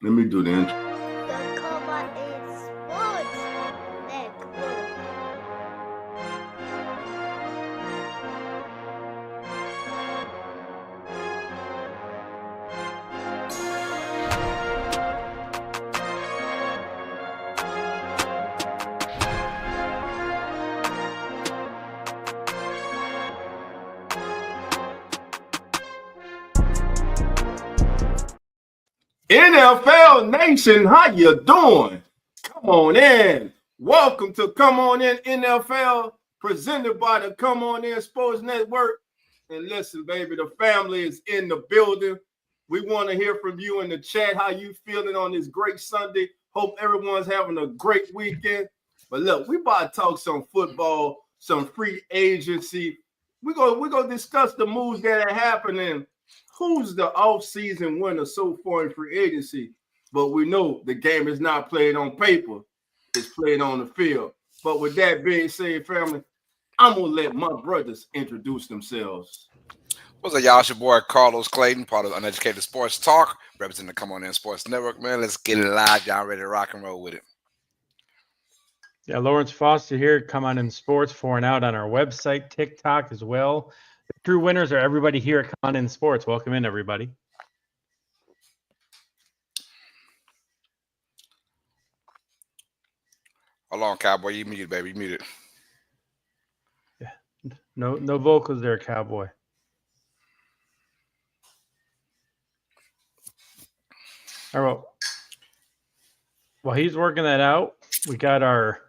Let me do the intro. The Cover is Sports Network. NFL Nation, how you doing? Come on in. Welcome to Come On In NFL, presented by the Come On In Sports Network. And listen, baby, the family is in the building. We want to hear from you in the chat. How you feeling on this great Sunday? Hope everyone's having a great weekend. But look, we about to talk some football, some free agency. We're gonna discuss the moves that are happening. Who's the off-season winner so far in free agency? But we know the game is not played on paper. It's played on the field. But with that being said, family, I'm going to let my brothers introduce themselves. What's up, y'all? It's your boy Carlos Clayton, part of Uneducated Sports Talk, representing the Come On In Sports Network. Man, let's get it live. Y'all ready to rock and roll with it? Yeah, Lawrence Foster here. Come On In Sports, for and out on our website, TikTok as well. The true winners are everybody here at Come On In Sports. Welcome in, everybody. Hold on, Cowboy. You muted, baby. You muted. Yeah, no vocals there, Cowboy. All right. While he's working that out, we got our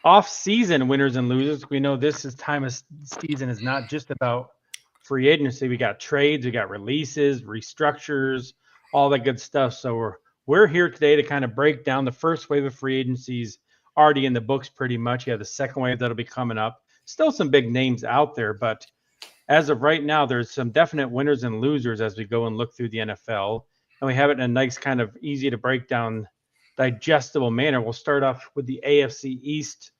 off-season winners and losers. We know this time of season is not just about free agency. We got trades, we got releases, restructures, all that good stuff. So we're here today to kind of break down the first wave of free agencies already in the books pretty much. You have the second wave that'll be coming up. Still some big names out there, but as of right now, there's some definite winners and losers as we go and look through the NFL. And we have it in a nice kind of easy to break down, digestible manner. We'll start off with the AFC East.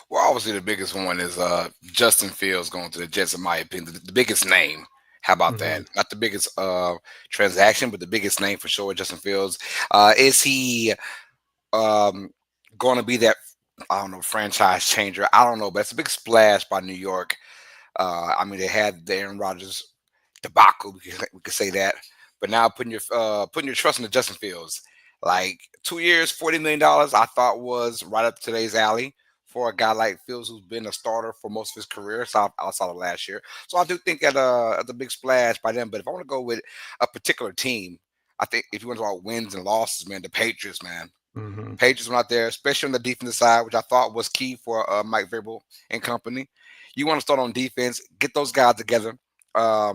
Well, obviously the biggest one is Justin Fields going to the Jets, in my opinion. The biggest name. How about that? Not the biggest transaction, but the biggest name for sure, Justin Fields. Is he going to be that, I don't know, franchise changer? I don't know, but it's a big splash by New York. I mean, they had the Aaron Rodgers debacle, we could say that. But now putting your trust in Justin Fields, like 2 years, $40 million, I thought was right up today's alley for a guy like Fields, who's been a starter for most of his career outside of last year. So I do think that the big splash by them. But if I want to go with a particular team, I think if you want to talk about wins and losses, man, the Patriots, man. Patriots went out there, especially on the defensive side, which I thought was key for Mike Vrabel and company. You want to start on defense, get those guys together. I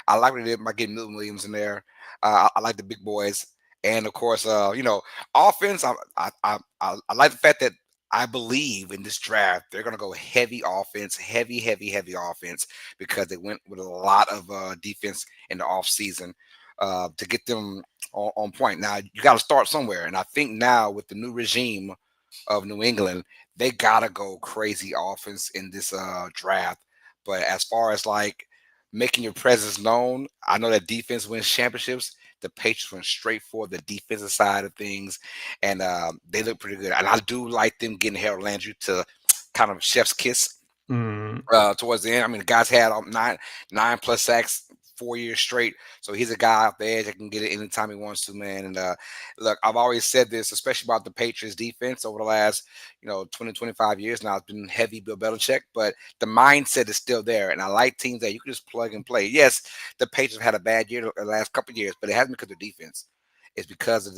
like what they did by getting Milton Williams in there. I like the big boys, and of course, offense. I like the fact that I believe in this draft they're going to go heavy offense, heavy offense, because they went with a lot of defense in the offseason to get them on point. Now you got to start somewhere, and I think now with the new regime of New England, they got to go crazy offense in this draft. But as far as like making your presence known, I know that defense wins championships. The Patriots went straight for the defensive side of things, and they look pretty good. And I do like them getting Harold Landry to kind of chef's kiss towards the end. I mean, the guy's had 9+ sacks 4 years straight, so he's a guy off the edge that can get it anytime he wants to, man. And look, I've always said this, especially about the Patriots defense over the last 20-25 years now. It's been heavy Bill Belichick, but the mindset is still there, and I like teams that you can just plug and play. Yes, the Patriots have had a bad year the last couple of years, but it hasn't because of their defense. It's because of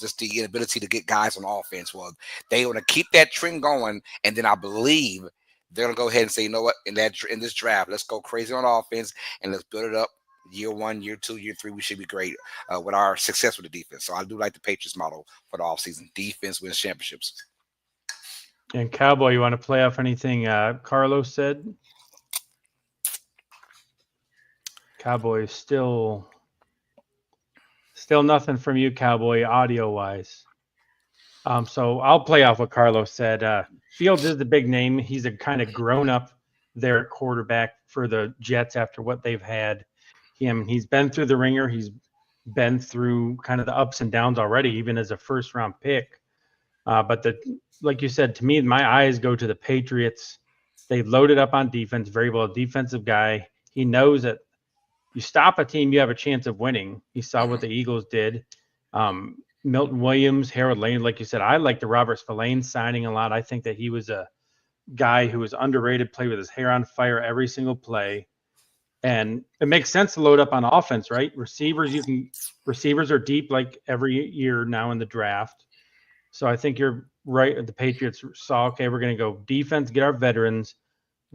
just the inability to get guys on offense. Well, they want to keep that trend going, and then I believe they're gonna go ahead and say, you know what, in this draft, let's go crazy on offense and let's build it up. Year 1, year 2, year 3, we should be great with our success with the defense. So I do like the Patriots model for the offseason. Defense wins championships. And Cowboy, you want to play off anything Carlos said? Cowboy, still nothing from you, Cowboy, audio-wise. So I'll play off what Carlos said. Fields is the big name. He's a kind of grown-up there at quarterback for the Jets after what they've had. He's been through the ringer. He's been through kind of the ups and downs already, even as a first round pick. But like you said, to me, my eyes go to the Patriots. They loaded up on defense, very well defensive guy. He knows that you stop a team, you have a chance of winning. He saw what the Eagles did. Milton Williams, Harold Lane, like you said, I like the Robert Spillane signing a lot. I think that he was a guy who was underrated, played with his hair on fire every single play. And it makes sense to load up on offense, right? Receivers are deep like every year now in the draft. So I think you're right. The Patriots saw, okay, we're going to go defense, get our veterans,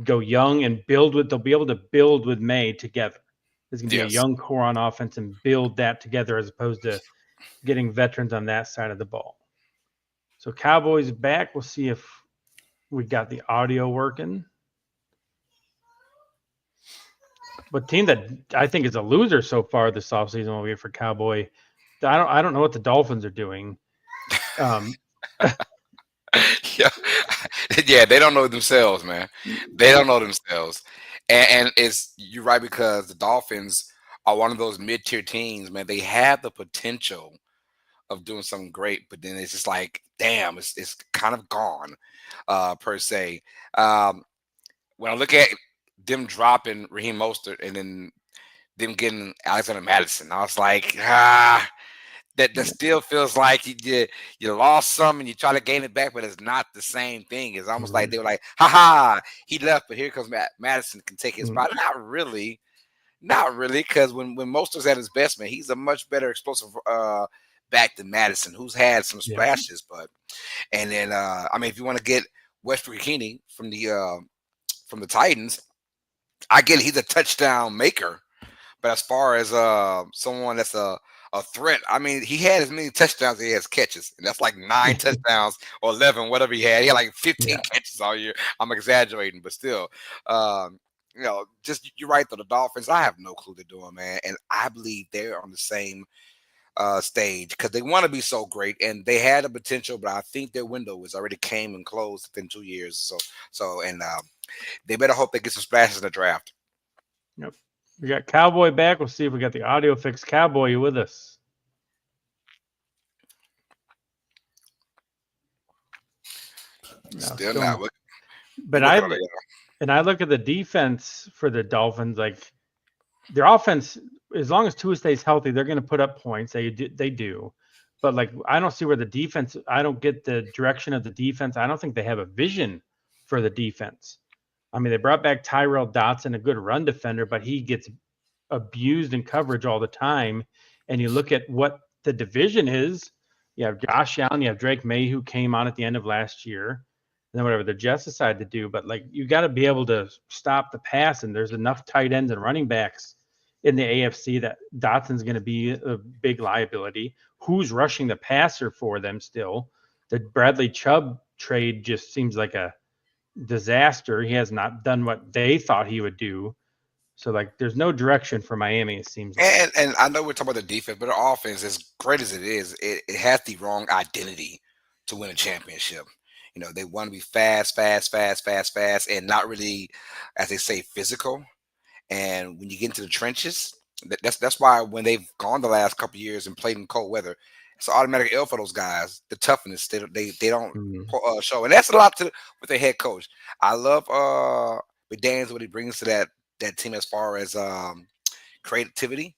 go young, and build with. They'll be able to build with May together. There's going to be a Yes. young core on offense and build that together, as opposed to getting veterans on that side of the ball. So Cowboys back. We'll see if we got the audio working. But team that I think is a loser so far this offseason will be for Cowboy. I don't know what the Dolphins are doing. Yeah, yeah, they don't know themselves, man. They don't know themselves, and it's you're right because the Dolphins are one of those mid-tier teams, man. They have the potential of doing something great, but then it's just like, damn, it's kind of gone, per se. When I look at them dropping Raheem Mostert and then them getting Alexander Madison, I was like, that still feels like you lost some and you try to gain it back, but it's not the same thing. It's almost like they were like, ha ha, he left, but here comes Madison can take his spot. Not really, because when Mostert's at his best, man, he's a much better explosive back than Madison, who's had some splashes. But and then I mean, if you want to get Westbrook-Ikini from the Titans, I get it, he's a touchdown maker. But as far as someone that's a threat, I mean, he had as many touchdowns as he has catches, and that's like 9 touchdowns or 11, whatever he had. He had like 15 catches all year. I'm exaggerating, but still, just you're right though. The Dolphins, I have no clue they're doing, man, and I believe they're on the same stage because they want to be so great, and they had a potential, but I think their window was already came and closed within 2 years. So, they better hope they get some splashes in the draft. Yep. We got Cowboy back. We'll see if we got the audio fixed. Cowboy, you with us? No, still not. But I look at the defense for the Dolphins. Like their offense, as long as Tua stays healthy, they're going to put up points. They do. But like I don't see where the defense. I don't get the direction of the defense. I don't think they have a vision for the defense. I mean, they brought back Tyrell Dotson, a good run defender, but he gets abused in coverage all the time. And you look at what the division is. You have Josh Allen, you have Drake May, who came on at the end of last year. And then whatever the Jets decide to do. But like you got to be able to stop the pass, and there's enough tight ends and running backs in the AFC that Dotson's going to be a big liability. Who's rushing the passer for them still? The Bradley Chubb trade just seems like a disaster. He has not done what they thought he would do. So like there's no direction for Miami, it seems like. And I know we're talking about the defense, but the offense, as great as it is, it has the wrong identity to win a championship. You know, they want to be fast, and not really, as they say, physical. And when you get into the trenches, that's why when they've gone the last couple of years and played in cold weather, it's an automatic L for those guys. The toughness they don't show, and that's a lot with their head coach. I love McDaniels, what he brings to that team as far as creativity.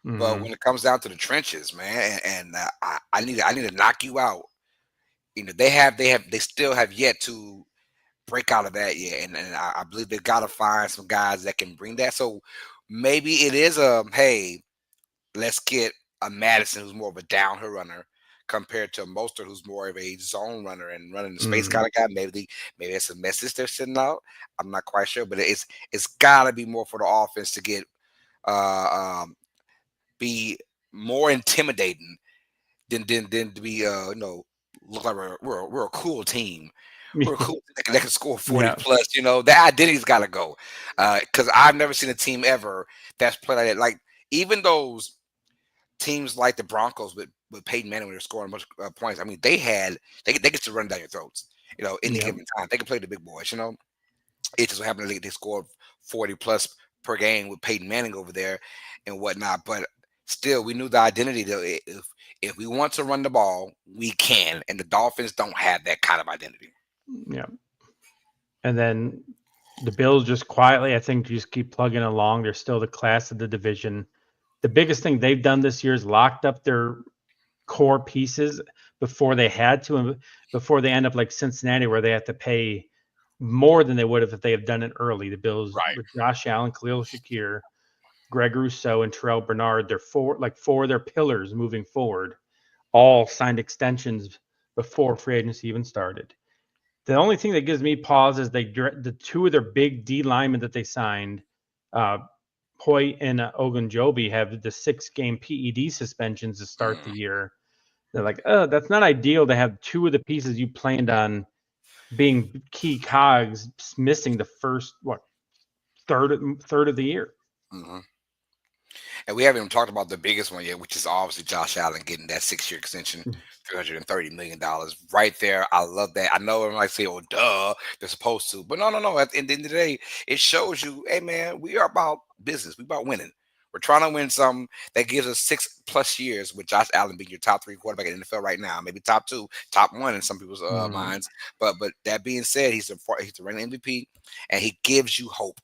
But when it comes down to the trenches, man, and I need to knock you out. You know, they still have yet to break out of that yet, and I believe they've got to find some guys that can bring that. So maybe it is hey, let's get a Madison who's more of a downhill runner compared to a Mostert who's more of a zone runner and running the space kind of guy. Maybe it's a message they're sending out. I'm not quite sure, but it's got to be more for the offense to get be more intimidating than to be look like we're a cool team. We're cool that can score 40 plus. You know, the identity's got to go because I've never seen a team ever that's played like that. Like even those teams like the Broncos with Peyton Manning when they're scoring much points. I mean, they get to run down your throats. You know, any given time they can play the big boys. You know, it just happened they scored 40 plus per game with Peyton Manning over there and whatnot. But still we knew the identity that if we want to run the ball, we can, and the Dolphins don't have that kind of identity. Yeah. And then the Bills just quietly, I think, just keep plugging along. They're still the class of the division. The biggest thing they've done this year is locked up their core pieces before they had to, and before they end up like Cincinnati, where they have to pay more than they would have if they had done it early. The Bills Right. with Josh Allen, Khalil Shakir, Greg Rousseau, and Terrell Bernard, they're four of their pillars moving forward, all signed extensions before free agency even started. The only thing that gives me pause is the two of their big D linemen that they signed, uh, Hoyt and Ogunjobi, have the 6-game PED suspensions to start the Mm, year. They're like, oh, that's not ideal to have two of the pieces you planned on being key cogs missing the first third of the year. hmm And we haven't even talked about the biggest one yet, which is obviously Josh Allen getting that 6-year extension, $330 million. Right there. I love that. I know everyone might say, oh, duh, they're supposed to. But no. At the end of the day, it shows you, hey, man, we are about business. We're about winning. We're trying to win something that gives us 6+ years with Josh Allen being your top 3 quarterback in the NFL right now, maybe top 2, top 1 in some people's minds. But that being said, he's the reigning MVP, and he gives you hope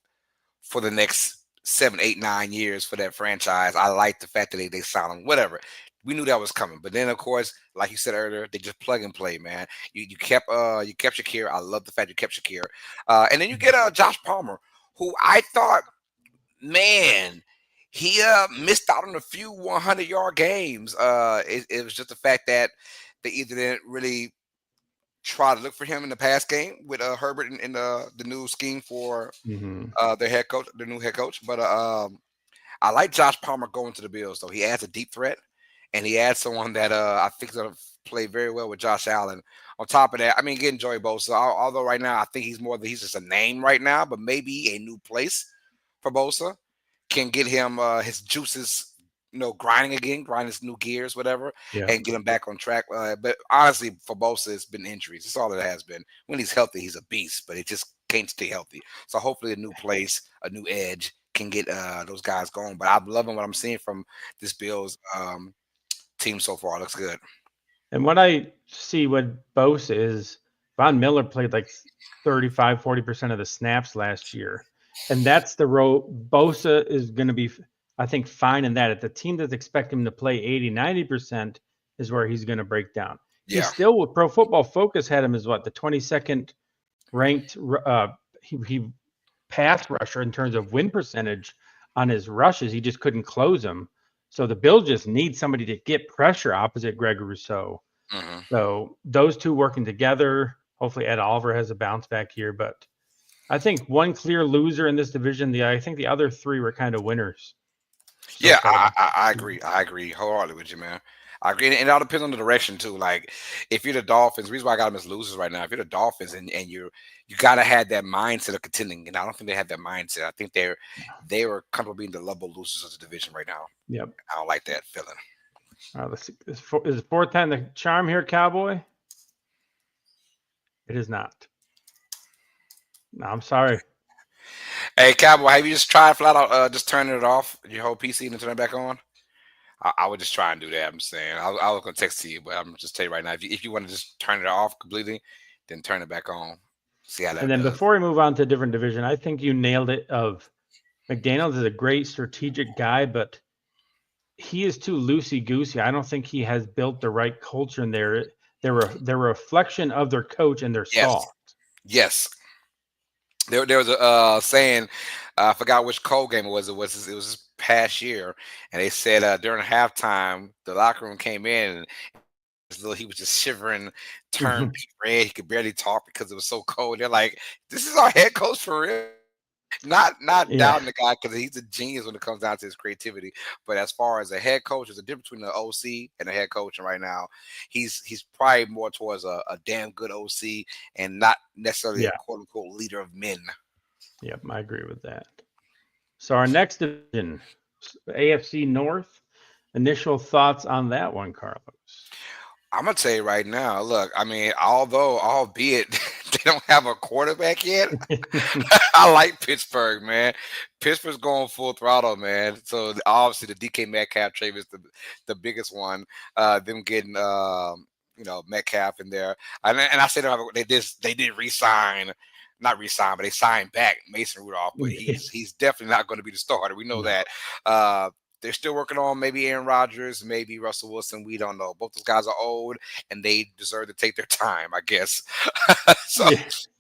for the next 7, 8, 9 years for that franchise. I like the fact that they signed him. Whatever, we knew that was coming. But then, of course, like you said earlier, they just plug and play, man. You kept Shakir. I love the fact you kept Shakir. And then you get Josh Palmer, who I thought, man, he missed out on a few 100-yard games. It was just the fact that they either didn't really try to look for him in the pass game with Herbert in the new scheme for their head coach, their new head coach. But I like Josh Palmer going to the Bills, though. He adds a deep threat, and he adds someone that I think is going to play very well with Josh Allen. On top of that, I mean, getting Joey Bosa, although right now I think he's just a name right now, but maybe a new place for Bosa can get him his juices, grinding again, grind his new gears, whatever, Yeah. and get him back on track. But honestly, for Bosa, it's been injuries. That's all it has been. When he's healthy, he's a beast, but it just can't stay healthy. So hopefully, a new place, a new edge can get those guys going. But I'm loving what I'm seeing from this Bills team so far. It looks good. And what I see with Bosa is Von Miller played like 35-40% of the snaps last year. And that's the road. Bosa is going to be, I think, fine in that. If the team that's expecting him to play 80-90% is where he's going to break down. Yeah. He's still, with Pro Football Focus, had him as what, the 22nd ranked he pass rusher in terms of win percentage on his rushes. He just couldn't close them. So the Bills just need somebody to get pressure opposite Greg Rousseau. Mm-hmm. So those two working together, hopefully Ed Oliver has a bounce back here. But I think one clear loser in this division. I think the other three were kind of winners. So Yeah, far. I agree. I agree wholeheartedly with you, man. I agree, and it all depends on the direction too. Like, if you're the Dolphins, the reason why I got them as losers right now. If you're the Dolphins and you gotta have that mindset of contending, and I don't think they have that mindset. I think they were comfortable being the level losers of the division right now. Yep. I don't like that feeling. All right, let's see. Is it fourth time the charm here, Cowboy? It is not. No, I'm sorry. Hey, Cowboy, have you just tried flat out just turning it off, your whole PC, and then turn it back on? I would just try and do that. I'm saying I was gonna text to you, but I'm just tell you right now. If you want to just turn it off completely, then turn it back on. See how that And then does. before we move on to a different division, I think you nailed it. Of McDaniels is a great strategic guy, but he is too loosey goosey. I don't think he has built the right culture in there. They're a reflection of their coach, and they're Yes. soft. Yes. There was a saying, I forgot which Cole game it was. It was this past year, and they said during halftime the locker room came in, and he was just shivering, turned beet red. He could barely talk because it was so cold. They're like, "This is our head coach for real." Not Yeah. doubting the guy because he's a genius when it comes down to his creativity. But as far as a head coach, there's a difference between the OC and the head coach. And right now, he's probably more towards a damn good OC and not necessarily a quote unquote leader of men. Yep, I agree with that. So our next division, AFC North. Initial thoughts on that one, Carlos? I'm gonna tell you right now. Look, I mean, albeit they don't have a quarterback yet. I like Pittsburgh, man. Pittsburgh's going full throttle, man. So obviously the DK Metcalf trade is the biggest one. Them getting Metcalf in there, and I said they did resign. Not resign, but they signed back Mason Rudolph, but he's definitely not going to be the starter. We know that. They're still working on maybe Aaron Rodgers, maybe Russell Wilson. We don't know. Both those guys are old, and they deserve to take their time, I guess.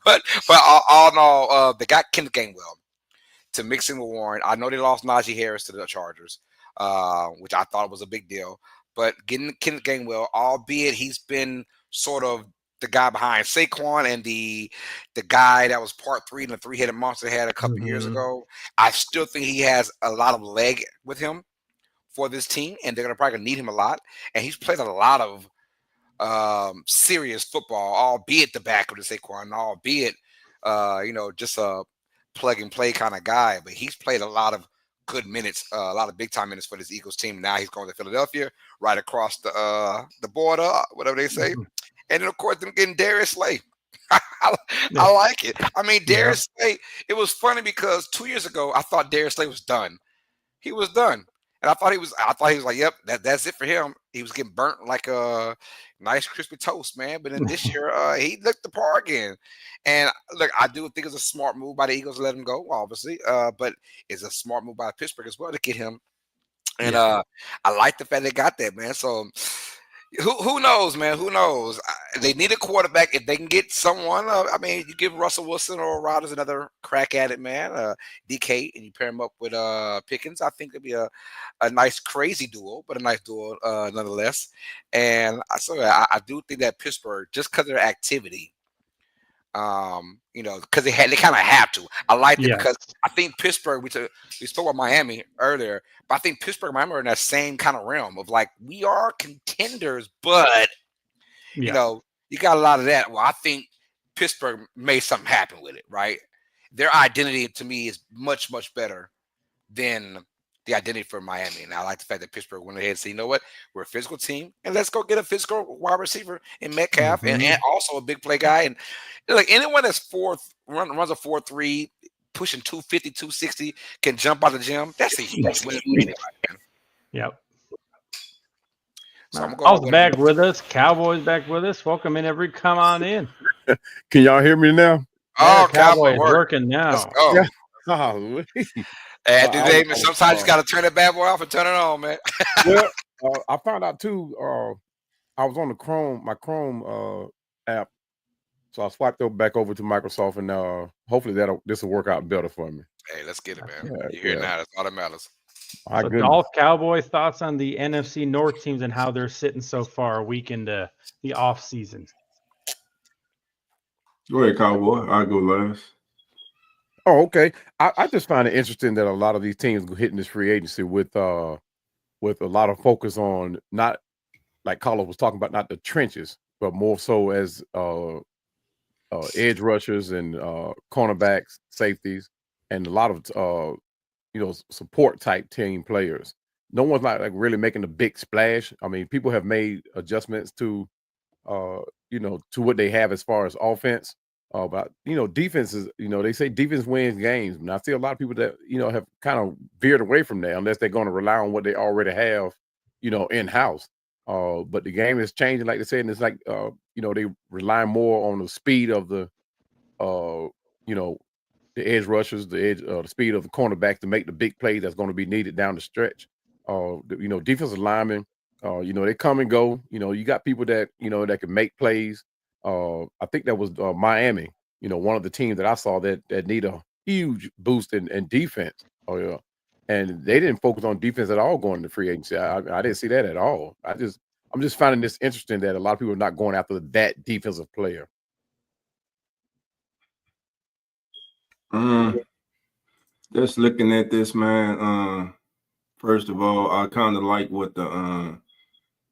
But all in all, they got Kenneth Gainwell to mix in with Warren. I know they lost Najee Harris to the Chargers, which I thought was a big deal. But getting Kenneth Gainwell, albeit he's been sort of the guy behind Saquon and the guy that was part 3 in the 3-headed monster they had a couple years ago, I still think he has a lot of leg with him for this team, and they're probably gonna need him a lot. And he's played a lot of serious football, albeit the back of the Saquon, albeit just a plug and play kind of guy. But he's played a lot of good minutes, a lot of big time minutes for this Eagles team. Now he's going to Philadelphia, right across the border, whatever they say. And then of course them getting Darius Slay. I like it. I mean, Darius Slay. It was funny because 2 years ago I thought Darius Slay was done. He was done. And I thought he was like, yep, that's it for him. He was getting burnt like a nice crispy toast, man. But then this year, he looked the par again. And look, I do think it's a smart move by the Eagles to let him go, obviously. But it's a smart move by Pittsburgh as well to get him. And I like the fact they got that, man. So who knows, man? Who knows? They need a quarterback. If they can get someone, I mean, you give Russell Wilson or Rodgers another crack at it, man. DK, and you pair him up with Pickens. I think it'd be a nice, crazy duo, but a nice duo nonetheless. And I do think that Pittsburgh, just because of their activity, because they kind of have to. I like it because I think Pittsburgh. We spoke about Miami earlier, but I think Pittsburgh and Miami are in that same kind of realm of like we are contenders, but you got a lot of that. Well, I think Pittsburgh made something happen with it, right? Their identity to me is much, much better than the identity for Miami. And I like the fact that Pittsburgh went ahead and said, you know what? We're a physical team, and let's go get a physical wide receiver in Metcalf and also a big play guy. And like anyone that's runs a 4.3, pushing 250, 260, can jump out of the gym. That's a huge win for anybody, man. Yep. So Paul's back with us. Cowboys back with us. Welcome in, every. Come on in. Can y'all hear me now? Oh, Cowboy is working now. Let's go. Yeah. Sometimes you got to turn that bad boy off and turn it on, man. Well, I found out too. I was on my Chrome app, so I swiped back over to Microsoft, and hopefully this will work out better for me. Hey, let's get it, man. You're here now. That's all that matters. So Dolph Cowboy, thoughts on the NFC North teams and how they're sitting so far a week into the off season. Go ahead, Cowboy. I'll go last. Oh, okay. I just find it interesting that a lot of these teams hitting this free agency with a lot of focus on, not like Carlos was talking about, not the trenches, but more so as edge rushers and cornerbacks, safeties, and a lot of support type team players. No one's like really making a big splash. I mean, people have made adjustments to to what they have as far as offense. But defense is, they say defense wins games. And I see a lot of people that have kind of veered away from that unless they're going to rely on what they already have, in house. But the game is changing, like they said, and it's like they rely more on the speed of the the edge rushers, the speed of the cornerback to make the big play that's going to be needed down the stretch. Defensive linemen, they come and go. You got people that that can make plays. I think that was Miami, one of the teams that I saw that need a huge boost in defense. Oh yeah, and they didn't focus on defense at all going into free agency. I didn't see that at all. I'm just finding this interesting that a lot of people are not going after that defensive player. Just looking at this, man. First of all, I kind of like what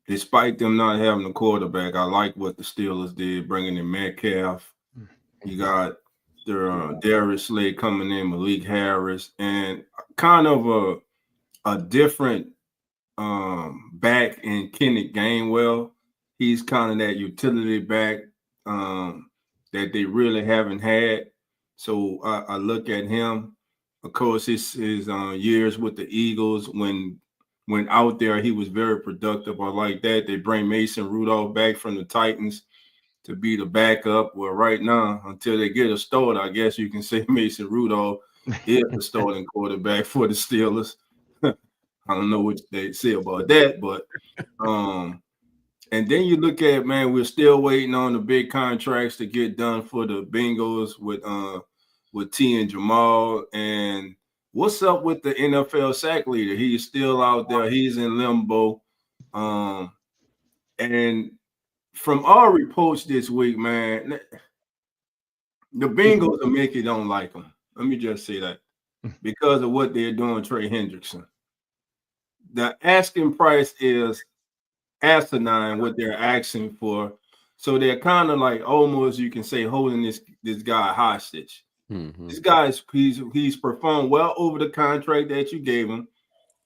despite them not having a quarterback, I like what the Steelers did, bringing in Metcalf. You got their Darius Slay coming in, Malik Harris, and kind of a different back in Kenneth Gainwell. He's kind of that utility back. that they really haven't had. So I look at him. Of course, his years with the Eagles, when out there, he was very productive. I like that. They bring Mason Rudolph back from the Titans to be the backup. Well, right now, until they get a starter, I guess you can say Mason Rudolph is the starting quarterback for the Steelers. I don't know what they say about that, but and then you look at, man, we're still waiting on the big contracts to get done for the Bengals with T and Jamal. And what's up with the NFL sack leader? He's still out there. He's in limbo. And from our reports this week, man, the Bengals and Mickey don't like him. Let me just say that because of what they're doing, Trey Hendrickson. The asking price is asinine what they're asking for. So they're kind of like almost, you can say, holding this guy hostage. Mm-hmm. This guy he's performed well over the contract that you gave him.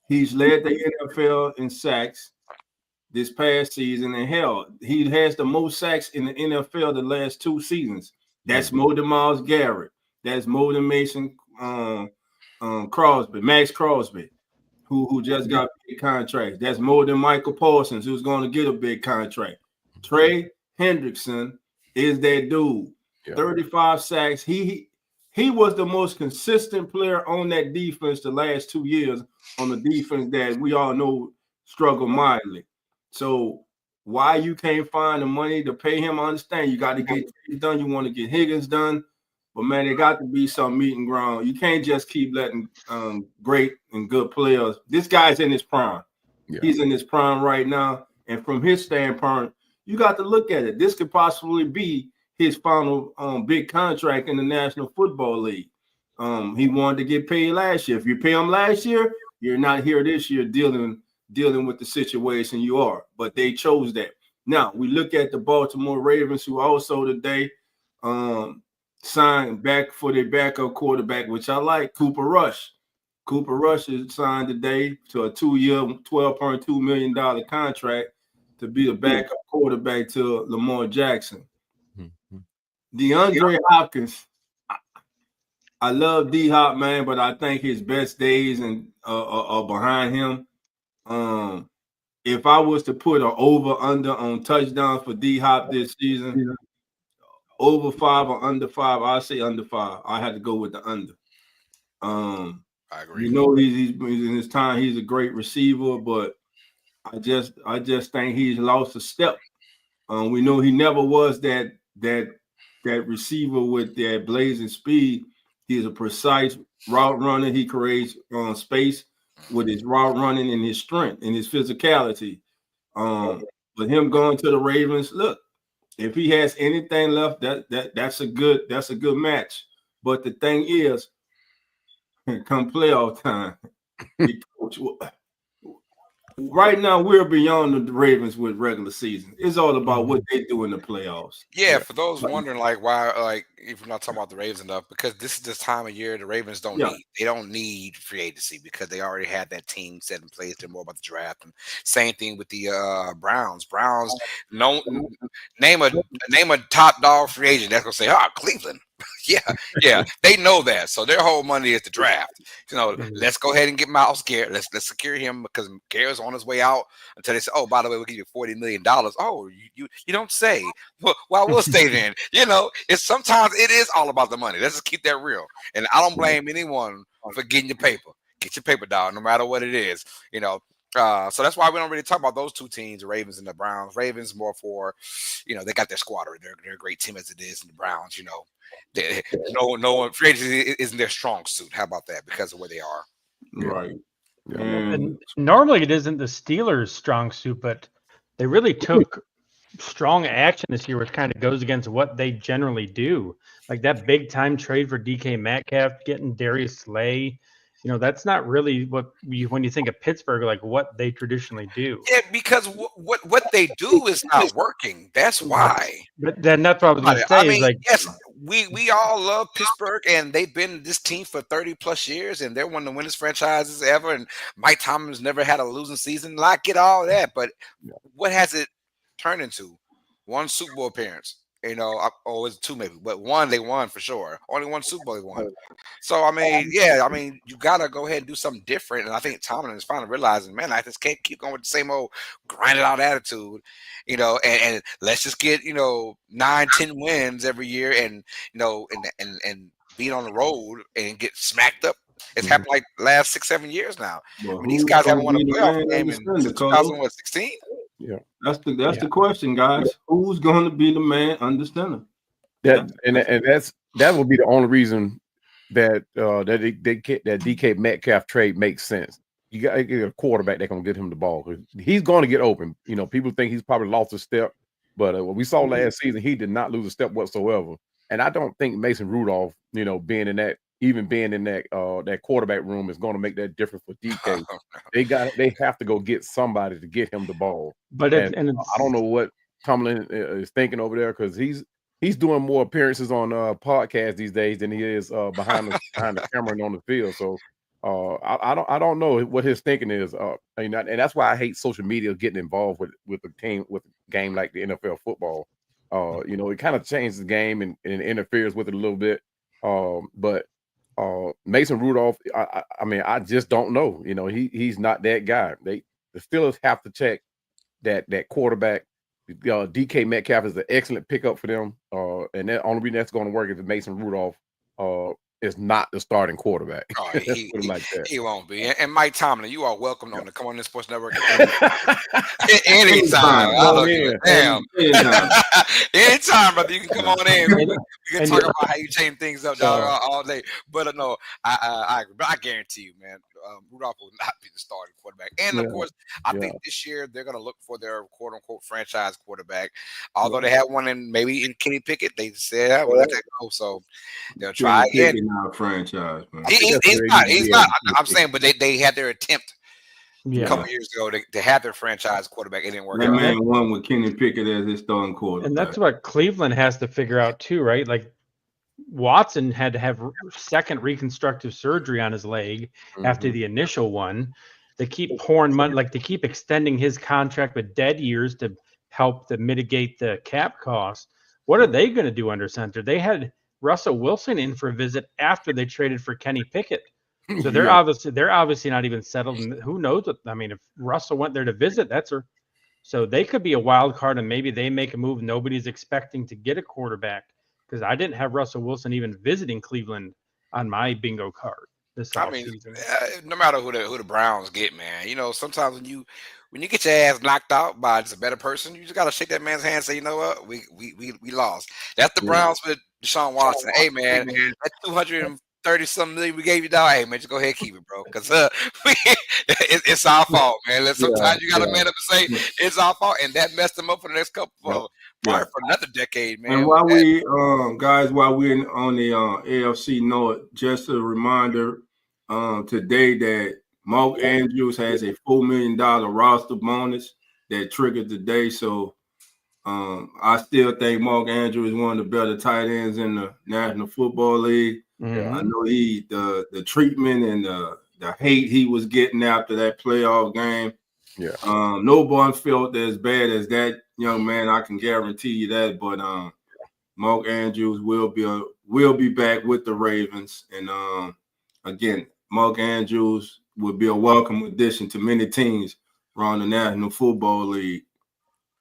He's led the NFL in sacks this past season, and hell, he has the most sacks in the NFL the last 2 seasons. That's more than Myles Garrett. That's more than Mason Crosby, Max Crosby, who just got big contracts. That's more than Michael Parsons, who's going to get a big contract. Trey Hendrickson is that dude. Yeah. 35 sacks. He was the most consistent player on that defense the last 2 years, on the defense that we all know struggle mightily. So why you can't find the money to pay him, I understand. You got to get Trey done. You want to get Higgins done. But, man, there got to be some meet and ground. You can't just keep letting great and good players. This guy's in his prime. Yeah. He's in his prime right now. And from his standpoint, you got to look at it. This could possibly be his final big contract in the National Football League. He wanted to get paid last year. If you pay him last year, you're not here this year dealing with the situation you are. But they chose that. Now, we look at the Baltimore Ravens, who also today signed back for their backup quarterback, which I like, Cooper Rush. Cooper Rush is signed today to a 2-year, $12.2 million contract to be the backup quarterback to Lamar Jackson. Mm-hmm. DeAndre Hopkins, I love D-Hop, man, but I think his best days are behind him. If I was to put an over-under on touchdowns for D-Hop this season, over 5 or under 5, I'll say under 5. I had to go with the under. I agree. You know, he's in his time. He's a great receiver, but I just think he's lost a step. We know he never was that receiver with that blazing speed. He's a precise route runner. He creates space with his route running and his strength and his physicality. But him going to the Ravens, look, if he has anything left, that's a good match. But the thing is, come playoff time, coach, right now we're beyond the Ravens with regular season. It's all about what they do in the playoffs. Yeah, for those wondering, like, why, like, if we're not talking about the Ravens enough, because this is this time of year the Ravens don't need free agency because they already had that team set in place. They're more about the draft. And same thing with the Browns. Name a top dog free agent that's gonna say, Cleveland. yeah, they know that. So their whole money is the draft. Let's go ahead and get Myles Garrett. Let's secure him because Garrett's on his way out until they say, oh, by the way, we'll give you $40 million. Oh, you don't say. Well, we'll stay then. It's sometimes it is all about the money. Let's just keep that real. And I don't blame anyone for getting your paper. Get your paper, dog, no matter what it is. So that's why we don't really talk about those two teams, the Ravens and the Browns. Ravens more for, they got their squad. They're a great team as it is, and the Browns, no one free agency isn't their strong suit. How about that? Because of where they are. Right. And normally it isn't the Steelers' strong suit, but they really took strong action this year, which kind of goes against what they generally do. Like that big time trade for DK Metcalf, getting Darius Slay. That's not really when you think of Pittsburgh, like what they traditionally do. Yeah, because what they do is not working. That's why. But then that's what I was going to say. I mean, yes, we all love Pittsburgh, and they've been this team for 30 plus years, and they're one of the winningest franchises ever. And Mike Tomlin's never had a losing season. I get all that, but what has it turned into? One Super Bowl appearance. You know, or it's two maybe, but one they won for sure. Only one Super Bowl they won. So I mean, yeah, I mean, you gotta go ahead and do something different. And I think Tomlin is finally realizing, man, I just can't keep going with the same old grinded out attitude, you know. And let's just get 9, 10 wins every year, and and beat on the road and get smacked up. It's happened like last 6, 7 years now. Well, I mean, these who's guys gonna haven't won a be the playoff man game understanding, since Carlos? 2016. Yeah, that's the question, guys. Who's gonna be the man understanding? that will be the only reason that that DK Metcalf trade makes sense. You got to get a quarterback that's gonna get him the ball. He's going to get open. You know, people think he's probably lost a step, but what we saw last season, he did not lose a step whatsoever. And I don't think Mason Rudolph, being in that quarterback room is going to make that difference for DK. They have to go get somebody to get him the ball. But I don't know what Tomlin is thinking over there, because he's doing more appearances on podcasts these days than he is behind the camera and on the field. So I don't know what his thinking is. And that's why I hate social media getting involved with a game like the NFL football. It kind of changes the game and interferes with it a little bit. But Mason Rudolph, I just don't know. He's not that guy. The Steelers have to check that quarterback. DK Metcalf is an excellent pickup for them. And the only reason that's going to work is if Mason Rudolph is not the starting quarterback. Oh, he won't be. And Mike Tomlin, you are welcome on the Come On In Sports Network anytime. I don't give a damn. Anytime, brother, you can come on in. We can talk about how you change things up all day. But no, I agree. But I guarantee you, man, Rudolph will not be the starting quarterback. And of course, I think this year they're going to look for their quote unquote franchise quarterback. Although they had one in Kenny Pickett, they said, "Well, let that go." So they'll try again. Not franchise, man. He's not. I'm saying, but they had their attempt a couple years ago to have their franchise quarterback. It didn't work out. That man won with Kenny Pickett as his starting quarterback. And that's what Cleveland has to figure out too, right? Like Watson had to have second reconstructive surgery on his leg after the initial one. They keep pouring money, like they keep extending his contract with dead years to help to mitigate the cap costs. What are they going to do under center? They had Russell Wilson in for a visit after they traded for Kenny Pickett. So they're obviously not even settled. And who knows what, I mean, if Russell went there to visit, so they could be a wild card, and maybe they make a move nobody's expecting to get a quarterback, because I didn't have Russell Wilson even visiting Cleveland on my bingo card this offseason. No matter who the Browns get, man, sometimes when you get your ass knocked out by just a better person, you just gotta shake that man's hand and say, you know what, we lost. That's the Browns with Deshaun Watson. Hey man, that 230-something million we gave you, dog. Hey man, just go ahead and keep it, bro, because it's our fault, man. Sometimes you gotta man up and say it's our fault, and that messed them up for the next couple for another decade, man. And while we're on the AFC North, just a reminder today that Mark Andrews has a $4 million roster bonus that triggered today. So I still think Mark Andrews is one of the better tight ends in the National Football League. I know the treatment and the hate he was getting after that playoff game. No one felt as bad as that young man. I can guarantee you that. But Mark Andrews will be back with the Ravens, and again, Mark Andrews would be a welcome addition to many teams around the National Football League.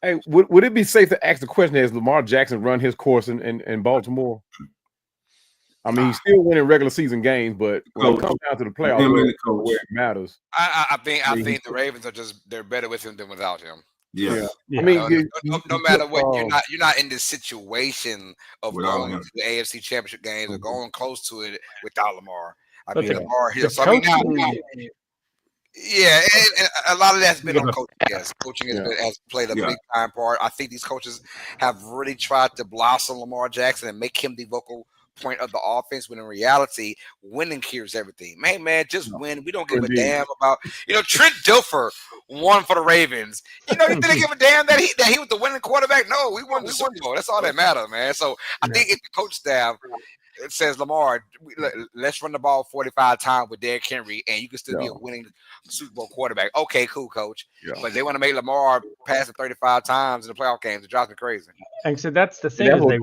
Hey, would it be safe to ask the question, has Lamar Jackson run his course in Baltimore? I mean, he's still winning regular season games, but when it comes down to the playoffs, where it matters. I think the Ravens they're better with him than without him. Yeah. I mean, no matter what, you're not in this situation of going to the AFC Championship games or going close to it without Lamar. Lamar here. So and a lot of that's been on coaching. Yes, coaching has played a big time part. I think these coaches have really tried to blossom Lamar Jackson and make him the vocal point of the offense, when in reality, winning cures everything. Man, just win. We don't give a damn about Trent Dilfer won for the Ravens. He didn't give a damn that he was the winning quarterback. No, we won the Super Bowl. That's all that matters, man. So I think if the coach staff it says Lamar, let's run the ball 45 times with Derrick Henry, and you can still be a winning Super Bowl quarterback. Okay, cool, coach. Yeah. But they want to make Lamar pass it 35 times in the playoff games. It drives me crazy. And so that's the thing is they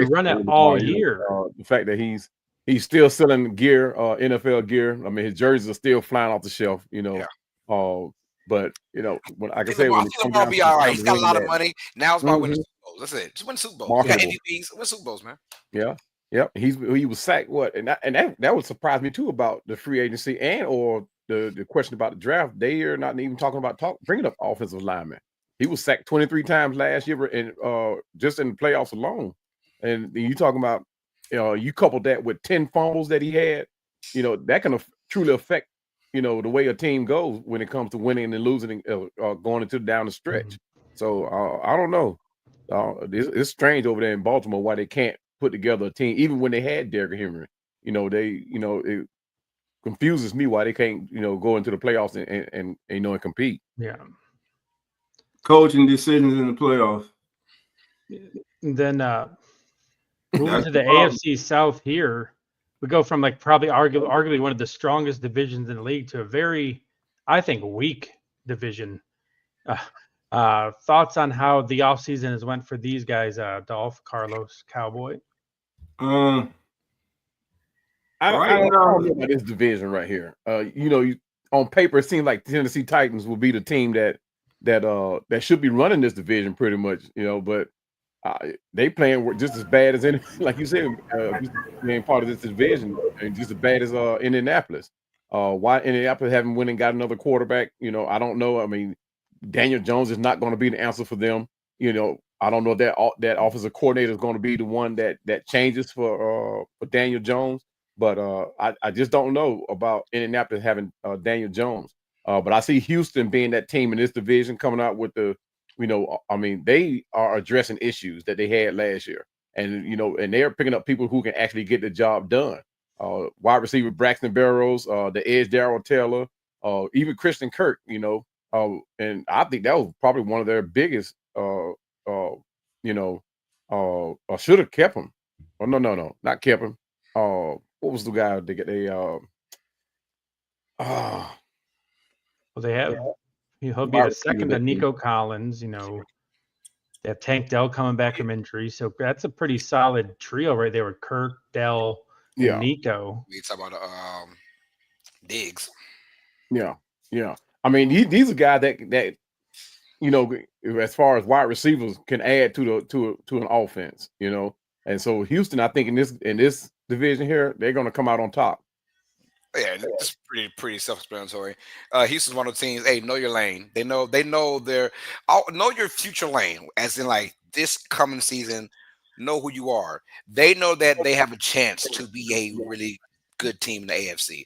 run it all year. The fact that he's still selling gear, NFL gear. I mean, his jerseys are still flying off the shelf. But when I can say when Lamar be all right. He's got a lot of money. Now it's about winning Super Bowls. That's it. Just win Super Bowls. He got MVPs. Win Super Bowls, man. Yeah. Yep. He was sacked. And that would surprise me too about the free agency or the question about the draft. They are not even talking about bringing up offensive linemen. He was sacked 23 times last year, and just in the playoffs alone. And you talking about, you couple that with 10 fumbles that he had, that can truly affect, the way a team goes when it comes to winning and losing, going into down the stretch. So I don't know. It's strange over there in Baltimore why they can't put together a team, even when they had Derrick Henry. It confuses me why they can't, go into the playoffs and compete. Yeah. Coaching decisions in the playoffs. And then moving to the AFC South here, we go from like probably arguably one of the strongest divisions in the league to a very, I think, weak division. Thoughts on how the offseason has went for these guys, Dolph, Carlos, Cowboy? I don't know about this division right here. On paper, it seems like Tennessee Titans will be the team that should be running this division pretty much, but they playing just as bad as any, like you said, being part of this division, and just as bad as Indianapolis. Why Indianapolis haven't went and got another quarterback? I don't know. I mean, Daniel Jones is not going to be the answer for them. I don't know that offensive coordinator is going to be the one that changes for Daniel Jones. But I just don't know about Indianapolis having Daniel Jones. But I see Houston being that team in this division coming out with they are addressing issues that they had last year. And, and they're picking up people who can actually get the job done. Wide receiver Braxton Berrios, the edge Darryl Taylor, even Christian Kirk, and I think that was probably one of their biggest, should have kept him. Oh, no, not kept him. What was the guy They have he'll be the second to Nico Collins. They have Tank Dell coming back from injury, so that's a pretty solid trio right there with Kirk, Dell, and Nico. We talk about Diggs. Yeah. I mean, these are guys that as far as wide receivers can add to an offense. And so Houston, I think in this division here, they're going to come out on top. Yeah, it's pretty self-explanatory. Houston's one of the teams. Hey, know your lane. They know know your future lane. As in, like this coming season, know who you are. They know that they have a chance to be a really good team in the AFC.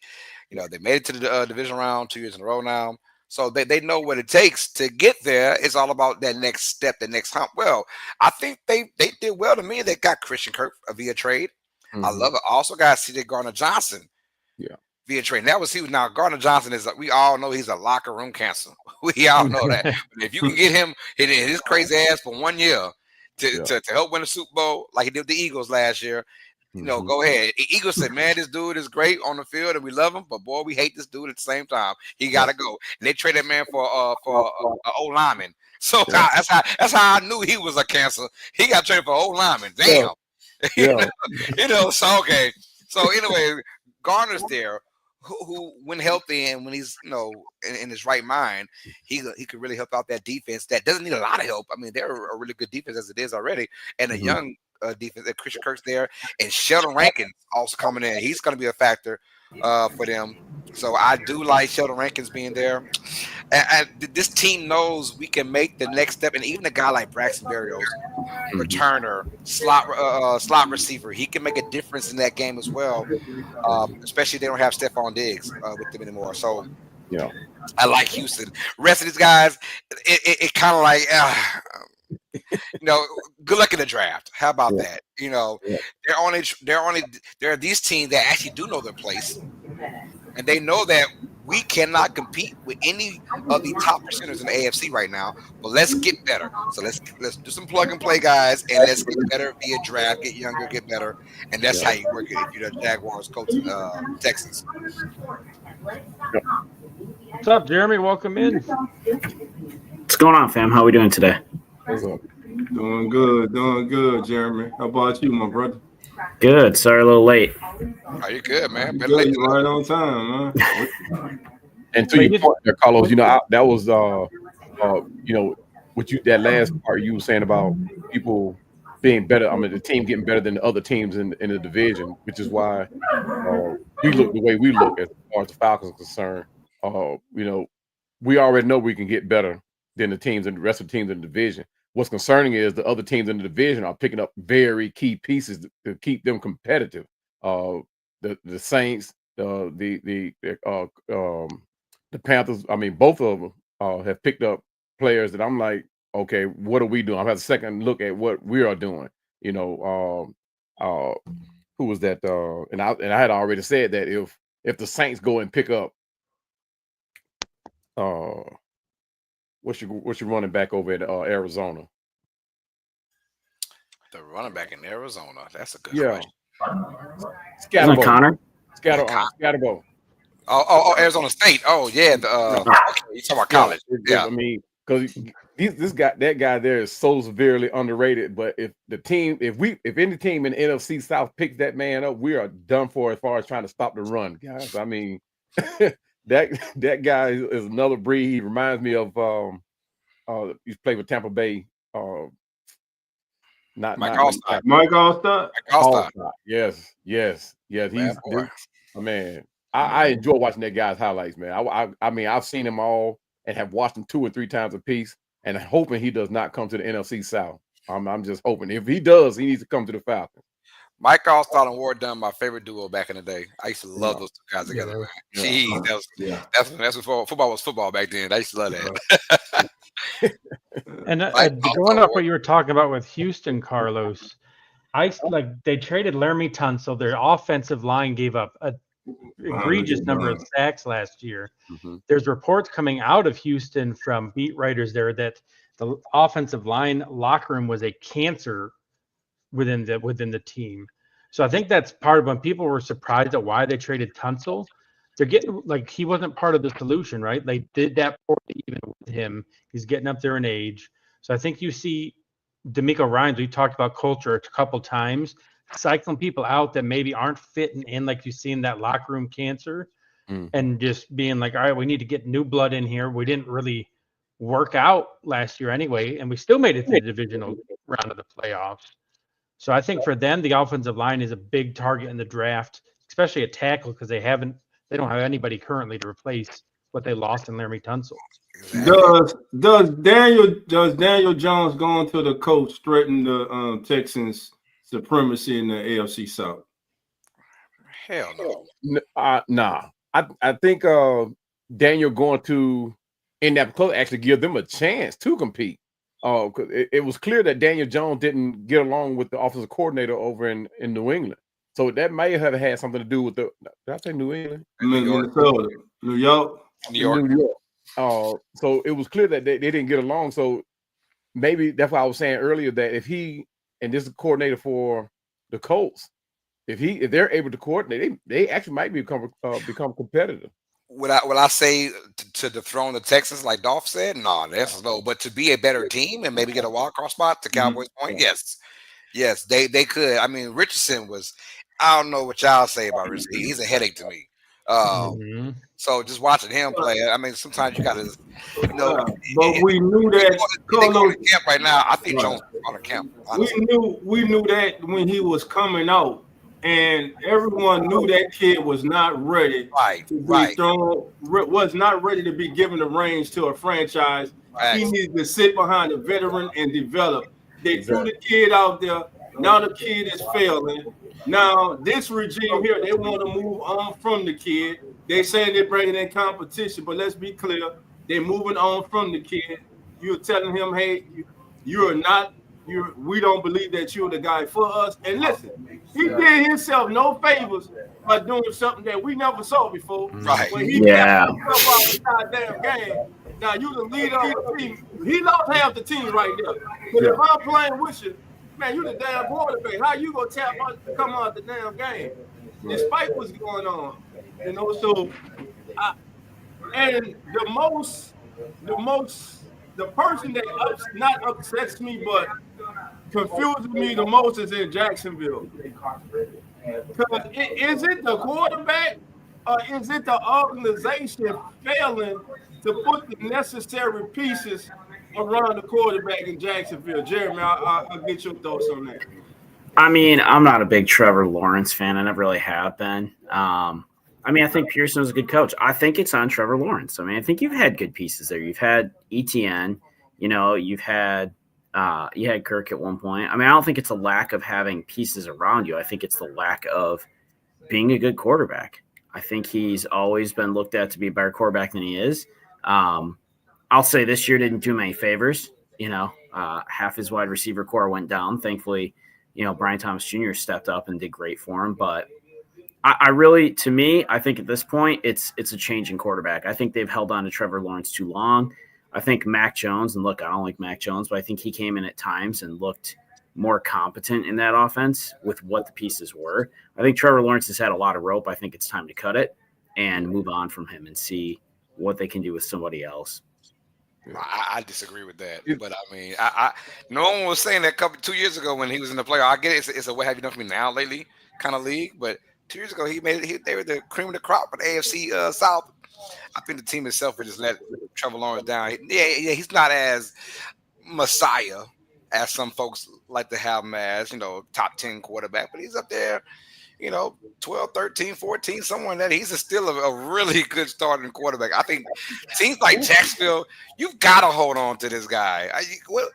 They made it to the division round 2 years in a row now, so they know what it takes to get there. It's all about that next step, the next hump. Well, I think they did well to me. They got Christian Kirk via trade. I love it. Also got C.J. Gardner-Johnson. Yeah. Via trade. That was huge. Now, Gardner-Johnson we all know he's a locker room cancer. We all know that. But if you can get him hit his crazy ass for 1 year to help win a Super Bowl like he did with the Eagles last year, go ahead. Eagles said, man, this dude is great on the field and we love him, but boy, we hate this dude at the same time. He got to go. And they traded that man for an old lineman. So that's how I knew he was a cancer. He got traded for an old lineman. Damn. So okay. So anyway, Garner's there. Who when healthy and when he's in his right mind, he could really help out that defense that doesn't need a lot of help. I mean, they're a really good defense as it is already, and a young defense. Christian Kirk's there, and Sheldon Rankins also coming in. He's going to be a factor for them. So I do like Sheldon Rankins being there. And this team knows we can make the next step, and even a guy like Braxton Berrios, returner, slot receiver, he can make a difference in that game as well. Especially if they don't have Stephon Diggs with them anymore. So I like Houston. Rest of these guys, it kind of like good luck in the draft. How about that? There are these teams that actually do know their place, and they know that We cannot compete with any of the top percenters in the AFC right now. But let's get better. So let's do some plug and play, guys, and let's get better via draft, get younger, get better, and that's how you work it. If you're the Jaguars, Colts, and Texans. What's up, Jeremy? Welcome in. What's going on, fam? How are we doing today? What's up? Doing good, Jeremy. How about you, my brother? Good. Sorry, a little late. Are you good, man? Better Good, late you than right on time, man. And to your point there, Carlos, that was what you that last part you were saying about people being better. I mean, the team getting better than the other teams in the division, which is why we look the way we look as far as the Falcons are concerned. We already know we can get better than the teams and the rest of the teams in the division. What's concerning is the other teams in the division are picking up very key pieces to keep them competitive. The Saints, the Panthers. I mean, both of them have picked up players that I'm like, okay, what are we doing? I've had a second look at what we are doing. Who was that? And I had already said that if the Saints go and pick up, what's your running back over at Arizona? The running back in Arizona. That's a good question. Isn't it Connor? Scatterbo. Oh, Arizona State. Oh, yeah. Okay, you talking about college? Yeah. I mean, because that guy there is so severely underrated. But if any team in the NFC South picks that man up, we are done for as far as trying to stop the run, guys. I mean, that guy is another breed. He reminds me of he's played with Tampa Bay. Mike Allstott. Mike Allstott. Yes. He's a man. I enjoy watching that guy's highlights, man. I mean, I've seen them all and have watched them 2 or 3 times a piece, and hoping he does not come to the NFC South. I'm just hoping. If he does, he needs to come to the Falcons. Mike Allstott and Ward Dunn, my favorite duo back in the day. I used to love those 2 guys together, man. Jeez, that's before football was football back then. I used to love that. And going off what you were talking about with Houston, Carlos, they traded Laramie Tunsil. Their offensive line gave up a egregious number of sacks last year. Mm-hmm. There's reports coming out of Houston from beat writers there that the offensive line locker room was a cancer within the team. So I think that's part of when people were surprised at why they traded Tunsil. They're getting he wasn't part of the solution, right? They did that poorly even with him. He's getting up there in age. So I think you see D'Amico Ryans, we talked about culture a couple times, cycling people out that maybe aren't fitting in like you see in that locker room cancer, and just being like, all right, we need to get new blood in here. We didn't really work out last year anyway, and we still made it to the divisional round of the playoffs. So I think for them, the offensive line is a big target in the draft, especially a tackle, because they don't have anybody currently to replace what they lost in Laramie Tunsil. Does Daniel Jones going to the coach threaten the Texans' supremacy in the AFC South? Hell no. Nah. I think Daniel going to Indianapolis actually give them a chance to compete. Because it was clear that Daniel Jones didn't get along with the offensive coordinator over in New England. So that may have had something to do with did I say New England? Minnesota. New York. So it was clear that they didn't get along. So maybe that's why I was saying earlier that if he and this is coordinator for the Colts, if they're able to coordinate, they actually might become competitive. Would I say to dethrone the Texans like Dolph said? No, that's low. But to be a better team and maybe get a wildcard spot to Cowboys' point, yes, they could. I mean, Richardson was. I don't know what y'all say about Richardson. He's a headache to me. So just watching him play, I mean, sometimes you got to, But we knew that. They going to camp right now. I think Jones is going to camp. Honestly. We knew that when he was coming out, and everyone knew that kid was not ready to be thrown. Was not ready to be given the reins to a franchise. Right. He needed to sit behind a veteran and develop. They threw the kid out there. Now the kid is failing. Now, this regime here, they want to move on from the kid. They say they're bringing in competition, but let's be clear. They're moving on from the kid. You're telling him, hey, you are not we don't believe that you're the guy for us. And listen, he did himself no favors by doing something that we never saw before. Right. When he kept Yeah. himself out the goddamn game. Now you the leader of the team. He lost half the team right there. But if I'm playing with you, man, you the damn quarterback. How you gonna come out the damn game? Despite what's going on. So and the person that not upsets me, but confuses me the most is in Jacksonville. Because is it the quarterback or is it the organization failing to put the necessary pieces around the quarterback in Jacksonville? Jeremy, I'll get your thoughts on that. I mean, I'm not a big Trevor Lawrence fan. I never really have been. I mean, I think Pearson was a good coach. I think it's on Trevor Lawrence. I mean, I think you've had good pieces there. You've had ETN. You've had you had Kirk at one point. I mean, I don't think it's a lack of having pieces around you. I think it's the lack of being a good quarterback. I think he's always been looked at to be a better quarterback than he is. I'll say this year didn't do him any favors. Half his wide receiver core went down. Thankfully, Brian Thomas Jr. stepped up and did great for him. But I really, to me, I think at this point, it's a change in quarterback. I think they've held on to Trevor Lawrence too long. I think Mac Jones, and look, I don't like Mac Jones, but I think he came in at times and looked more competent in that offense with what the pieces were. I think Trevor Lawrence has had a lot of rope. I think it's time to cut it and move on from him and see what they can do with somebody else. I disagree with that, but I mean, no one was saying that 2 years ago when he was in the playoff. I get it; it's a what have you done for me now lately kind of league. But 2 years ago, he made it. They were the cream of the crop for the AFC South. I think the team itself would just let Trevor Lawrence down. Yeah, he's not as messiah as some folks like to have him as, top 10 quarterback, but he's up there. 12, 13, 14, somewhere in that. He's still a really good starting quarterback. I think teams like Jacksonville, you've got to hold on to this guy. What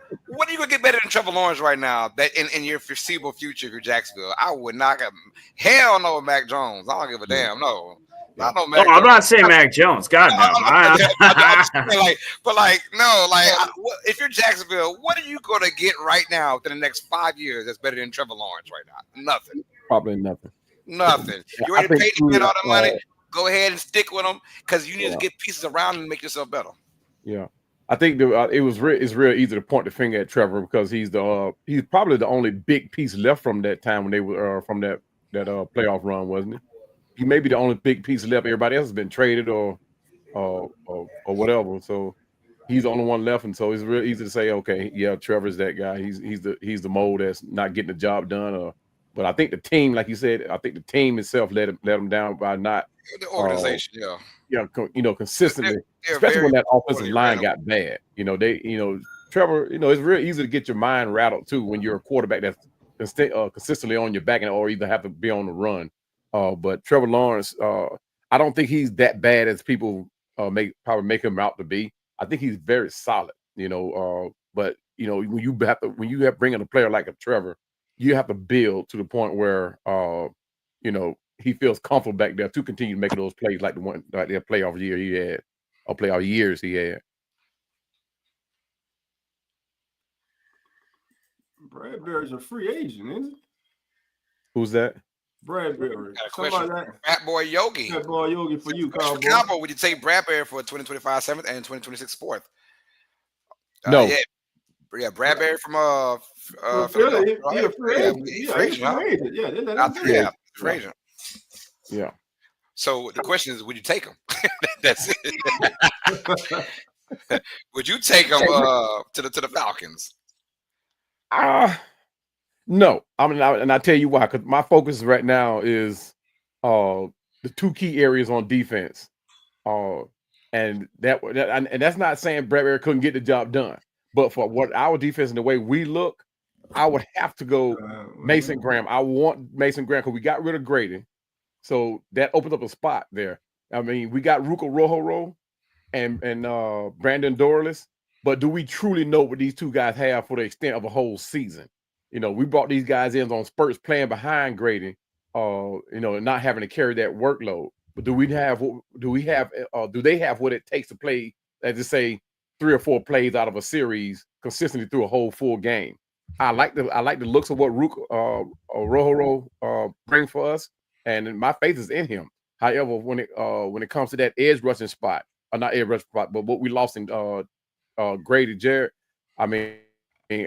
are you going to get better than Trevor Lawrence right now that in your foreseeable future if you're Jacksonville? I would not have – hell no, Mac Jones. I don't give a damn. No. I know Mac Jones. I'm not saying Mac Jones. God no. If you're Jacksonville, what are you going to get right now within the next 5 years that's better than Trevor Lawrence right now? Nothing. Probably nothing. Nothing. You ready to pay to get all the money? Go ahead and stick with them because you need to get pieces around and make yourself better. Yeah, I think it's real easy to point the finger at Trevor because he's probably the only big piece left from that time when they were from that playoff run, wasn't he? He may be the only big piece left. Everybody else has been traded or whatever. So he's the only one left, and so it's real easy to say, okay, yeah, Trevor's that guy. He's the mold that's not getting the job done. But I think the team, like you said, I think the team itself let him down by not the organization, consistently, especially when that offensive line got bad. Trevor, it's real easy to get your mind rattled too when you're a quarterback that's consistently on your back or either have to be on the run. But Trevor Lawrence, I don't think he's that bad as people probably make him out to be. I think he's very solid, but when you have bringing a player like a Trevor, you have to build to the point where he feels comfortable back there to continue making those plays like their playoff year he had or playoff years he had. Bradbury's a free agent, isn't he? Who's that? Bradbury. Got a question. Fat Boy Yogi. Fat Boy Yogi for you, Cowboy. Cowboy, would you take Bradbury for 2025 7th and 2026 4th? No. Yeah, Bradbury from Philly. He's a free agent. Yeah, free agent. Yeah. So the question is, would you take him? That's it. Would you take him to the Falcons? No. And I tell you why, because my focus right now is the two key areas on defense. And that's not saying Bradbury couldn't get the job done. But for what our defense and the way we look, I would have to go Mason Graham. I want Mason Graham because we got rid of Grady. So that opens up a spot there. I mean, we got Ruka Rojo and Brandon Dorless. But do we truly know what these two guys have for the extent of a whole season? We brought these guys in on spurts playing behind Grady, and not having to carry that workload. But do they have what it takes to play, as to say, 3 or 4 plays out of a series consistently through a whole full game? I like the looks of what Rojo bring for us, and my faith is in him. However, when it comes to that edge rushing spot, or not edge rushing spot, but what we lost in Grady Jarrett, I mean,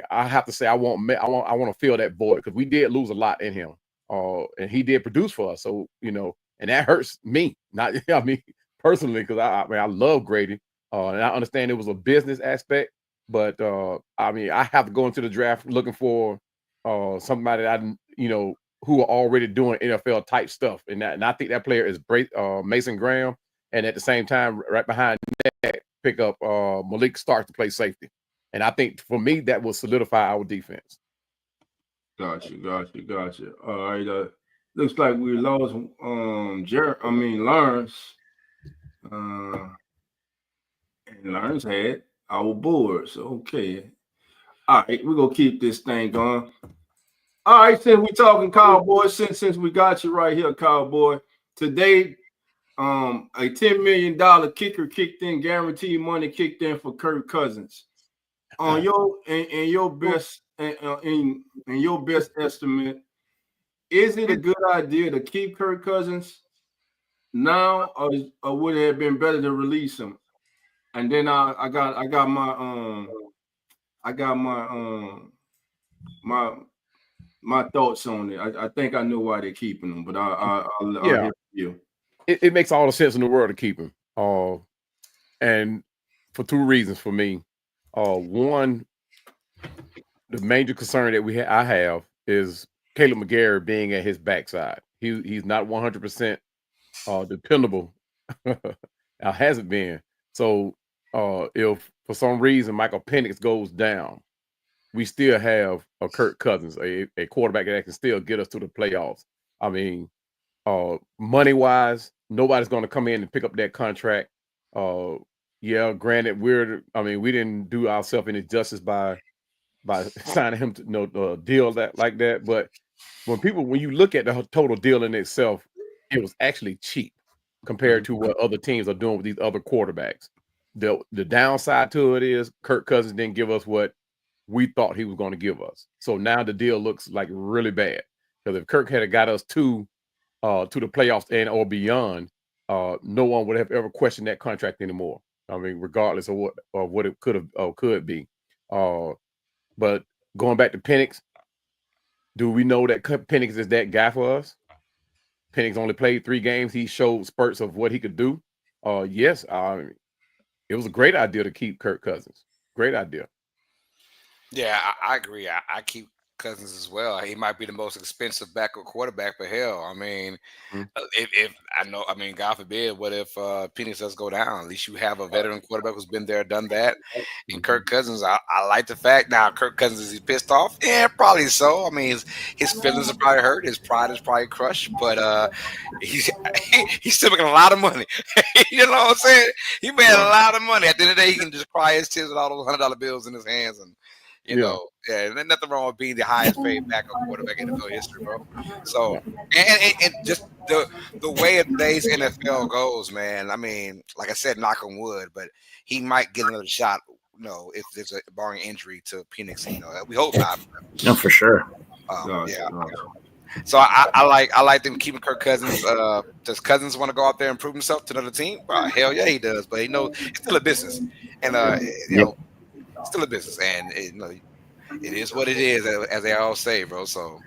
I have to say I want to fill that void because we did lose a lot in him, and he did produce for us. So and that hurts me, not I mean personally, because I love Grady, and I understand it was a business aspect. But I mean, I have to go into the draft looking for somebody that who are already doing NFL type stuff, and I think that player is Mason Graham, and at the same time, right behind that, pick up Malik Stark to play safety, and I think for me that will solidify our defense. Gotcha. All right. Looks like we lost Lawrence. And Lawrence had our boards. Okay. All right, we're gonna keep this thing going. All right, since we're talking Cowboys, since we got you right here, Cowboy, today, a $10 million kicker kicked in, guaranteed money kicked in for Kirk Cousins. On your best estimate, is it a good idea to keep Kirk Cousins now, or would it have been better to release him? And then I got my thoughts on it. I think I know why they're keeping him, but I'll hear you. It makes all the sense in the world to keep him. And for two reasons for me. One, the major concern that I have is Caleb McGarry being at his backside. He's not 100% dependable. Hasn't been. So if for some reason Michael Penix goes down, we still have a Kirk Cousins, a quarterback that can still get us to the playoffs. I mean, money-wise, nobody's going to come in and pick up that contract. Granted, we didn't do ourselves any justice by signing him to deal like that. But when you look at the total deal in itself, it was actually cheap compared to what other teams are doing with these other quarterbacks. The downside to it is Kirk Cousins didn't give us what we thought he was going to give us. So now the deal looks like really bad. Because if Kirk had got us to the playoffs and or beyond, no one would have ever questioned that contract anymore. I mean, regardless of what it could be. But going back to Penix, do we know that Penix is that guy for us? Penix only played 3 games. He showed spurts of what he could do. Yes, it was a great idea to keep Kirk Cousins. Great idea. Yeah, I agree. I keep Cousins as well. He might be the most expensive backup quarterback, but hell, I mean, if I know, I mean, God forbid, what if Penix does go down? At least you have a veteran quarterback who's been there, done that. And Kirk Cousins, I like the fact now Kirk Cousins is he pissed off? Yeah, probably so. I mean, his feelings are probably hurt, his pride is probably crushed, but he's still making a lot of money. You know what I'm saying? He made a lot of money. At the end of the day, he can just cry his tears with all those $100 bills in his hands and. You know, there's nothing wrong with being the highest paid backup quarterback in NFL history, bro. So, and just the way of today's NFL goes, man. I mean, like I said, knock on wood, but he might get another shot. If there's a barring injury to Penix, we hope not. No, for sure. So I like them keeping Kirk Cousins. Does Cousins want to go out there and prove himself to another team? Hell yeah, he does. But it's still a business, and still a business, and it is what it is, as they all say, bro. So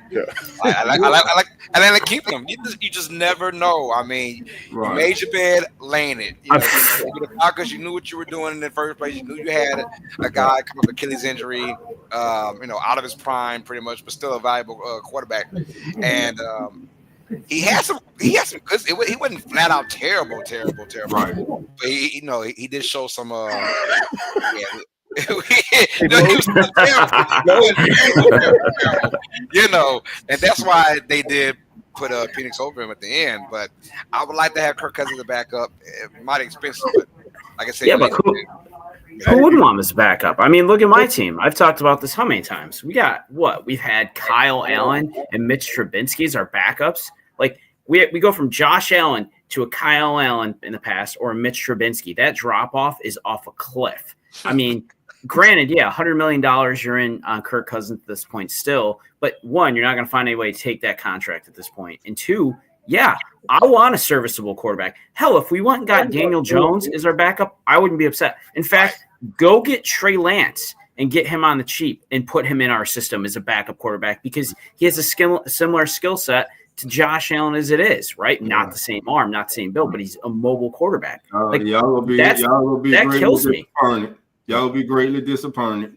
I like keeping them. You just never know. I mean, you made your bed, laying it. The Falcons, you knew what you were doing in the first place. You knew you had a guy come up with Achilles injury, out of his prime, pretty much, but still a valuable quarterback. And he had some good. He wasn't flat out terrible. Right. But he did show some. And that's why they did put Penix over him at the end. But I would like to have Kirk Cousins as a backup. It might be expensive, but like I said, but who wouldn't want him as a backup? I mean, look at my team. I've talked about this how many times? We've had Kyle Allen and Mitch Trubisky as our backups. Like we go from Josh Allen to a Kyle Allen in the past or Mitch Trubisky. That drop off is off a cliff. I mean, granted, yeah, $100 million you're in on Kirk Cousins at this point still. But one, you're not going to find any way to take that contract at this point. And two, yeah, I want a serviceable quarterback. Hell, if we went and got Daniel Jones as our backup, I wouldn't be upset. In fact, go get Trey Lance and get him on the cheap and put him in our system as a backup quarterback because he has a similar skill set to Josh Allen as it is, right? Not the same arm, not the same build, but he's a mobile quarterback. Y'all will be that kills me. Y'all will be greatly disappointed.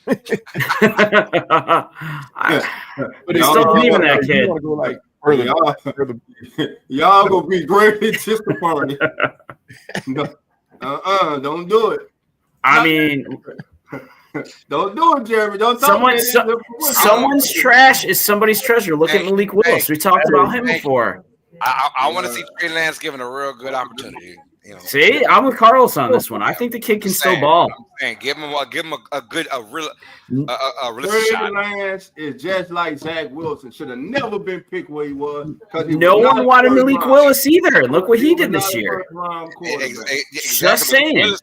I still believe in that kid. Y'all gonna be greatly disappointed. Don't do it. I mean, don't do it, Jeremy. Don't someone's trash is somebody's treasure. Look at Malik Willis. We talked about him before. I want to see Trey Lance given a real good opportunity. You know, see, I'm with Carlos on this one. I think the kid can still ball. Give him a real Trey Lance is just like Zach Wilson. Should have never been picked where he was. No one wanted Malik Willis either. Look what he did this year. Just saying.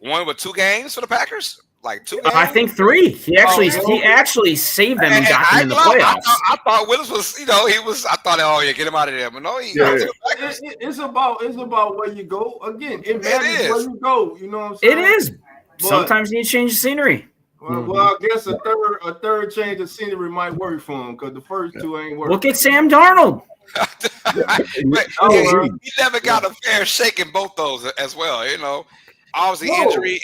Won with 2 games for the Packers. Like 2 games? I think 3. He actually saved them and got them in the playoffs. I thought Willis was, he was. I thought, get him out of there. But no, it's about where you go. Again, it matters where you go. You know what I'm saying? It is. Sometimes you need to change the scenery. Well, I guess a third change of scenery might work for him because the first 2 ain't working. Look at Sam Darnold. He never got a fair shake in both those as well. Obviously injury.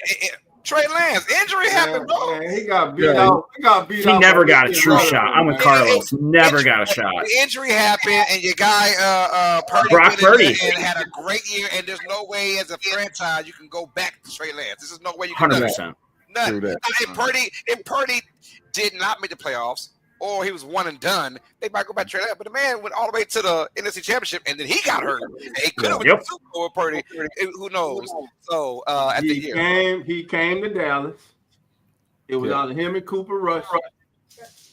Trey Lance, injury happened, bro. Man, he got beat out. He never got a true shot. I'm with Carlos. Never got a shot. The injury happened, and your guy Brock Purdy had a great year. And there's no way, as a franchise, you can go back to Trey Lance. This is no way you can. 100%. If Purdy did not make the playoffs, or he was one and done, they might go back to Trey Lance. But the man went all the way to the NFC Championship, and then he got hurt. He could have went to the Super Bowl with Purdy. Who knows? So at the year, he came to Dallas. It was out of him and Cooper Rush.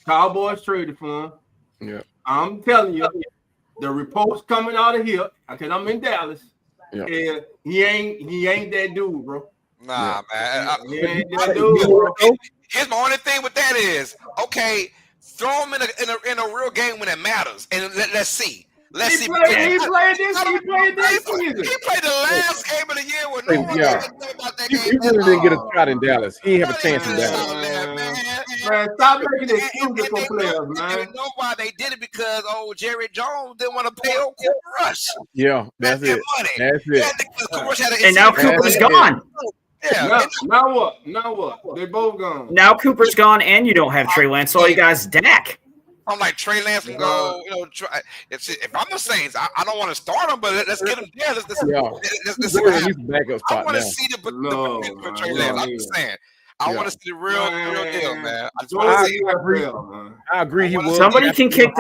Cowboys traded for him. Yeah, I'm telling you, the reports coming out of here because I'm in Dallas. Yeah, and he ain't that dude, bro. Nah, man. He ain't that dude, bro. Here's my only thing with that is, okay. Throw him in a real game when it matters, and let's see. He played this season. He played the last game of the year when no one Yeah. know about that He game. really didn't get a shot in Dallas. He didn't have a chance in Dallas. Man, stop making excuses for players, man. You know why they did it? Because Jerry Jones didn't want to pay old Cooper Rush. Yeah, that's it. Money. That's it. And now Cooper's gone. Yeah. Now what? They both gone. Now Cooper's gone, and you don't have Trey Lance. So all you guys, Dak. I'm like Trey Lance can go. If I'm the Saints, I don't want to start him, but let's get him there. Let's backup spot. I want to see the potential for Trey Lance. I'm just saying. I want to see the real deal, man. I agree. Somebody can kick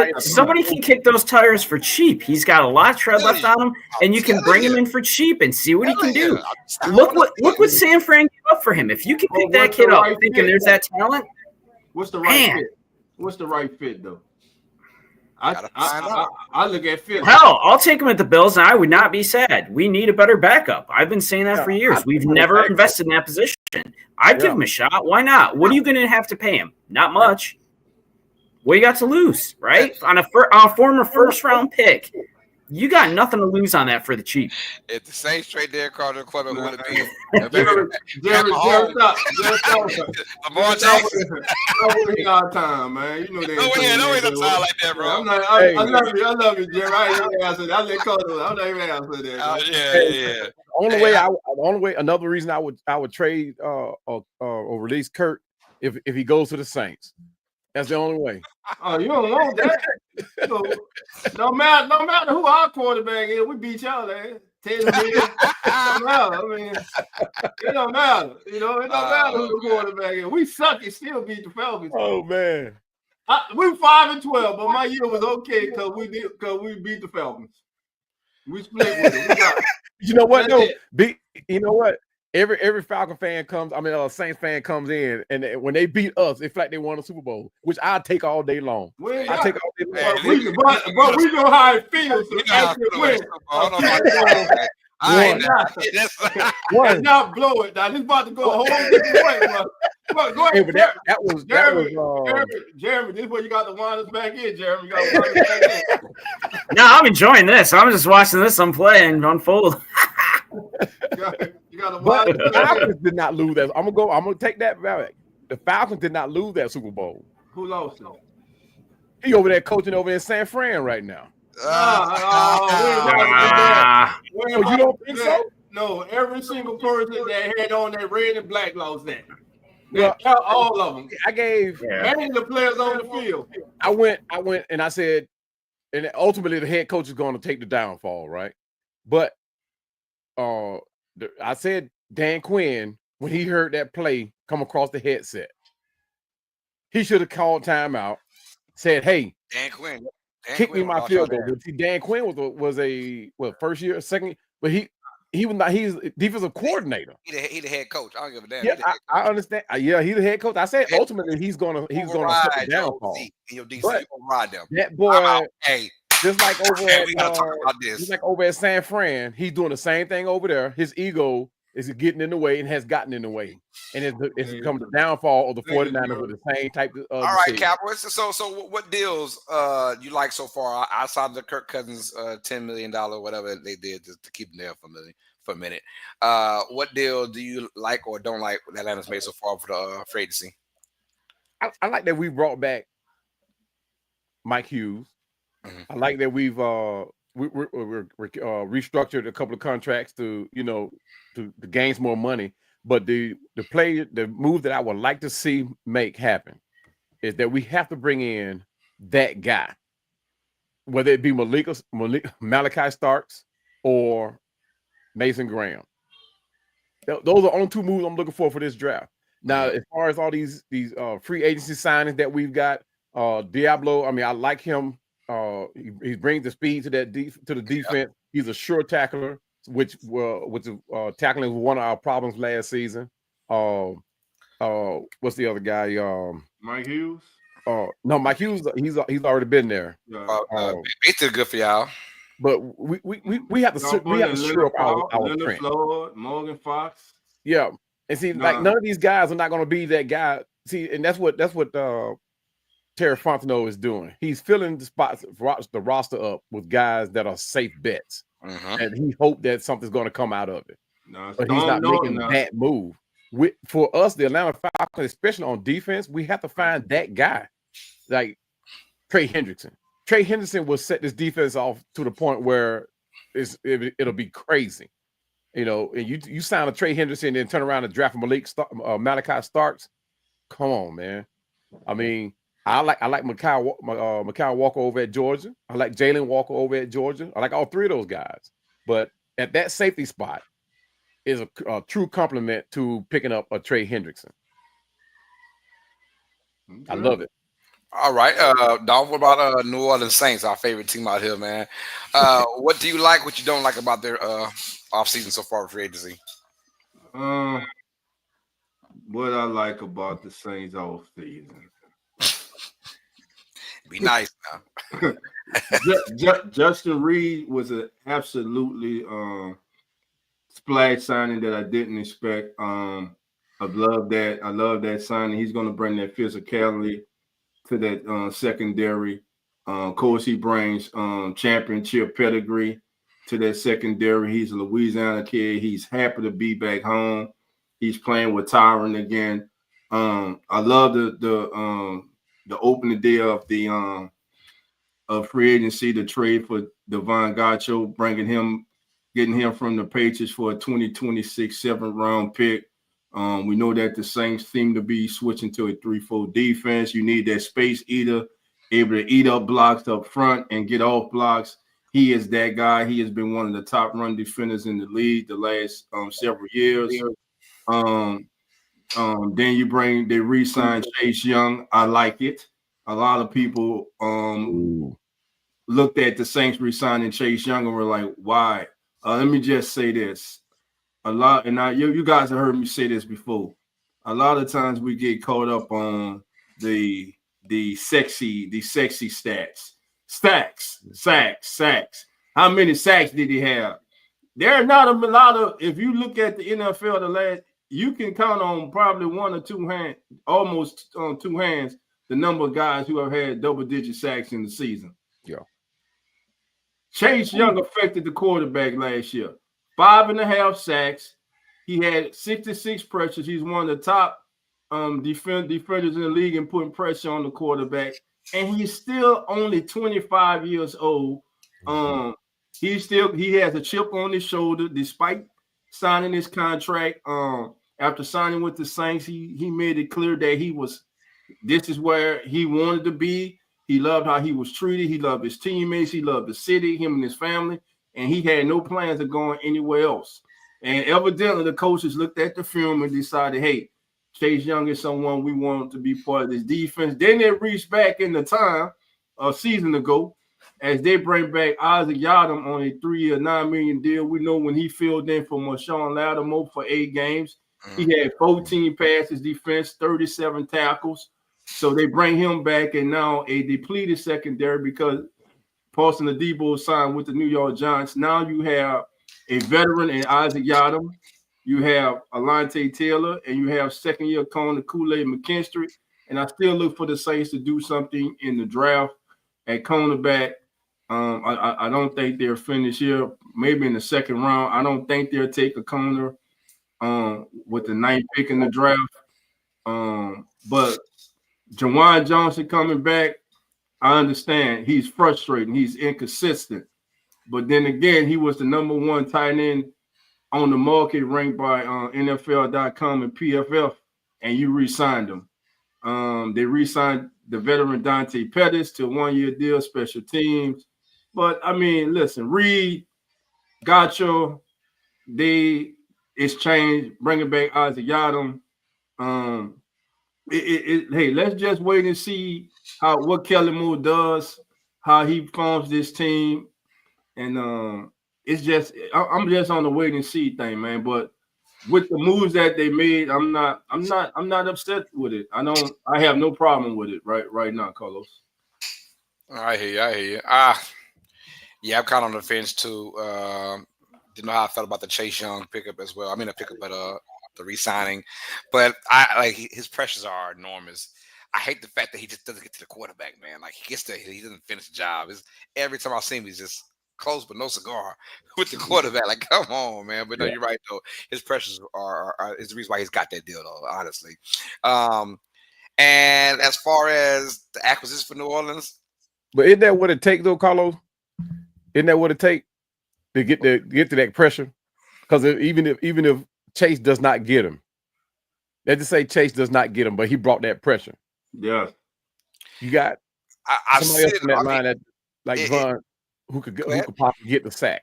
those tires for cheap. He's got a lot of tread left on him, and you can bring him in for cheap and see what he can do. Look what San Fran gave up for him. If you can pick that kid up, thinking there's that talent. What's the right fit? What's the right fit though? I look at fit. Hell, I'll take him at the Bills, and I would not be sad. We need a better backup. I've been saying that for years. We've never invested in that position. I'd give him a shot. Why not? What are you going to have to pay him? Not much. What you got to lose, right? On a former first-round pick, you got nothing to lose on that for the cheap. If the Saints trade Derek Carter to quarterback, would it be? Jerry, Lamar Jackson. Our time, man. You know they. No way, no time like that, bro. I love you, Jerry. I ain't even answer that. I let Carter. I'm not even answer that. Another reason I would trade or release Kirk if he goes to the Saints. That's the only way. Oh, you don't want that. No matter who our quarterback is, we beat y'all there. It don't matter. It don't matter who the quarterback is. We suck and still beat the Falcons. Oh man. We 5-12, but my year was okay because we beat the Falcons. We split with it. We got it. You know what? No, you know what? Every Falcon fan Saints fan comes in, and when they beat us, it's like they won a Super Bowl, which I take all day long. I take all day long. But we know how it feels to actually win. I And not blow it. Now this about to go a whole different way, but go ahead. Hey, but that was Jeremy, this is where you got to wind us back in, Jeremy. You got to wind us back in. No, I'm enjoying this. I'm just watching this unplay and unfold. You got to wind But us the back in. Falcons did not lose that. I'm gonna take that back. The Falcons did not lose that Super Bowl. Who lost it? He over there coaching over in San Fran right now. You don't think so? No, every single person that had on that red and black lost that. Well, all of them. I gave many of the players on the field. I went and I said, and ultimately the head coach is going to take the downfall, right? But I said Dan Quinn, when he heard that play come across the headset, he should have called timeout, said, "Hey, Dan Quinn, kick me my field goal." See, Dan Quinn was a first year, second, but he was not. He's a defensive coordinator. He the head coach. I don't give a damn. Yeah, I understand. Yeah, he's the head coach. I said ultimately he's gonna set the downfall. But ride them. That boy, hey, just like over at we gotta talk about this. Just like over at San Fran, he's doing the same thing over there. His ego is getting in the way and has gotten in the way, and it's become the downfall of the 49ers with the same type of. All right, Cowboys. So what deals you like so far outside of the Kirk Cousins $10 million whatever they did to keep him there for a minute? What deal do you like or don't like that Atlanta's made so far for the free agency? I like that we brought back Mike Hughes. Mm-hmm. I like that we're restructured a couple of contracts to gain more money. But the move that I would like to see make happen is that we have to bring in that guy, whether it be Malachi Starks or Mason Graham. Those are the only two moves I'm looking for this draft. Now, as far as all these free agency signings that we've got, Diablo, I mean, I like him. He brings the speed to the defense. Yep. He's a sure tackler, which tackling was one of our problems last season. What's the other guy? Mike Hughes. No, Mike Hughes. He's already been there. It's good for y'all. But we have to shore up our Leonard Floyd, Morgan Fox. Yeah, and see, like none of these guys are not going to be that guy. See, and that's what Terry Fontenot is doing. He's filling the roster up with guys that are safe bets, and he hoped that something's going to come out of it. But he's not making that move. For us, the Atlanta Falcons, especially on defense, we have to find that guy, like Trey Hendrickson. Trey Hendrickson will set this defense off to the point where it'll be crazy. And you sign a Trey Hendrickson and then turn around and draft Malachi Starks. Come on, man. I mean, I like Mekhi Walker over at Georgia. I like Jalen Walker over at Georgia. I like all three of those guys. But at that safety spot is a true compliment to picking up a Trey Hendrickson. Okay. I love it. All right, Don, what about New Orleans Saints, our favorite team out here, man? What do you like, what you don't like about their offseason so far for free agency? What I like about the Saints offseason. Be nice now. Justin Reed was an absolutely splash signing that I didn't expect. I love that. I love that signing. He's going to bring that physicality to that secondary. Of course, he brings championship pedigree to that secondary. He's a Louisiana kid. He's happy to be back home. He's playing with Tyron again. I love the opening day of the of free agency, the trade for Devon Gacho, getting him from the Patriots for a 2026 7th-round pick. We know that the Saints seem to be switching to a 3-4 defense. You need that space eater, able to eat up blocks up front and get off blocks. He is that guy. He has been one of the top run defenders in the league the last several years. Then they re-signed Chase Young. I like it. A lot of people looked at the Saints re-signing Chase Young and were like, why? Let me just say this. You guys have heard me say this before. A lot of times we get caught up on the sexy stats. Sacks. How many sacks did he have? there are not a lot of. If you look at the NFL, the last, you can count on probably one or two hands, almost on two hands, the number of guys who have had double-digit sacks in the season. Yeah. Chase Young affected the quarterback last year. 5.5 sacks. He had 66 pressures. He's one of the top defenders in the league in putting pressure on the quarterback. And he's still only 25 years old. He has a chip on his shoulder despite signing his contract. After signing with the Saints, he made it clear that this is where he wanted to be. He loved how he was treated. He loved his teammates. He loved the city, him and his family, and he had no plans of going anywhere else. And evidently, the coaches looked at the film and decided, hey, Chase Young is someone we want to be part of this defense. Then they reached back in the time a season ago as they bring back Isaac Yadam on a 3-year, $9 million deal. We know when he filled in for Marshawn Lattimore for 8 games, he had 14 passes defense, 37 tackles. So they bring him back, and now a depleted secondary because Paulson Adebo signed with the New York Giants. Now you have a veteran in Isaac Yadam. You have Alante Taylor, and you have second-year corner Kool-Aid McKinstry. And I still look for the Saints to do something in the draft at cornerback. I don't think they're finished here. Maybe in the second round. I don't think they'll take a corner with the 9th pick in the draft. But Jawan Johnson coming back, I understand. He's frustrating. He's inconsistent. But then again, he was the number 1 tight end on the market ranked by NFL.com and PFF, and you re-signed him. They re-signed the veteran Dante Pettis to a 1-year deal, special teams. But, I mean, listen, Reed, Gotcha, it's changed, bringing back Isaac Yadam. Hey, let's just wait and see what Kellen Moore does, how he forms this team, and it's just I'm just on the wait and see thing, man. But with the moves that they made, I'm not upset with it. I have no problem with it right now, Carlos. I hear you. Yeah, I'm kind of on the fence too. Didn't know how I felt about the Chase Young pickup as well. I mean, the pickup, but the re-signing. But I like his pressures are enormous. I hate the fact that he just doesn't get to the quarterback, man. Like he doesn't finish the job. Every time I see him, he's just close but no cigar with the quarterback. Like, come on, man. But no, you're right though. His pressures is the reason why he's got that deal, though. Honestly. And as far as the acquisition for New Orleans, but isn't that what it takes, though, Carlos? Isn't that what it takes to get to that pressure? Because even if Chase does not get him, let's just say Chase does not get him, but he brought that pressure. Yeah, you got somebody else in that line that like Von who could possibly get the sack.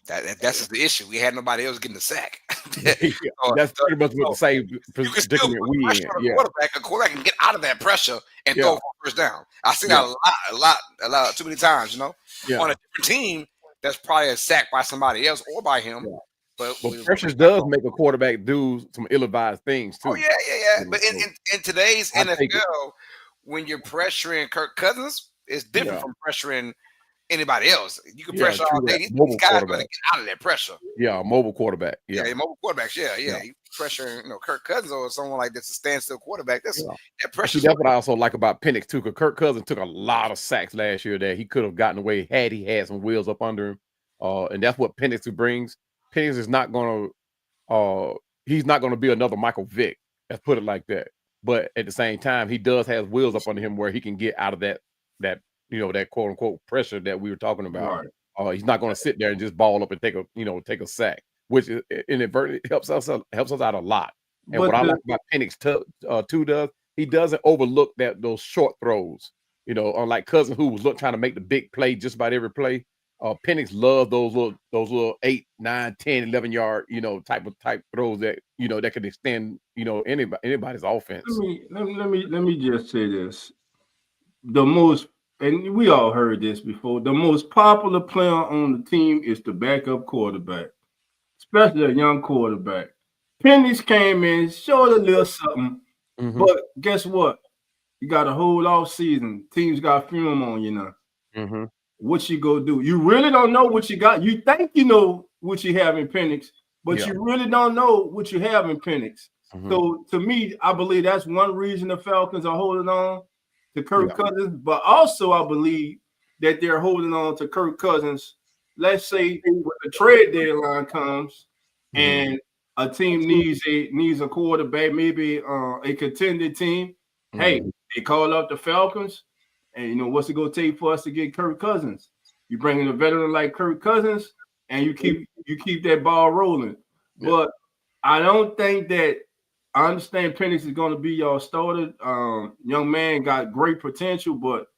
That's just the issue. We had nobody else getting the sack. That's pretty much what the same predicament we in. A quarterback can get out of that pressure and throw for first down. I've seen that a lot, too many times. On a different team, that's probably a sack by somebody else or by him. Yeah. But pressure does make a quarterback do some ill-advised things too. Oh yeah. But in today's NFL, when you're pressuring Kirk Cousins, it's different from pressuring anybody else. You can pressure all day. These guys are going to get out of that pressure. Yeah, a mobile quarterback. Yeah, mobile quarterbacks. Yeah. You pressuring Kirk Cousins or someone like this, a standstill quarterback. That pressure. That's what I also like about Penix too, because Kirk Cousins took a lot of sacks last year that he could have gotten away had he had some wheels up under him. And that's what Penix brings. Penix is not going to he's not going to be another Michael Vick. Let's put it like that. But at the same time, he does have wheels up under him where he can get out of that that quote unquote pressure that we were talking about. Right. He's not going to sit there and just ball up and take a sack, which inadvertently helps us out a lot. And what I like about Penix too he doesn't overlook those short throws. Unlike Cousins who was trying to make the big play just about every play. Penix loves those little 8, 9, 10, 11 yard type throws that that could extend anybody's offense. Let me just say this: and we all heard this before. The most popular player on the team is the backup quarterback, especially a young quarterback. Penix came in, showed a little something, but guess what? You got a whole off season. Teams got film on you now. what you go do. You really don't know what you got. You think you know what you have in Penix, but you really don't know what you have in Penix. So to me, I believe that's one reason the Falcons are holding on to Kirk Cousins, but also I believe that they're holding on to Kirk Cousins. Let's say when the trade deadline comes and a team needs a quarterback, maybe a contending team. Hey, they call up the Falcons, and you know what's it gonna take for us to get Kirk Cousins? You bring in a veteran like Kirk Cousins, and you keep that ball rolling. But I don't think that. I understand Penix is going to be your starter. Young man got great potential, but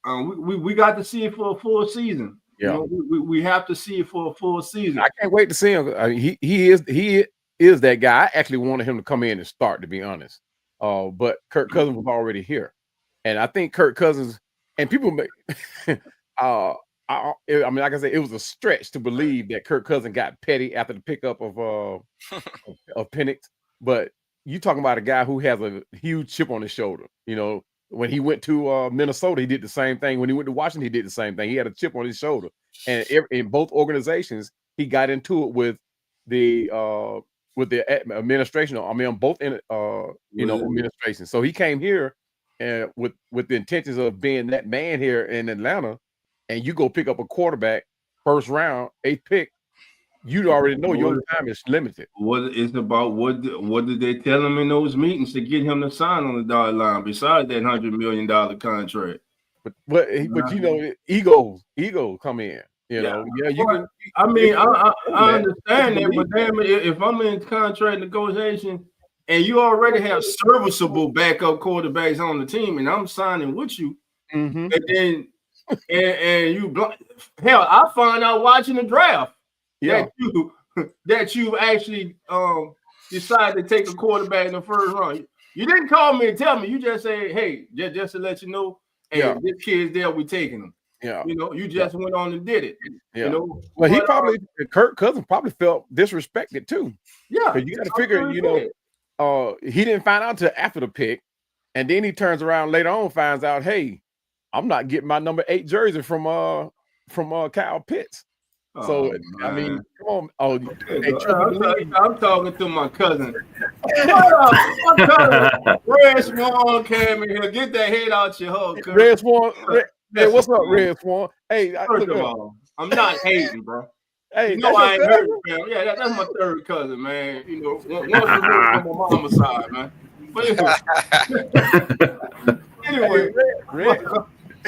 we got to see it for a full season. You know, we have to see it for a full season. I can't wait to see him. I mean, he is that guy. I actually wanted him to come in and start, to be honest. But Kirk Cousins was already here, and I think Kirk Cousins and people make. I mean, like I said, it was a stretch to believe that Kirk Cousins got petty after the pickup of Penix. But you talking about a guy who has a huge chip on his shoulder. You know, when he went to Minnesota, he did the same thing. When he went to Washington, he did the same thing. He had a chip on his shoulder. And in both organizations, he got into it with the administration. I mean, on both administrations. So he came here and with the intentions of being that man here in Atlanta, and you go pick up a quarterback, first round, 8th pick. You already know your time is limited. What it's about? What did they tell him in those meetings to get him to sign on the dotted line? Besides that $100 million contract, but you know, ego come in. You know, you can. I mean, I understand that, but damn it, if I'm in contract negotiation and you already have serviceable backup quarterbacks on the team, and I'm signing with you, and then and you hell, I find out watching the draft. That you actually decided to take a quarterback in the first round. You didn't call me and tell me. You just say, "Hey, just to let you know, hey, this kid's there. We taking him." You know, you just went on and did it. You know, well, Kirk Cousins probably felt disrespected too. Yeah, you got to figure, you know, he didn't find out until after the pick, and then he turns around later on, finds out, hey, I'm not getting my number 8 jersey from Kyle Pitts. So I mean, come on. I'm talking to my cousin. My cousin Red Swan came in here. Get that head out your hole. Red Swan. Hey, what's up, Red Swan? Hey, first of all, I'm not hating, bro. Hey, you know I ain't hurt, man. Yeah, that's my third cousin, man. You know, one from my mama's side, man. But anyway, Red.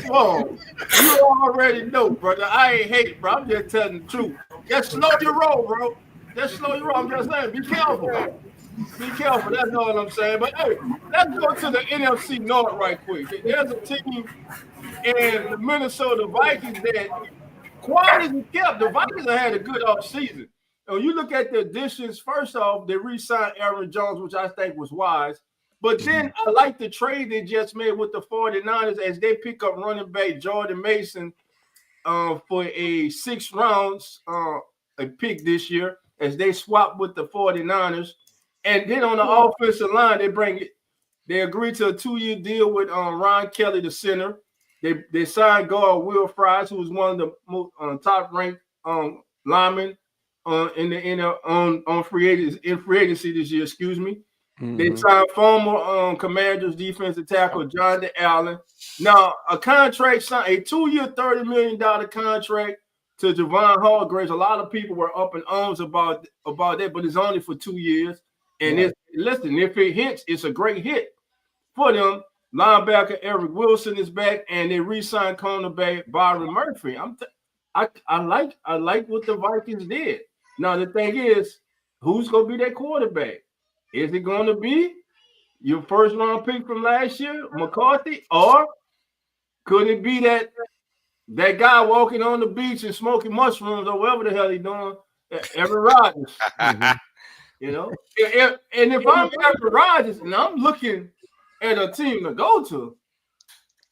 Whoa, you already know, brother. I ain't hate, bro. I'm just telling the truth. Just slow your roll, bro. Just slow your roll. I'm just saying, be careful. Be careful. That's all I'm saying. But hey, let's go to the NFC North right quick. There's a team in the Minnesota Vikings that quality kept. The Vikings have had a good offseason. When you look at the additions, first off, they re-signed Aaron Jones, which I think was wise. But then I like the trade they just made with the 49ers as they pick up running back Jordan Mason for a 6th rounds a pick this year as they swap with the 49ers. And then on the offensive line, they agreed to a 2-year deal with Ron Kelly, the center. They signed guard Will Fries, who was one of the most top-ranked linemen in free agency this year, excuse me. They signed former Commanders defensive tackle John Allen. Now, a contract signed, a 2-year, $30 million contract to Javon Hargraves. A lot of people were up in arms about that, but it's only for 2 years. And listen, if it hits, it's a great hit for them. Linebacker Eric Wilson is back, and they re-signed cornerback Byron Murphy. I like what the Vikings did. Now the thing is, who's gonna be that quarterback? Is it going to be your first round pick from last year, McCarthy, or could it be that guy walking on the beach and smoking mushrooms or whatever the hell he's doing, Aaron Rodgers? You know, and if I'm Aaron Rodgers and I'm looking at a team to go to,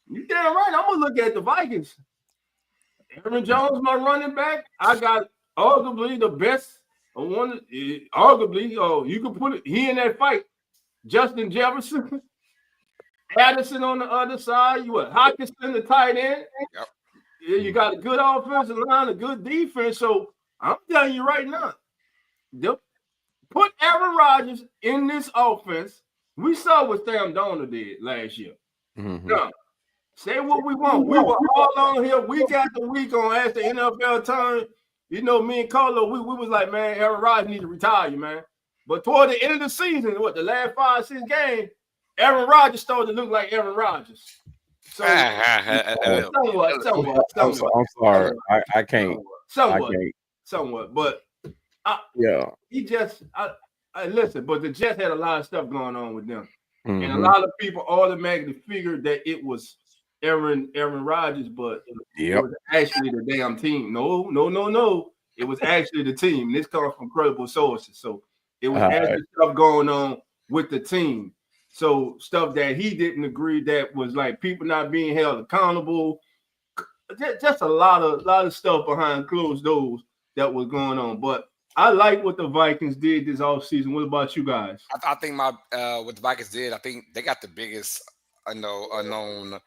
you damn right, I'm gonna look at the Vikings. Aaron Jones, my running back. I got arguably the best. Arguably, you can put he in that fight. Justin Jefferson, Addison on the other side. You what? Hawkinson, the tight end. Yep. You got a good offensive line, a good defense. So I'm telling you right now, put Aaron Rodgers in this offense. We saw what Sam Donald did last year. Mm-hmm. Now, say what we want. We were all on here week after week on as the NFL turn. You know, me and Carlo, we was like, man, Aaron Rodgers needs to retire, man. But toward the end of the season, the last 5-6 games, Aaron Rodgers started to look like Aaron Rodgers. So somewhat. I'm sorry. I can't. Somewhat. But he just I listen, but the Jets had a lot of stuff going on with them. Mm-hmm. And a lot of people automatically figured that it was Aaron Rodgers, but it was actually the damn team. No. It was actually the team. This comes from credible sources. So it was actually stuff going on with the team. So stuff that he didn't agree, that was like people not being held accountable. Just a lot of stuff behind closed doors that was going on. But I like what the Vikings did this offseason. What about you guys? I think what the Vikings did, I think they got the biggest unknown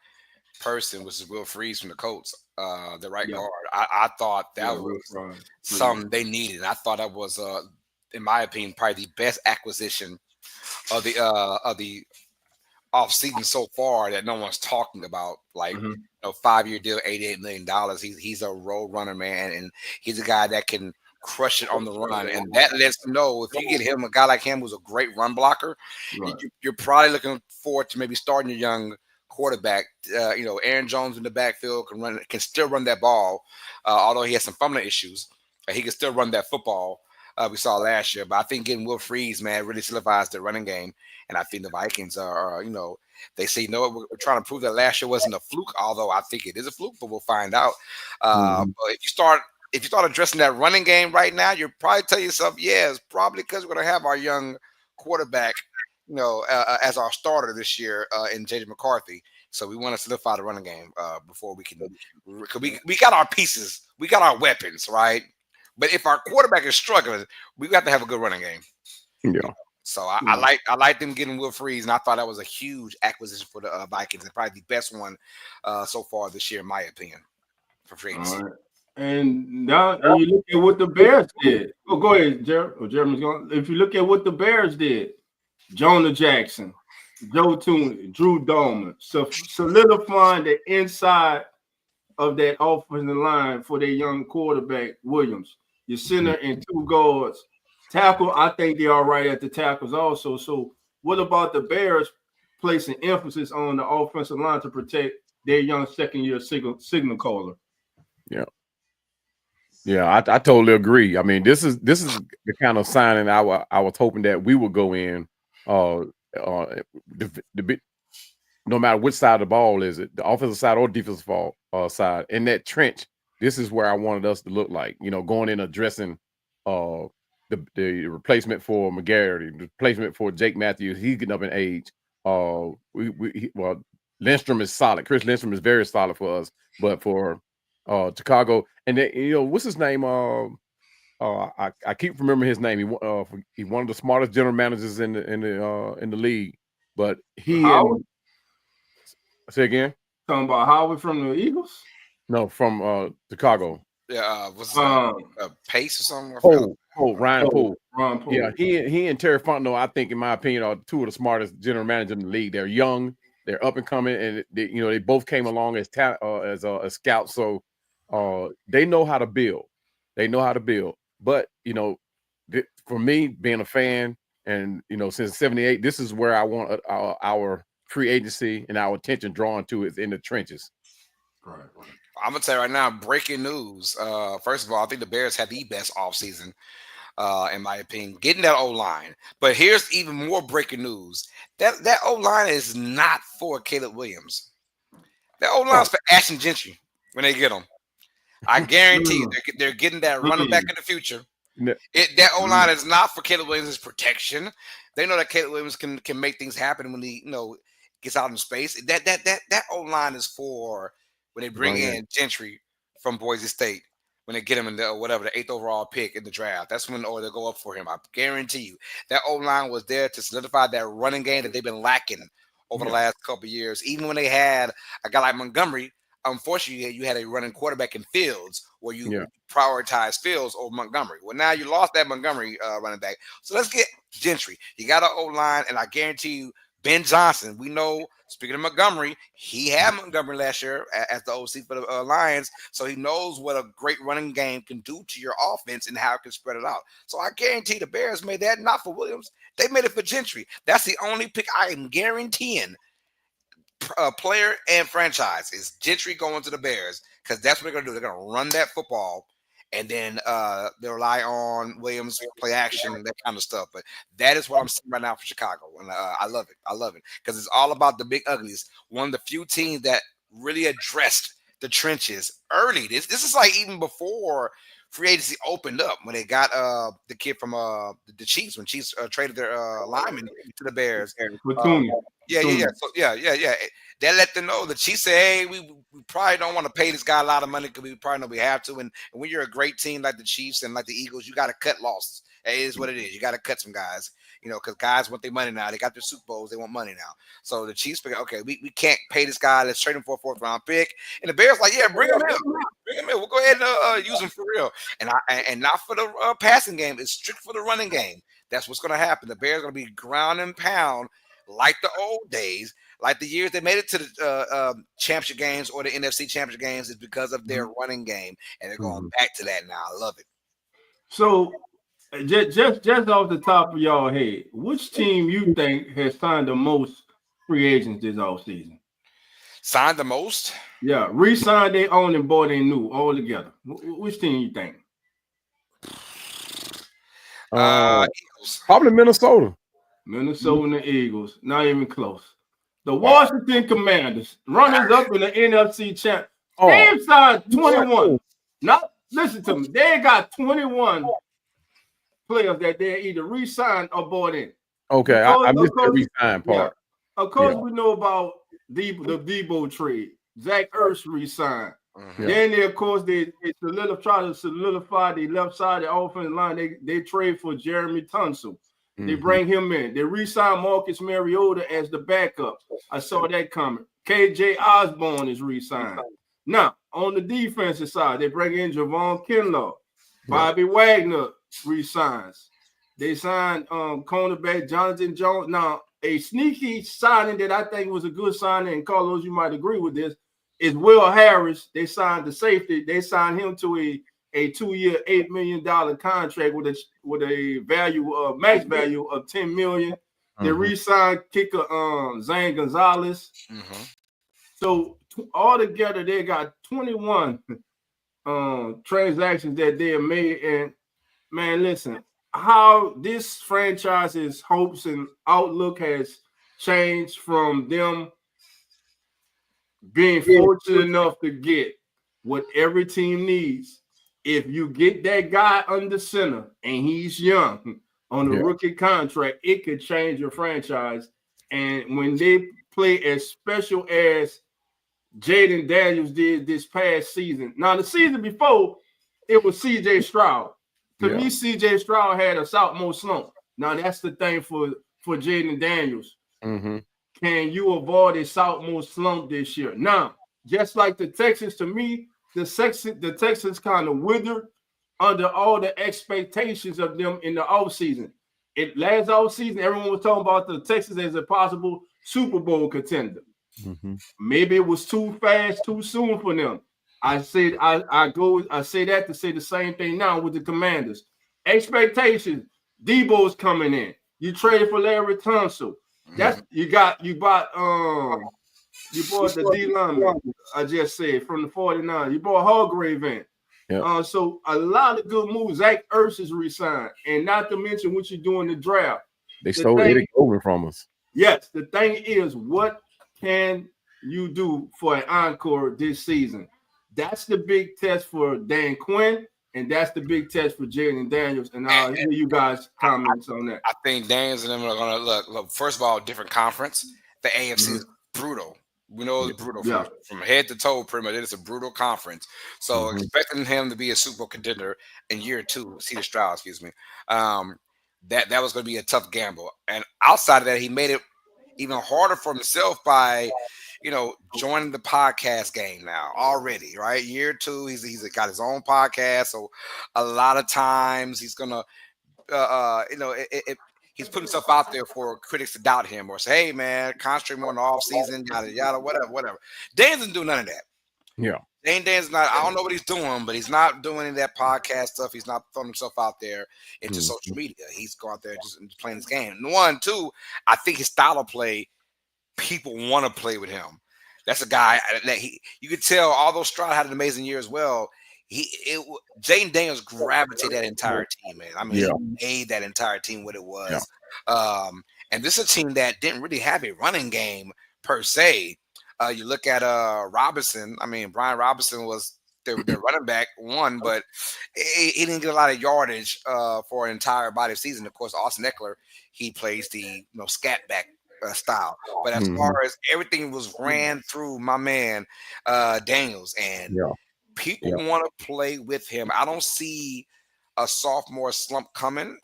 person, which is Will Freeze from the Colts, the right guard. I thought that was something they needed. I thought that was, in my opinion, probably the best acquisition of the offseason so far that no one's talking about. Like, 5-year deal, $88 million. He's a road runner, man, and he's a guy that can crush it on the run, and that lets them know if you get him, a guy like him who's a great run blocker, you're probably looking forward to maybe starting your young quarterback. Aaron Jones in the backfield can still run that ball, although he has some fumbling issues. He can still run that football. We saw last year, but I think getting Will Freeze, man, really solidifies the running game. And I think the Vikings are they say, we're trying to prove that last year wasn't a fluke, although I think it is a fluke, but we'll find out. But if you start addressing that running game right now, you'll probably tell yourself, it's probably because we're going to have our young quarterback, as our starter this year in J.J. McCarthy. So we want to solidify the running game before we can. We got our pieces, we got our weapons, right? But if our quarterback is struggling, we got to have a good running game. Yeah. So I like them getting Will Freeze, and I thought that was a huge acquisition for the Vikings, and probably the best one so far this year, in my opinion, for free agency. Right. And now you look at what the Bears did. Oh, go ahead, Jeremy's going. If you look at what the Bears did, Jonah Jackson, Joe Tooney, Drew Dolman, solidifying the inside of that offensive line for their young quarterback, Williams. Your center and 2 guards. Tackle, I think they're all right at the tackles also. So what about the Bears placing emphasis on the offensive line to protect their young second-year signal caller? Yeah, I totally agree. I mean, this is the kind of signing I was hoping that we would go in. No matter which side of the ball is it, the offensive side or defensive side, in that trench, this is where I wanted us to look like. Going in addressing the replacement for McGarry, the replacement for Jake Matthews. He's getting up in age. Lindstrom is solid. Chris Lindstrom is very solid for us, but for Chicago, and then, what's his name? I keep remembering his name. He's one of the smartest general managers in the league. But say again. Talking about Howard from the Eagles? No, from Chicago. Yeah, what's Pace or something? Ryan Poole. Ron Poole. Yeah, he and Terry Fontenot, I think, in my opinion, are 2 of the smartest general managers in the league. They're young, they're up and coming, and they both came along as scouts. So they know how to build. But for me, being a fan, and since '78, this is where I want our free agency and our attention drawn to, is in the trenches. Right. I'm gonna tell you right now, breaking news. First of all, I think the Bears had the best offseason, in my opinion, getting that O-line. But here's even more breaking news. That O-line is not for Caleb Williams. That O-line is for Ashton Gentry when they get him. I guarantee you they're getting that running back in the future. That O-line is not for Caleb Williams' protection. They know that Caleb Williams can make things happen when he gets out in space. That O-line is for when they bring in Gentry from Boise State, when they get him in the 8th overall pick in the draft. That's when they'll go up for him. I guarantee you that O-line was there to solidify that running game that they've been lacking over the last couple of years. Even when they had a guy like Montgomery, unfortunately, you had a running quarterback in Fields where you Yeah. prioritize Fields over Montgomery. Well, now you lost that Montgomery running back. So let's get Gentry. You got an O-line, and I guarantee you, Ben Johnson, we know, speaking of Montgomery, he had Montgomery last year as the OC for the Lions, so he knows what a great running game can do to your offense and how it can spread it out. So I guarantee the Bears made that not for Williams. They made it for Gentry. That's the only pick I am guaranteeing, player and franchise, is Gentry going to the Bears, because that's what they're going to do. They're going to run that football, and then they rely on Williams, play action, that kind of stuff. But that is what I'm seeing right now for Chicago, and I love it. I love it because it's all about the big uglies. One of the few teams that really addressed the trenches early. This is like even before free agency opened up, when they got the kid from the Chiefs, when Chiefs traded their lineman to the Bears. Platoon. Yeah. So yeah. They let them know. The Chiefs say, hey, we probably don't want to pay this guy a lot of money because we probably know we have to. And when you're a great team like the Chiefs and like the Eagles, you got to cut losses. It is what it is. You got to cut some guys, because guys want their money now. They got their Super Bowls. They want money now. So the Chiefs figure, okay, we can't pay this guy. Let's trade him for a 4th round pick. And the Bears like, yeah, bring him in. Bring him in. We'll go ahead and use him for real. And not for the passing game. It's strict for the running game. That's what's going to happen. The Bears are going to be ground and pound like the old days. Like the years they made it to the championship games or the NFC championship games, is because of their running game, and they're going back to that now. I love it. So, just off the top of y'all head, which team you think has signed the most free agents this offseason? Signed the most? Yeah, re-signed their own and bought they new all together. Which team you think? Eagles. Probably Minnesota. Minnesota and the Eagles. Not even close. The Washington Commanders, runners up in the NFC champ. They've signed 21. Now, listen to me. They got 21 players that they either re-signed or bought in. Okay, I missed the re-sign part. Yeah. Of course, we know about the Debo trade. Zach Ertz re-signed. Then they, of course, they try to solidify the left side of the offensive line. They trade for Jeremy Tunsil. They bring him in. They re-sign Marcus Mariota as the backup. I saw that coming. KJ Osborne is re-signed. Now, on the defensive side, they bring in Javon Kinlaw. Bobby Wagner re-signs. They signed cornerback Jonathan Jones. Now, a sneaky signing that I think was a good signing, and Carlos, you might agree with this, is Will Harris. They signed the safety. They signed him to a 2-year, $8 million contract with a value max value of $10 million. They re-signed kicker Zane Gonzalez. So altogether, they got 21 transactions that they have made. And man, listen, how this franchise's hopes and outlook has changed from them being fortunate enough to get what every team needs. If you get that guy under center and he's young on a rookie contract, it could change your franchise. And when they play as special as Jaden Daniels did this past season. Now, the season before, it was C.J. Stroud. To me, C.J. Stroud had a sophomore slump. Now, that's the thing for Jaden Daniels. Can you avoid a sophomore slump this year? Now, just like the Texans, to me, the Texans kind of withered under all the expectations of them in the offseason. Last offseason, everyone was talking about the Texans as a possible Super Bowl contender. Maybe it was too fast, too soon for them. I say that to say the same thing now with the Commanders. Expectations. Debo's coming in. You traded for Larry Tunsil. That's you bought the D lineman. I just said from the 49. You bought Hargrave in. So a lot of good moves. Zach Ertz is re-signed, and not to mention what you do in the draft. They stole Eddie Goldman from us. Yes, the thing is, what can you do for an encore this season? That's the big test for Dan Quinn, and that's the big test for Jaden Daniels. And I'll hear you guys comments on that. I think Daniels and them are going to look. First of all, different conference. The AFC is brutal. We know it's brutal from head to toe. Pretty much, it's a brutal conference. So expecting him to be a Super Bowl contender in year 2, C.J. Stroud, excuse me, that was going to be a tough gamble. And outside of that, he made it even harder for himself by joining the podcast game now already, right? Year 2, he's got his own podcast, so a lot of times he's gonna, he's putting himself out there for critics to doubt him or say, "Hey, man, concentrate more on the off season, yada yada, whatever." Dan doesn't do none of that. Yeah. Dan's not. I don't know what he's doing, but he's not doing any of that podcast stuff. He's not throwing himself out there into social media. He's going out there just playing his game. And 1, 2, I think his style of play, people want to play with him. That's a guy that you could tell. Although Stroud had an amazing year as well, Jaden Daniels gravitated that entire team, man. I mean, he made that entire team what it was. Yeah. And this is a team that didn't really have a running game per se. You look at Robinson. I mean, Brian Robinson was their running back 1, but he didn't get a lot of yardage for an entire body of season. Of course, Austin Eckler, he plays the scat back style. But as far as everything was ran through my man Daniels, and people want to play with him. I don't see a sophomore slump coming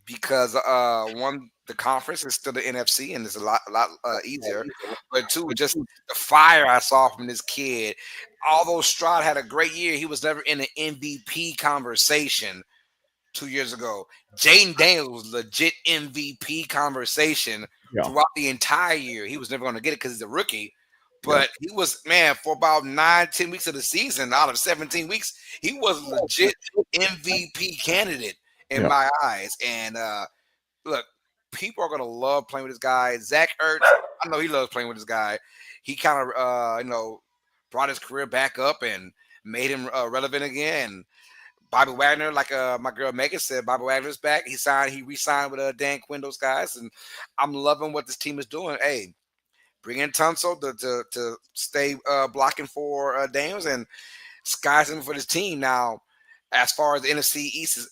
because 1, the conference is still the NFC and it's a lot easier. But 2, just the fire I saw from this kid. Although Stroud had a great year, he was never in the MVP conversation 2 years ago. Jaden Daniels was legit MVP conversation throughout the entire year. He was never going to get it because he's a rookie. But he was, man, for about 9-10 weeks of the season, out of 17 weeks, he was a legit MVP candidate in my eyes. And look, people are going to love playing with this guy. Zach Ertz, I know he loves playing with this guy. He kind of, brought his career back up and made him relevant again. Bobby Wagner, like my girl Megan said, Bobby Wagner's back. He re-signed with Dan Quinn, those guys. And I'm loving what this team is doing. Hey, bring in Tunsil to stay blocking for Daniels, and sky's him for this team. Now, as far as the NFC East is,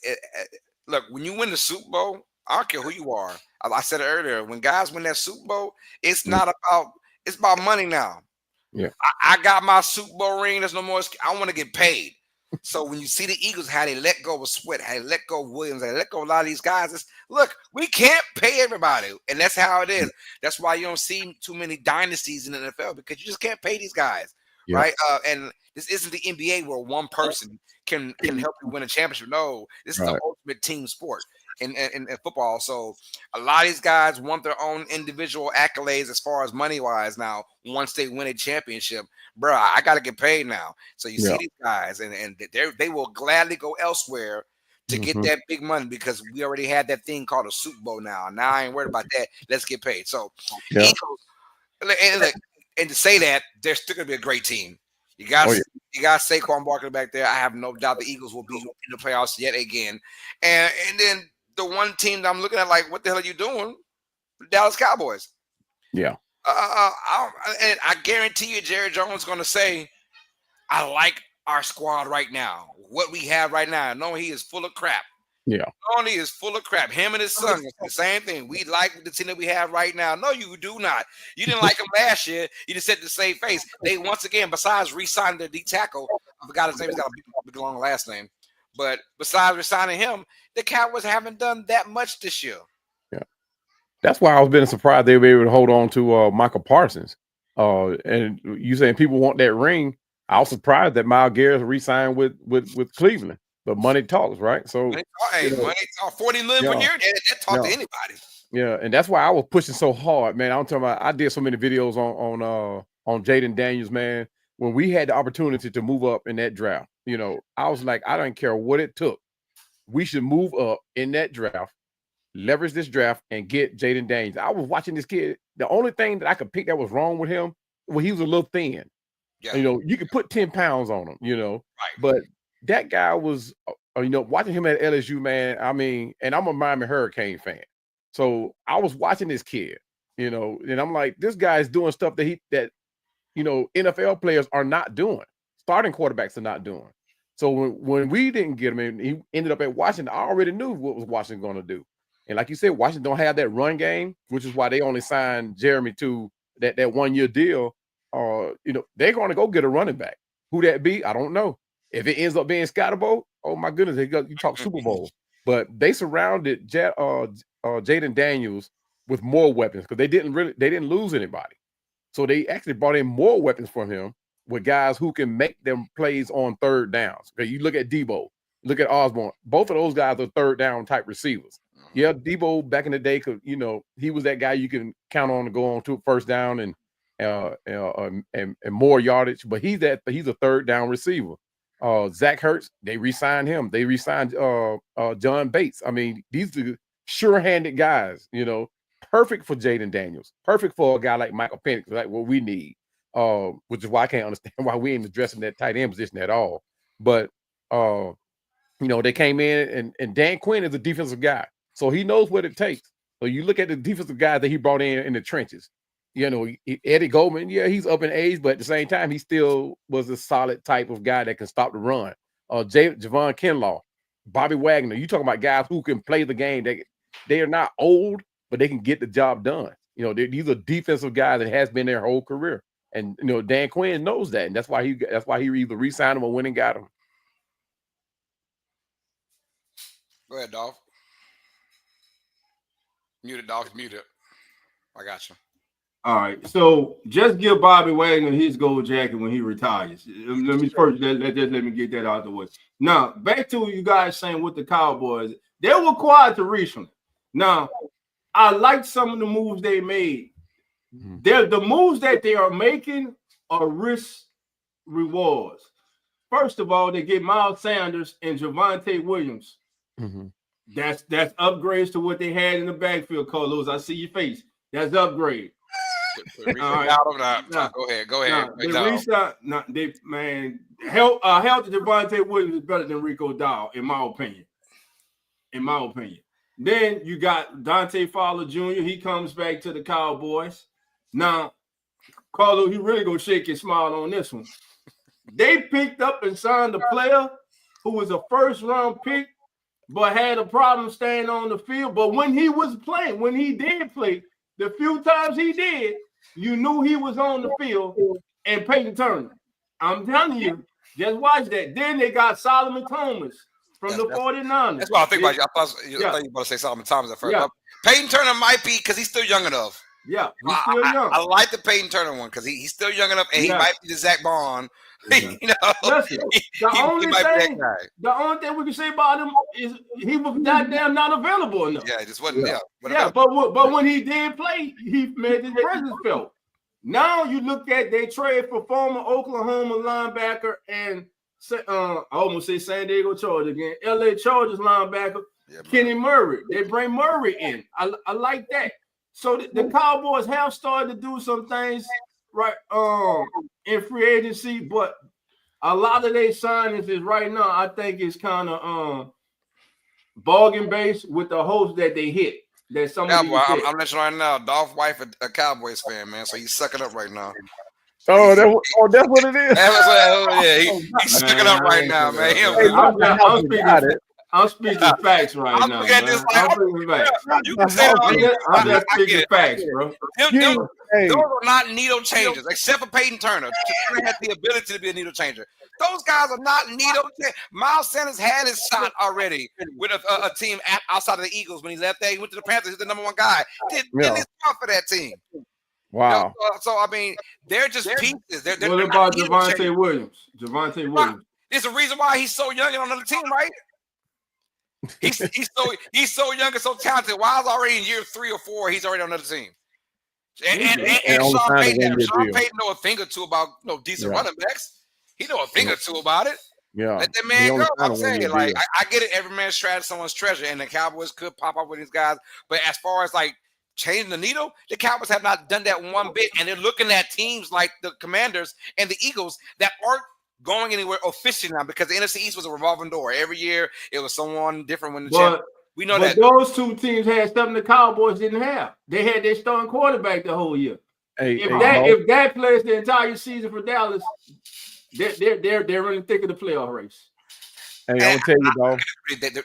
look, when you win the Super Bowl, I don't care who you are. I said it earlier. When guys win that Super Bowl, it's about money now. Yeah, I got my Super Bowl ring. There's no more. I want to get paid. So when you see the Eagles, how they let go of Sweat, how they let go of Williams, how they let go of a lot of these guys, look, we can't pay everybody. And that's how it is. That's why you don't see too many dynasties in the NFL, because you just can't pay these guys, right? And this isn't the NBA where one person can help you win a championship. No, this is the ultimate team sport in football. So a lot of these guys want their own individual accolades as far as money-wise now. Once they win a championship, bro, I got to get paid now. So you see these guys, and they will gladly go elsewhere to get that big money, because we already had that thing called a Super Bowl now. Now I ain't worried about that. Let's get paid. So Eagles, and to say that, they're still going to be a great team. You got Saquon Barkley back there. I have no doubt the Eagles will be in the playoffs yet again. And then the one team that I'm looking at, like, what the hell are you doing? The Dallas Cowboys. Yeah. And I guarantee you, Jerry Jones is going to say, I like our squad right now. What we have right now. No, he is full of crap. Yeah. Tony is full of crap. Him and his son, the same thing. We like the team that we have right now. No, you do not. You didn't like him last year. You just said the same face. They, once again, besides re-signing their D tackle, I forgot his name. He's got a big long last name. But besides re-signing him, the Cowboys haven't done that much this year. Yeah. That's why I was being surprised they were able to hold on to Michael Parsons. And you saying people want that ring. I was surprised that Myles Garrett re-signed with Cleveland. But money talks, right? So money talk, $40 million per year. That talk to anybody. Yeah, and that's why I was pushing so hard, man. I'm talking about. I did so many videos on Jaden Daniels, man. When we had the opportunity to move up in that draft, I was like, I don't care what it took. We should move up in that draft, leverage this draft, and get Jaden Daniels. I was watching this kid. The only thing that I could pick that was wrong with him, well, he was a little thin. Yeah. You could put 10 pounds on him, right. But that guy was, watching him at LSU, man. I mean, and I'm a Miami Hurricane fan. So I was watching this kid, and I'm like, this guy is doing stuff that NFL players are not doing. Starting quarterbacks are not doing. So when we didn't get him and he ended up at Washington, I already knew what was Washington going to do. And like you said, Washington don't have that run game, which is why they only signed Jeremy to that 1-year deal. They're going to go get a running back. Who that be? I don't know. If it ends up being Scotterbo, oh my goodness, you talk Super Bowl. But they surrounded Jaden Daniels with more weapons because they didn't lose anybody. So they actually brought in more weapons for him with guys who can make them plays on third downs. Okay, you look at Debo, look at Osborne. Both of those guys are third down type receivers. Yeah, Debo back in the day, because he was that guy you can count on to go on to first down and more yardage. But he's a third down receiver. Zach Ertz, they re-signed him. They re-signed John Bates. I mean, these are sure-handed guys. Perfect for Jaden Daniels. Perfect for a guy like Michael Penix, like what we need. Which is why I can't understand why we ain't addressing that tight end position at all. But they came in and Dan Quinn is a defensive guy, so he knows what it takes. So you look at the defensive guys that he brought in the trenches. Eddie Goldman, yeah, he's up in age, but at the same time, he still was a solid type of guy that can stop the run. Javon Kinlaw, Bobby Wagner, you talking about guys who can play the game. They are not old, but they can get the job done. These are defensive guys that has been their whole career. And Dan Quinn knows that, and that's why he either re-signed him or went and got him. Go ahead, Dolph. Muted, Dolph. Muted. I got you. All right. So just give Bobby Wagner his gold jacket when he retires. Let me first let me get that out of the way. Now back to you guys saying with the Cowboys, they were quiet to reach him. Now I like some of the moves they made. The moves that they are making are risk rewards. First of all, they get Miles Sanders and Javonte Williams. Mm-hmm. That's upgrades to what they had in the backfield, Carlos. I see your face. That's upgrade. Go ahead. Healthy Javonte Williams is better than Rico Dowd, in my opinion. Then you got Dante Fowler Jr. He comes back to the Cowboys. Now, Carlo, he really gonna shake his smile on this one. They picked up and signed a player who was a first-round pick, but had a problem staying on the field. But when he did play, the few times he did, you knew he was on the field. And Peyton Turner, I'm telling you, just watch that. Then they got Solomon Thomas from the 49ers. That's what I think about you. I thought you were about to say Solomon Thomas at first. Yeah. Peyton Turner might be because he's still young enough. Yeah, he's still young. I like the Peyton Turner one because he's still young enough, and he might be the Zach Bond. Listen, the only thing we can say about him is he was goddamn not available enough. Yeah, it just wasn't. But when he did play, he made his presence felt. Now you look at they trade for former Oklahoma linebacker and I almost say San Diego Chargers again, LA Chargers linebacker Kenny Murray. They bring Murray in. I like that. So the Cowboys have started to do some things right in free agency, but a lot of their signings is right now, I think it's kind of bargain based with the hopes that they hit. That somebody I'm letting you right now, Dolph wife a Cowboys fan, man. So he's sucking up right now. That's what it is. He's sucking up right now, man. I'm speaking facts right now. I'm speaking facts. You can say I'm just speaking facts, bro. Those are not needle changers, except for Peyton Turner. Turner had the ability to be a needle changer. Those guys are not needle changers. Miles Sanders had his shot already with a team outside of the Eagles when he left there. He went to the Panthers. He's the number one guy. Did his part for that team. Wow. So I mean, they're just pieces. What about Javonte Williams? Javonte Williams. There's a reason why he's so young and on another team, right? He's so young and so talented. Why is already in year 3 or 4? He's already on another team. And Sean Payton know a thing or two about decent running backs. He know a thing or two about it. Yeah, let that man go. I'm saying, like, I get it. Every man's trash someone's treasure, and the Cowboys could pop up with these guys. But as far as like changing the needle, the Cowboys have not done that one bit, and they're looking at teams like the Commanders and the Eagles that aren't going anywhere officially now because the NFC East was a revolving door. Every year it was someone different when the champ. We know that those two teams had something the Cowboys didn't have. They had their starting quarterback the whole year. If that plays the entire season for Dallas, they're in the thick of the playoff race. Hey, I'll tell you, though.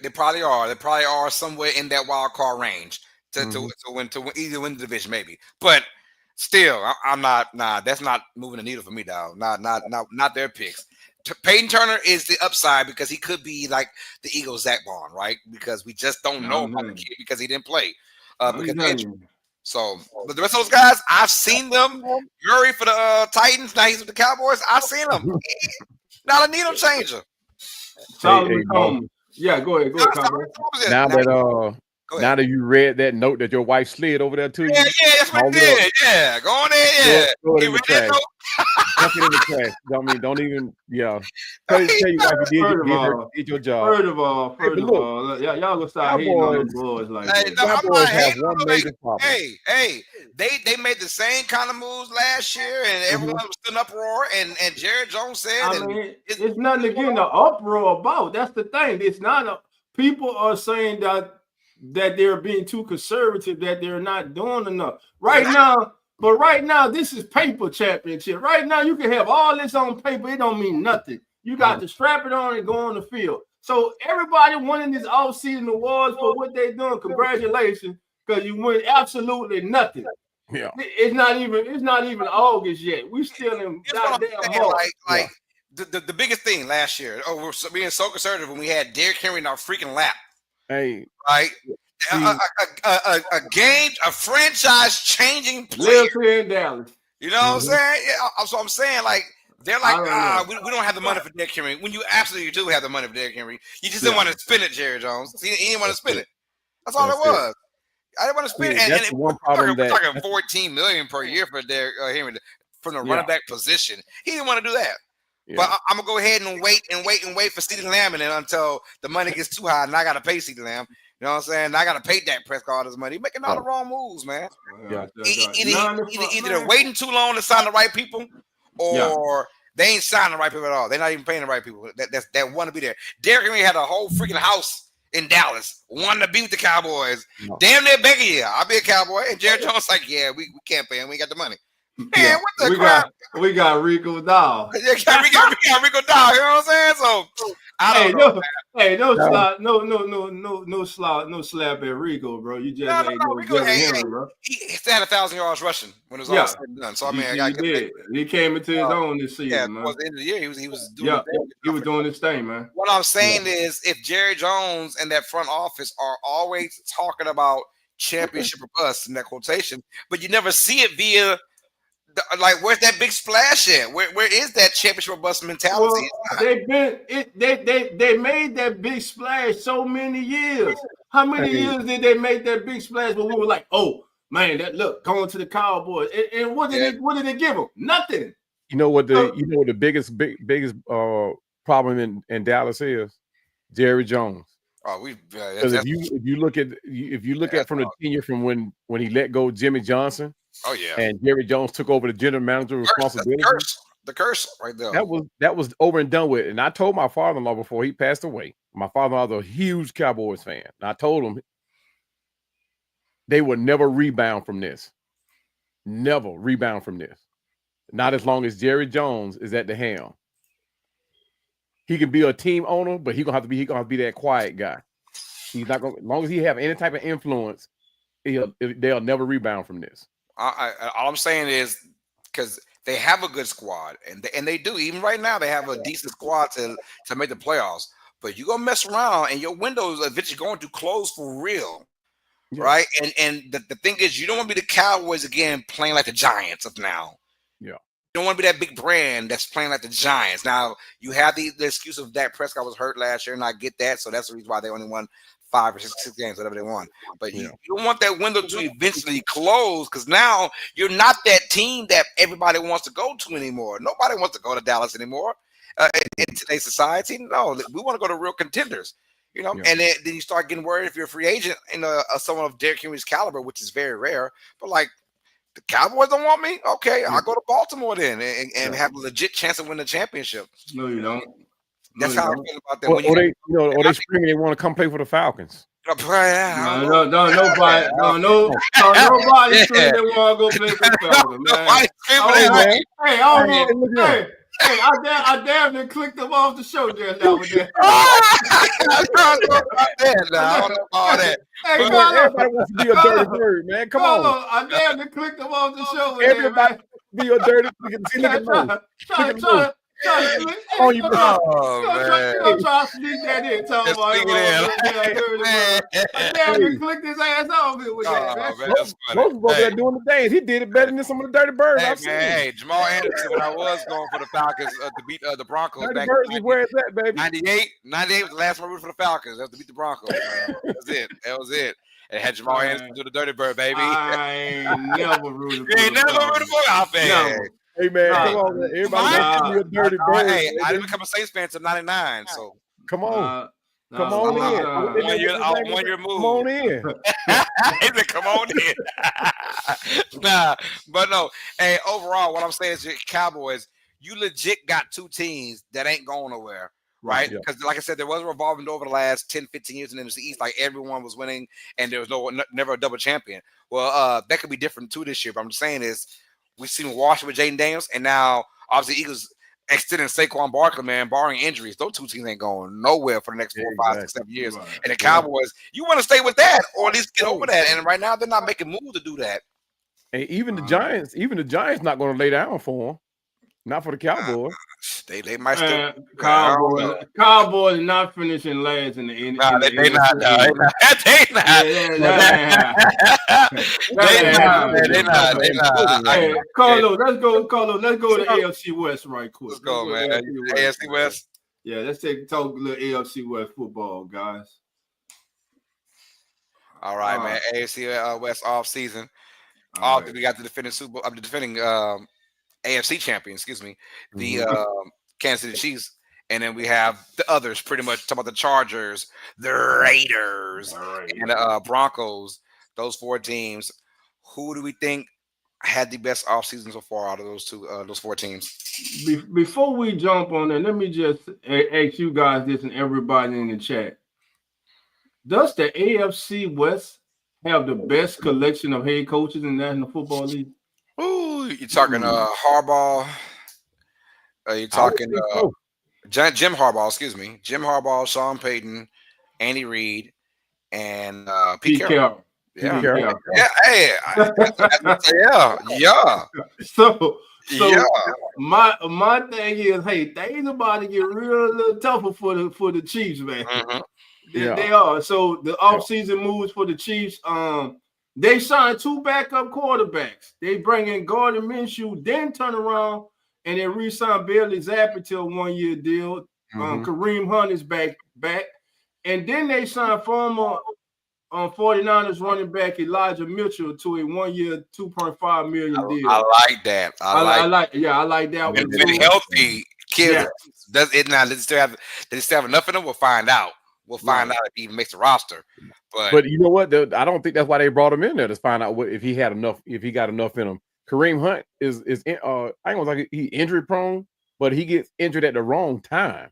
They probably are. They probably are somewhere in that wild card range to win the division, maybe. But still, I'm not. Nah, that's not moving the needle for me, dog. Not their picks. Peyton Turner is the upside because he could be like the Eagles' Zach Bond, right? Because we just don't know about the kid because he didn't play. So, but the rest of those guys, I've seen them. Murray for the Titans, now he's with the Cowboys. I've seen them. Not a needle changer. Solomon Coleman. Yeah, go ahead, Cowboy. Now that you read that note that your wife slid over there to you. Yeah, that's what it did. Yeah, go on there. Yeah, throw it in the trash. Dump it in the trash. Don't even. Yeah. Tell you like you did your job. First of all, y'all gonna start hating on the boys like that. Cowboys have one major problem. Hey, they made the same kind of moves last year, and everyone was in uproar. And Jerry Jones said, I mean, it's nothing to get in the uproar about. That's the thing. It's not people are saying that they're being too conservative, that they're not doing enough right now. But right now, this is paper championship. Right now, you can have all this on paper. It don't mean nothing. You got to strap it on and go on the field. So everybody winning this offseason awards for what they're doing. Congratulations, because you win absolutely nothing. Yeah, it's not even August yet. We still in goddamn March. Like the biggest thing last year. Oh, we're being so conservative when we had Derrick Henry in our freaking lap. Hey, right. A franchise-changing player. Lives here in Dallas. You know what I'm saying? Yeah, so I'm saying, like, they're like, we don't have the money for Derrick Henry. When you absolutely do have the money for Derrick Henry, you just didn't want to spend it, Jerry Jones. He didn't want to spend it. That's all it was. I didn't want to spend it. That's one problem. We're talking $14 million per year for Derrick Henry from the running back position. He didn't want to do that. Yeah. But I'm gonna go ahead and wait for CeeDee Lamb until the money gets too high, and I gotta pay CeeDee Lamb. You know what I'm saying? I got to pay Dak Prescott his money. Making all the wrong moves, man. Yeah. Either they're waiting too long to sign the right people, or they ain't signing the right people at all. They're not even paying the right people that want to be there. Derrick Henry had a whole freaking house in Dallas, wanting to be with the Cowboys. No. Damn near begging you. I'll be a Cowboy. And Jerry Jones like, yeah, we can't pay him. We ain't got the money. Man, what the crap? We got Rico Dowd. We got Rico Dowd. You know what I'm saying? So I don't know. No slap at Rico, bro. You just Rico, bro. He had 1,000 yards rushing when it was all said and done. So I mean, he came into his own this season, man. Towards the end of the year, he was doing his thing, man. What I'm saying is, if Jerry Jones and that front office are always talking about championship or bust in that quotation, but you never see it via. Where's that big splash at? Where is that championship or bust mentality? Well, they made that big splash so many years. How many years did they make that big splash when we were like, oh man, going to the Cowboys? And what did they give them? Nothing. You know what the biggest problem in Dallas is? Jerry Jones. Oh, because if you look at from the tenure from when he let go Jimmy Johnson. Oh yeah, and Jerry Jones took over the general manager responsibility. The curse, right there. That was over and done with. And I told my father-in-law before he passed away. My father-in-law was a huge Cowboys fan. And I told him they would never rebound from this. Never rebound from this. Not as long as Jerry Jones is at the helm. He can be a team owner, but he's gonna have to be that quiet guy. He's not gonna, as long as he have any type of influence, they'll never rebound from this. All I'm saying is because they have a good squad, and they do. Even right now, they have a decent squad to make the playoffs. But you're gonna mess around, and your window is eventually going to close for real, right? And the thing is, you don't want to be the Cowboys again playing like the Giants of now. Yeah, you don't want to be that big brand that's playing like the Giants. Now you have the excuse of Dak Prescott was hurt last year, and I get that. So that's the reason why they only won 5 or 6 games, whatever they won. But you don't want that window to eventually close, because now you're not that team that everybody wants to go to anymore. Nobody wants to go to Dallas anymore in today's society. No, we want to go to real contenders, you know. And then you start getting worried if you're a free agent in someone of Derrick Henry's caliber, which is very rare. But like, the Cowboys don't want me? Okay, I'll go to Baltimore then and have a legit chance of winning the championship. No, you don't. That's how I feel about that. Or they screaming they want to come play for the Falcons. Nobody screaming they want to go play for the Falcons, man. Hey, I damn near clicked them off the show just now with that. I don't know about that. Hey, everybody wants to be a dirty bird, man. Come on. I damn near clicked them off the show with everybody that, be a dirty. Trying to sneak, Oh, you try to sneak that in. Talking Just about sneak it yeah, dirty bird. in. Damn, you clicked his ass off it with that. Oh, man, Los that's funny. was over there doing the things. He did it better than some of the Dirty Birds Hey, I've seen. man, hey, Jamal Anderson, when I was going for the Falcons to beat the Broncos Dirty back Birds in is where it's at, baby. 98 was the last one I rooted for the Falcons. That was to beat the Broncos, man. That was it. And had Jamal Anderson do the Dirty Bird, baby. I ain't never rooted for You ain't the never Falcons. rooted for it? Never. Hey, man, Nah. come on, man. Everybody Nah. wants to be a Dirty Bird. Hey, I baby. didn't become a Saints fan until 99, so Come on. Come Nah, on in. nah. one year move. Come on in. He said, come on in. Nah, but no. Hey, overall, what I'm saying is, Cowboys, you legit got two teams that ain't going nowhere, right? Yeah. Because, like I said, there was a revolving door over the last 10, 15 years in the NFC East. Like, everyone was winning, and there was never a double champion. Well, that could be different, too, this year. But I'm just saying is, we've seen Washington with Jaden Daniels, and now, obviously, Eagles extending Saquon Barkley, man, barring injuries. Those two teams ain't going nowhere for the next 4, 5, 6, 7 years. Right. And the Cowboys, you want to stay with that, or at least get over that. And right now, they're not making moves to do that. And even the Giants not going to lay down for them. Not for the Cowboys. They might still. Cowboys not finishing last in the Nah, they not. They not. Hey, Carlo, let's go to AFC West right quick. Let's go, man. AFC West. Yeah, let's talk a little AFC West football, guys. All right, man. AFC West off season. We got the defending AFC champion, excuse me, the Kansas City Chiefs, and then we have the others. Pretty much talking about the Chargers, the Raiders, and the Broncos. Those 4 teams. Who do we think had the best offseason so far out of those 4 teams? Before we jump on that, let me just ask you guys this and everybody in the chat. Does the AFC West have the best collection of head coaches in the National Football League? Ooh, you're talking Harbaugh. You're talking Jim Harbaugh, excuse me. Jim Harbaugh, Sean Payton, Andy Reid, and Pete Carroll. Yeah. Yeah. So my thing is, hey, things about to get real little tougher for the Chiefs, man. Mm-hmm. They are. So the offseason moves for the Chiefs. They signed 2 backup quarterbacks. They bring in Gardner Minshew, then turn around and they re-sign Bailey Zappi to a 1-year deal. Kareem Hunt is back. And then they signed former 49ers running back Elijah Mitchell to a 1-year, $2.5 million deal. I like that. I like that one. Very healthy kids. Does it now? They still have enough in them? We'll find out. We'll find out if he even makes the roster. But you know what? I don't think that's why they brought him in there, to find out if he got enough in him. Kareem Hunt is I ain't gonna say he injury prone, but he gets injured at the wrong time.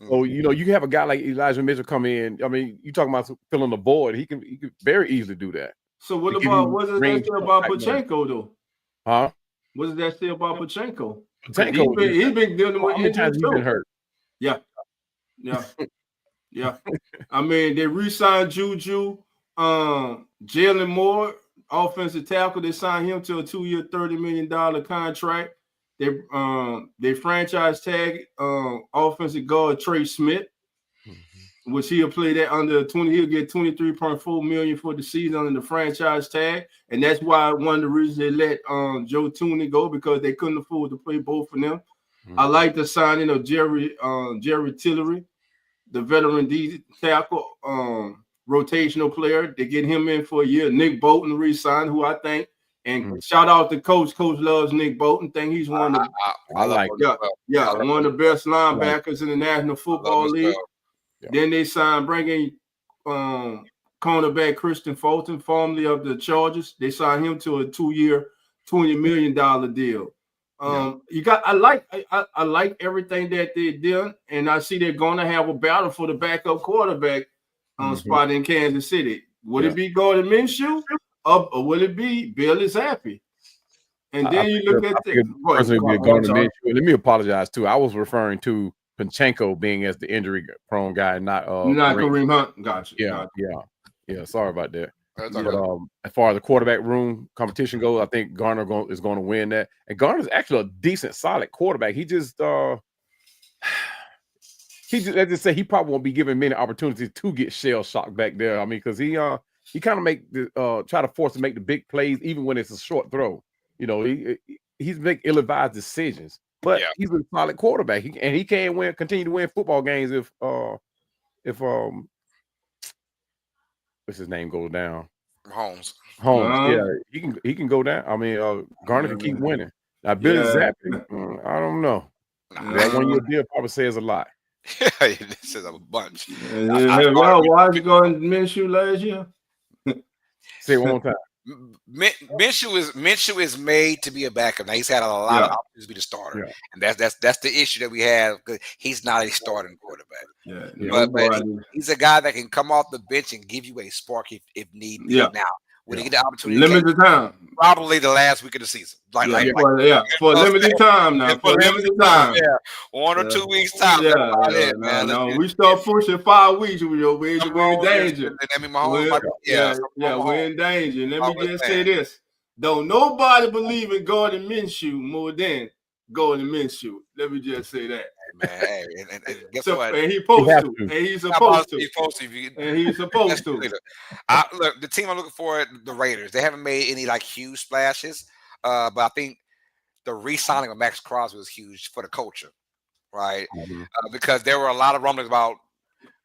So you have a guy like Elijah Mitchell come in. I mean, you talking about filling the void. He could very easily do that. So what does that say about Pachenko though? Huh? What does that say about Pachenko? He's been dealing with injuries too. Been hurt. Yeah. I mean, they re-signed Juju, Jalen Moore, offensive tackle. They signed him to a 2-year, $30 million contract. They franchise tag offensive guard Trey Smith, which he'll play that under 20. He'll get $23.4 million for the season under the franchise tag, and that's why one of the reasons they let Joe Tooney go, because they couldn't afford to play both of them. I like the signing of Jerry Tillery, the veteran D tackle, rotational player. They get him in for a year. Nick Bolton re-signed, who I think, and shout out to Coach. Coach loves Nick Bolton. Think he's one of the one of the best linebackers in the National Football League. Yeah. Then they signed, bringing cornerback Christian Fulton, formerly of the Chargers. They signed him to a 2-year, $20 million deal. I like everything that they did, and I see they're going to have a battle for the backup quarterback spot in Kansas City. Would it be Gardner Minshew, or will it be Bailey Zappi? And then you look at the Let me apologize too. I was referring to Pachenko being as the injury-prone guy, not Kareem Hunt. Gotcha. Yeah. Sorry about that. But as far as the quarterback room competition goes, I think Garner is going to win that. And Garner's actually a decent, solid quarterback. He just let's just say he probably won't be given many opportunities to get shell shocked back there. I mean, because he kind of make the try to force to make the big plays even when it's a short throw. You know, he's make ill-advised decisions, but he's a solid quarterback. He can continue to win football games if what's his name goes down. Holmes, yeah, he can go down. I mean, Garner can keep winning. Now Billy Zappi, I don't know. That 1 year deal probably says a lot. This is a bunch. Have y'all watched Gardner Minshew last year? Say it one more time. Minshew is made to be a backup. Now he's had a lot of opportunities to be the starter, and that's the issue that we have because he's not a starting quarterback. But he's a guy that can come off the bench and give you a spark if need be. Now, when he get the opportunity, limited time, probably the last week of the season, for limited time now, for limited time, 1 or 2 weeks time. No, we start pushing 5 weeks, we're in danger. We're in danger. And let me just say this: don't nobody believe in Gardner Minshew more than Gardner Minshew. Let me just say that. Man, and guess what? And he's supposed to. And he's supposed to. And he's supposed to. Look, the team I'm looking for, the Raiders. They haven't made any like huge splashes, but I think the re-signing of Max Crosby was huge for the culture, right? Because there were a lot of rumblings about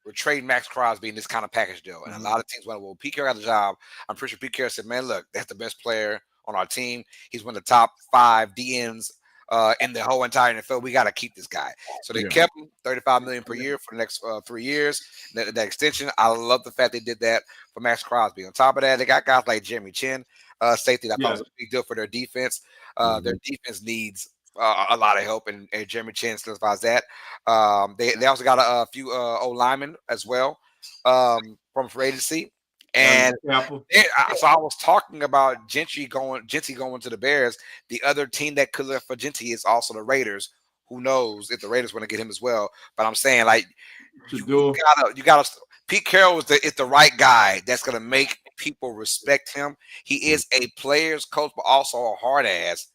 we're trading Max Crosby in this kind of package deal, and a lot of teams went, "Well, Pete Carroll got the job." I'm pretty sure Pete Carroll said, "Man, look, that's the best player on our team. He's one of the top 5 DNs." In the whole entire NFL, we got to keep this guy. So they kept him $35 million per year for the next 3 years. That extension, I love the fact they did that for Max Crosby. On top of that, they got guys like Jeremy Chin, safety that I thought was a big deal for their defense. Their defense needs a lot of help, and Jeremy Chin solidifies that. They also got a few old linemen as well from free agency. And so I was talking about Gentry going to the Bears. The other team that could look for Gentry is also the Raiders. Who knows if the Raiders want to get him as well? But I'm saying, like, you gotta. Pete Carroll is the right guy that's gonna make people respect him. He is a player's coach, but also a hard ass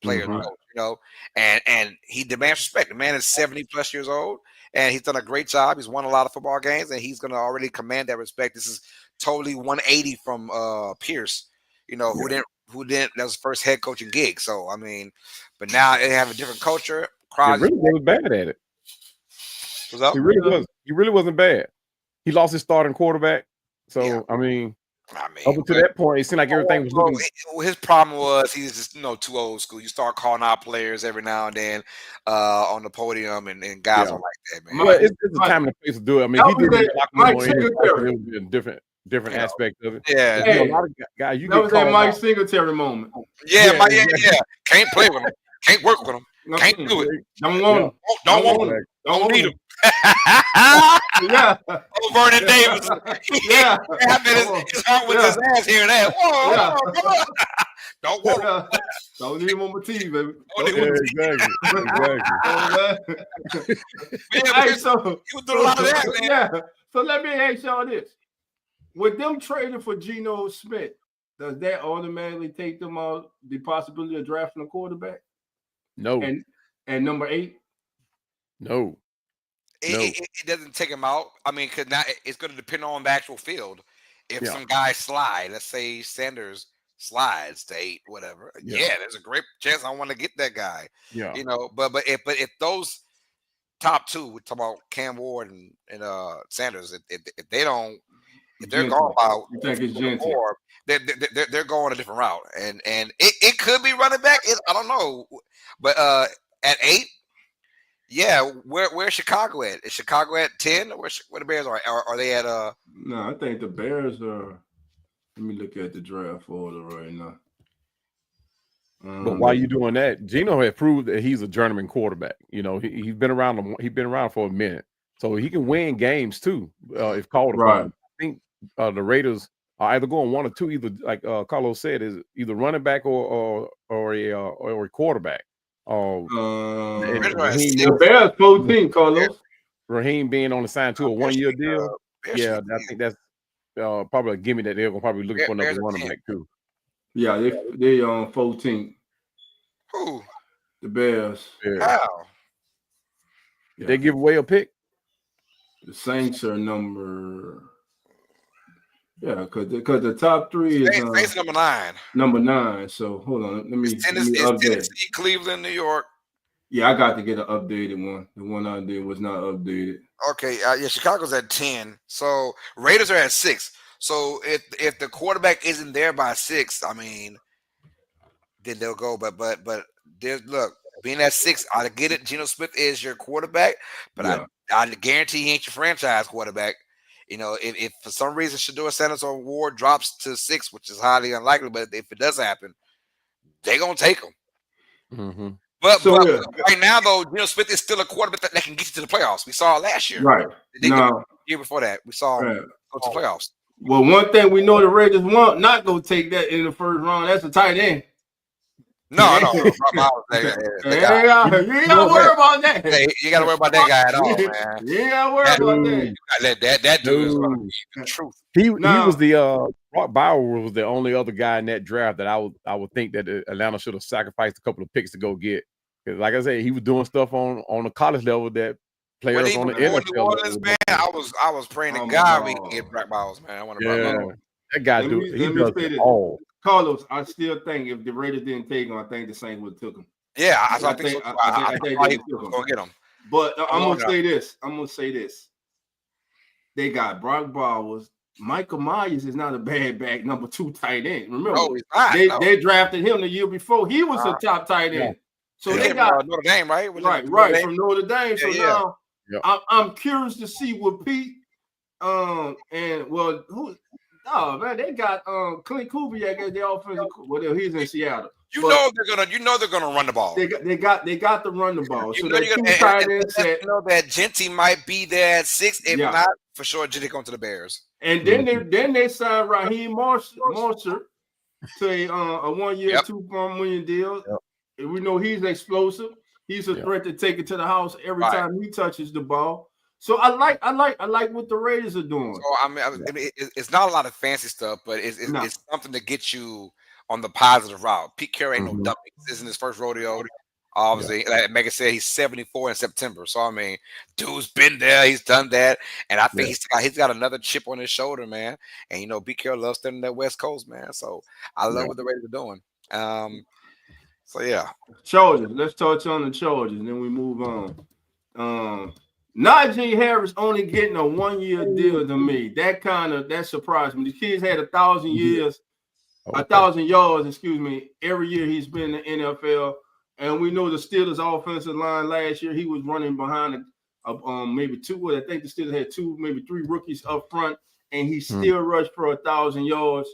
player's coach. You know, and he demands respect. The man is 70+ years old, and he's done a great job. He's won a lot of football games, and he's gonna already command that respect. This is totally 180 from Pierce, you know, who didn't that was his first head coaching gig. So I mean, but now they have a different culture. He really wasn't bad at it. He really wasn't bad. He lost his starting quarterback. So I mean up to that point, it seemed like everything was looking. His problem was he's just too old school. You start calling out players every now and then on the podium, and guys don't like that, man. Well, it's a time and a place to do it. I mean, he did it a different aspect of it. Yeah, a lot of guys. That was that Mike Singletary moment. Yeah. Can't play with him. Can't work with him. Can't do it. Don't want him. Don't need him. Vernon Davis. His heart with his ass here and there. Whoa. Don't want him. Don't need him on my team, baby. Exactly. So let me ask y'all this. With them trading for Geno Smith, does that automatically take them out the possibility of drafting a quarterback? No. And number 8? No. It doesn't take him out. I mean, because now it's going to depend on the actual field. If some guys slide, let's say Sanders slides to 8, whatever. There's a great chance I want to get that guy. Yeah. You know, but if those top 2, we're talking about Cam Ward and Sanders, if they don't, if they're going about, you think it's Gentry? They're going a different route, and it could be running back. I don't know, but at 8. Yeah, where's Chicago at? Is Chicago at 10? Where the Bears are? Are they at No, I think the Bears are. Let me look at the draft order right now. But while you're doing that, Geno had proved that he's a journeyman quarterback. You know, he's been around. He's been around for a minute, so he can win games too if called upon. Right. I think the Raiders are either going 1 or 2. Either, like Carlos said, is either running back or a quarterback. The Bears 14, Carlos. Raheem being on the sign to a 1-year deal. I think that's probably a gimme that they're gonna probably look for another running back too. Yeah, they on 14. Who? The Bears. How? Did they give away a pick? The Saints are number. Yeah, because the top three is Saints number 9. Number 9. So hold on, let me update. Tennessee, Cleveland, New York. Yeah, I got to get an updated one. The one I did was not updated. Okay, yeah, Chicago's at 10. So Raiders are at 6. So if the quarterback isn't there by 6, I mean, then they'll go. But there's look, being at 6, I get it. Geno Smith is your quarterback, but Yeah. I guarantee he ain't your franchise quarterback. You know, if for some reason Shedeur Sanders or Ward drops to 6, which is highly unlikely, but if it does happen, they're gonna take him. Mm-hmm. But So, right now, though, Geno Smith is still a quarterback that can get you to the playoffs. We saw it last year. Right. The year before that, we saw him go to the playoffs. Well, one thing we know the Raiders won't not go take that in the first round. That's a tight end. No. You ain't got to worry about that. Hey, you got to worry about that guy at all, man. You ain't got to worry about that. That dude is going to be the truth. He was the Brock Bauer was the only other guy in that draft that I would think that Atlanta should have sacrificed a couple of picks to go get. Because like I said, he was doing stuff on the college level that players on the NFL New Orleans, man, I was praying to God we can get Brock Bowers, man. I want to that guy he does it all. Carlos, I still think if the Raiders didn't take him, I think the Saints would have took him. Yeah, I think so. I think they took him. Get him. But I'm gonna say this. They got Brock Bowers. Michael Myers is not a bad back number 2 tight end. Remember, he's not, they drafted him the year before. He was a top tight end. So they got Notre Dame, right? Right from Notre Dame. So now I'm curious to see what Pete they got Clint Kubiak as their offensive. Well, he's in Seattle. You know they're gonna run the ball. They got to run the ball. You so know, you know that Genty might be there at 6. If not, for sure, Genty going to the Bears. And then they signed Raheem Mostert to a 1-year, $2 million deal. And we know he's explosive. He's a threat to take it to the house every time he touches the ball. So I like what the Raiders are doing. So I mean it's not a lot of fancy stuff, but it's something to get you on the positive route. Pete Carroll ain't no dummy. This isn't his first rodeo. Obviously, like Megan said, he's 74 in September. So I mean, dude's been there, he's done that, and I think he's got another chip on his shoulder, man. And you know, Pete Carroll loves standing that West Coast, man. So I love what the Raiders are doing. So yeah, Chargers. Let's touch on the Chargers, and then we move on. Najee Harris only getting a 1-year deal to me. That surprised me. The kid's had 1,000 years, 1,000 yards, every year he's been in the NFL. And we know the Steelers' offensive line last year, he was running behind maybe 2. I think the Steelers had 2, maybe 3 rookies up front, and he still rushed for 1,000 yards.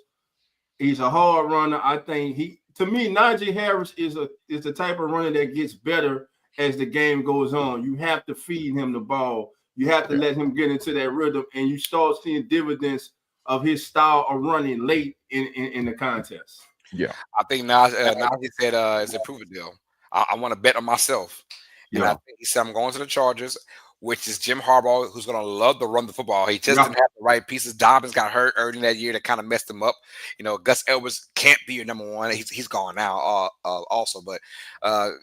He's a hard runner. I think to me, Najee Harris is the type of runner that gets better as the game goes on. You have to feed him the ball. You have to let him get into that rhythm, and you start seeing dividends of his style of running late in the contest. Yeah, I think Najee said it's a prove-it deal. I want to bet on myself. And I think he said, I'm going to the Chargers, which is Jim Harbaugh, who's going to love to run the football. He just didn't have the right pieces. Dobbins got hurt early in that year that kind of messed him up. You know, Gus Edwards can't be your number 1. He's gone now also. But,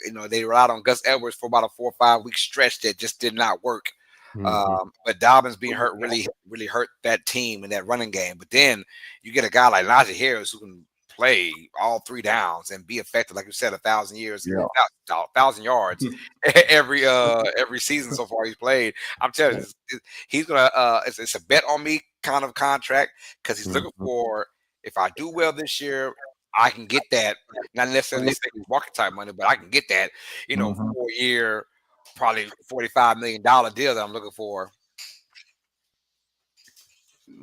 you know, they relied on Gus Edwards for about a 4 or 5 week stretch that just did not work. But Dobbins being hurt really hurt that team in that running game. But then you get a guy like Najee Harris who can play all 3 downs and be effective, like you said, 1,000 yards every season so far he's played. I'm telling you, he's gonna it's a bet on me kind of contract because he's looking for, if I do well this year, I can get that, not necessarily market type money, but I can get that, 4-year, probably $45 million deal that I'm looking for.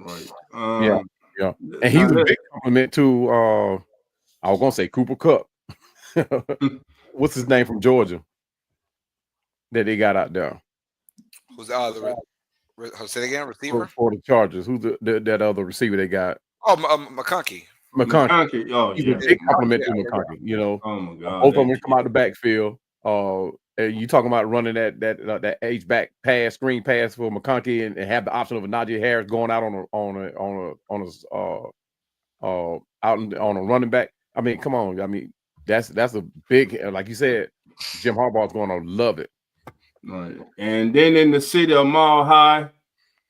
Right. Yeah, and he's a big compliment to I was gonna say Cooper Kupp. What's his name from Georgia that they got out there? Who's say it again? Receiver for the Chargers. Who's that other receiver they got? Oh, McConkey. Oh, he's a big compliment to McConkey. Oh my God, both of them come out the backfield. You talking about running that H-back pass, screen pass for McConkey, and have the option of a Najee Harris going out on a running back. I mean, come on. I mean, that's a big, like you said, Jim Harbaugh's going to love it. Right. And then in the city of Mile High,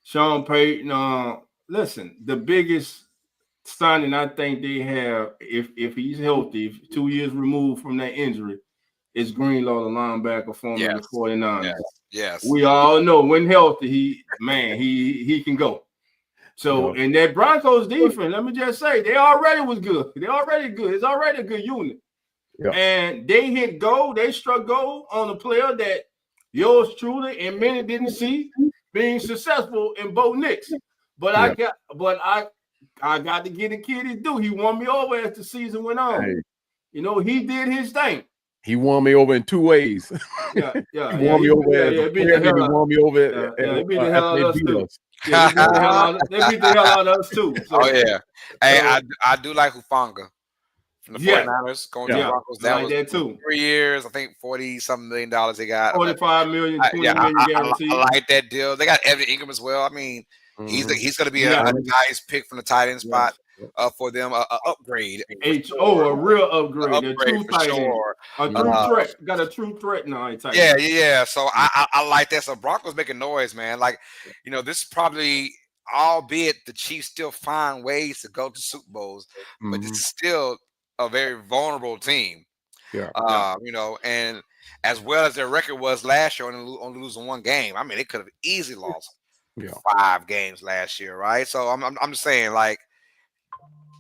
Sean Payton. Listen, the biggest signing I think they have, if he's healthy, if 2 years removed from that injury, is Greenlaw, the linebacker former the Yes. 49ers. Yes. We all know when healthy, he can go. So, and that Broncos defense, let me just say, they already was good. They already good. It's already a good unit. Yeah. And they hit goal. They struck goal on a player that yours truly and many didn't see being successful in Bo Nix. But I got to get the kid his due. He won me over as the season went on. Hey. You know, he did his thing. He won me over in 2 ways. He won me over as a player, he won me over he beat the hell out of us too. Yeah, they beat the hell out of us too. So, oh yeah. Hey, I do like Hufanga from the 49ers going to the Broncos. That was that too. 3 years, I think $40-something million they got. 45 million, 20 million guaranteed. I like that deal. They got Evan Ingram as well. I mean, he's going to be a nice pick from the tight end spot for them. A upgrade. A real upgrade. A true for tight end. sure. A true threat. Got a true threat now. Yeah. So I like that. So Broncos making noise, man. Like, you know, this is probably, albeit the Chiefs still find ways to go to Super Bowls, but this is still a very vulnerable team. You know, and as well as their record was last year, only losing one game. I mean, they could have easily lost 5 games last year, right? So I'm just saying, like,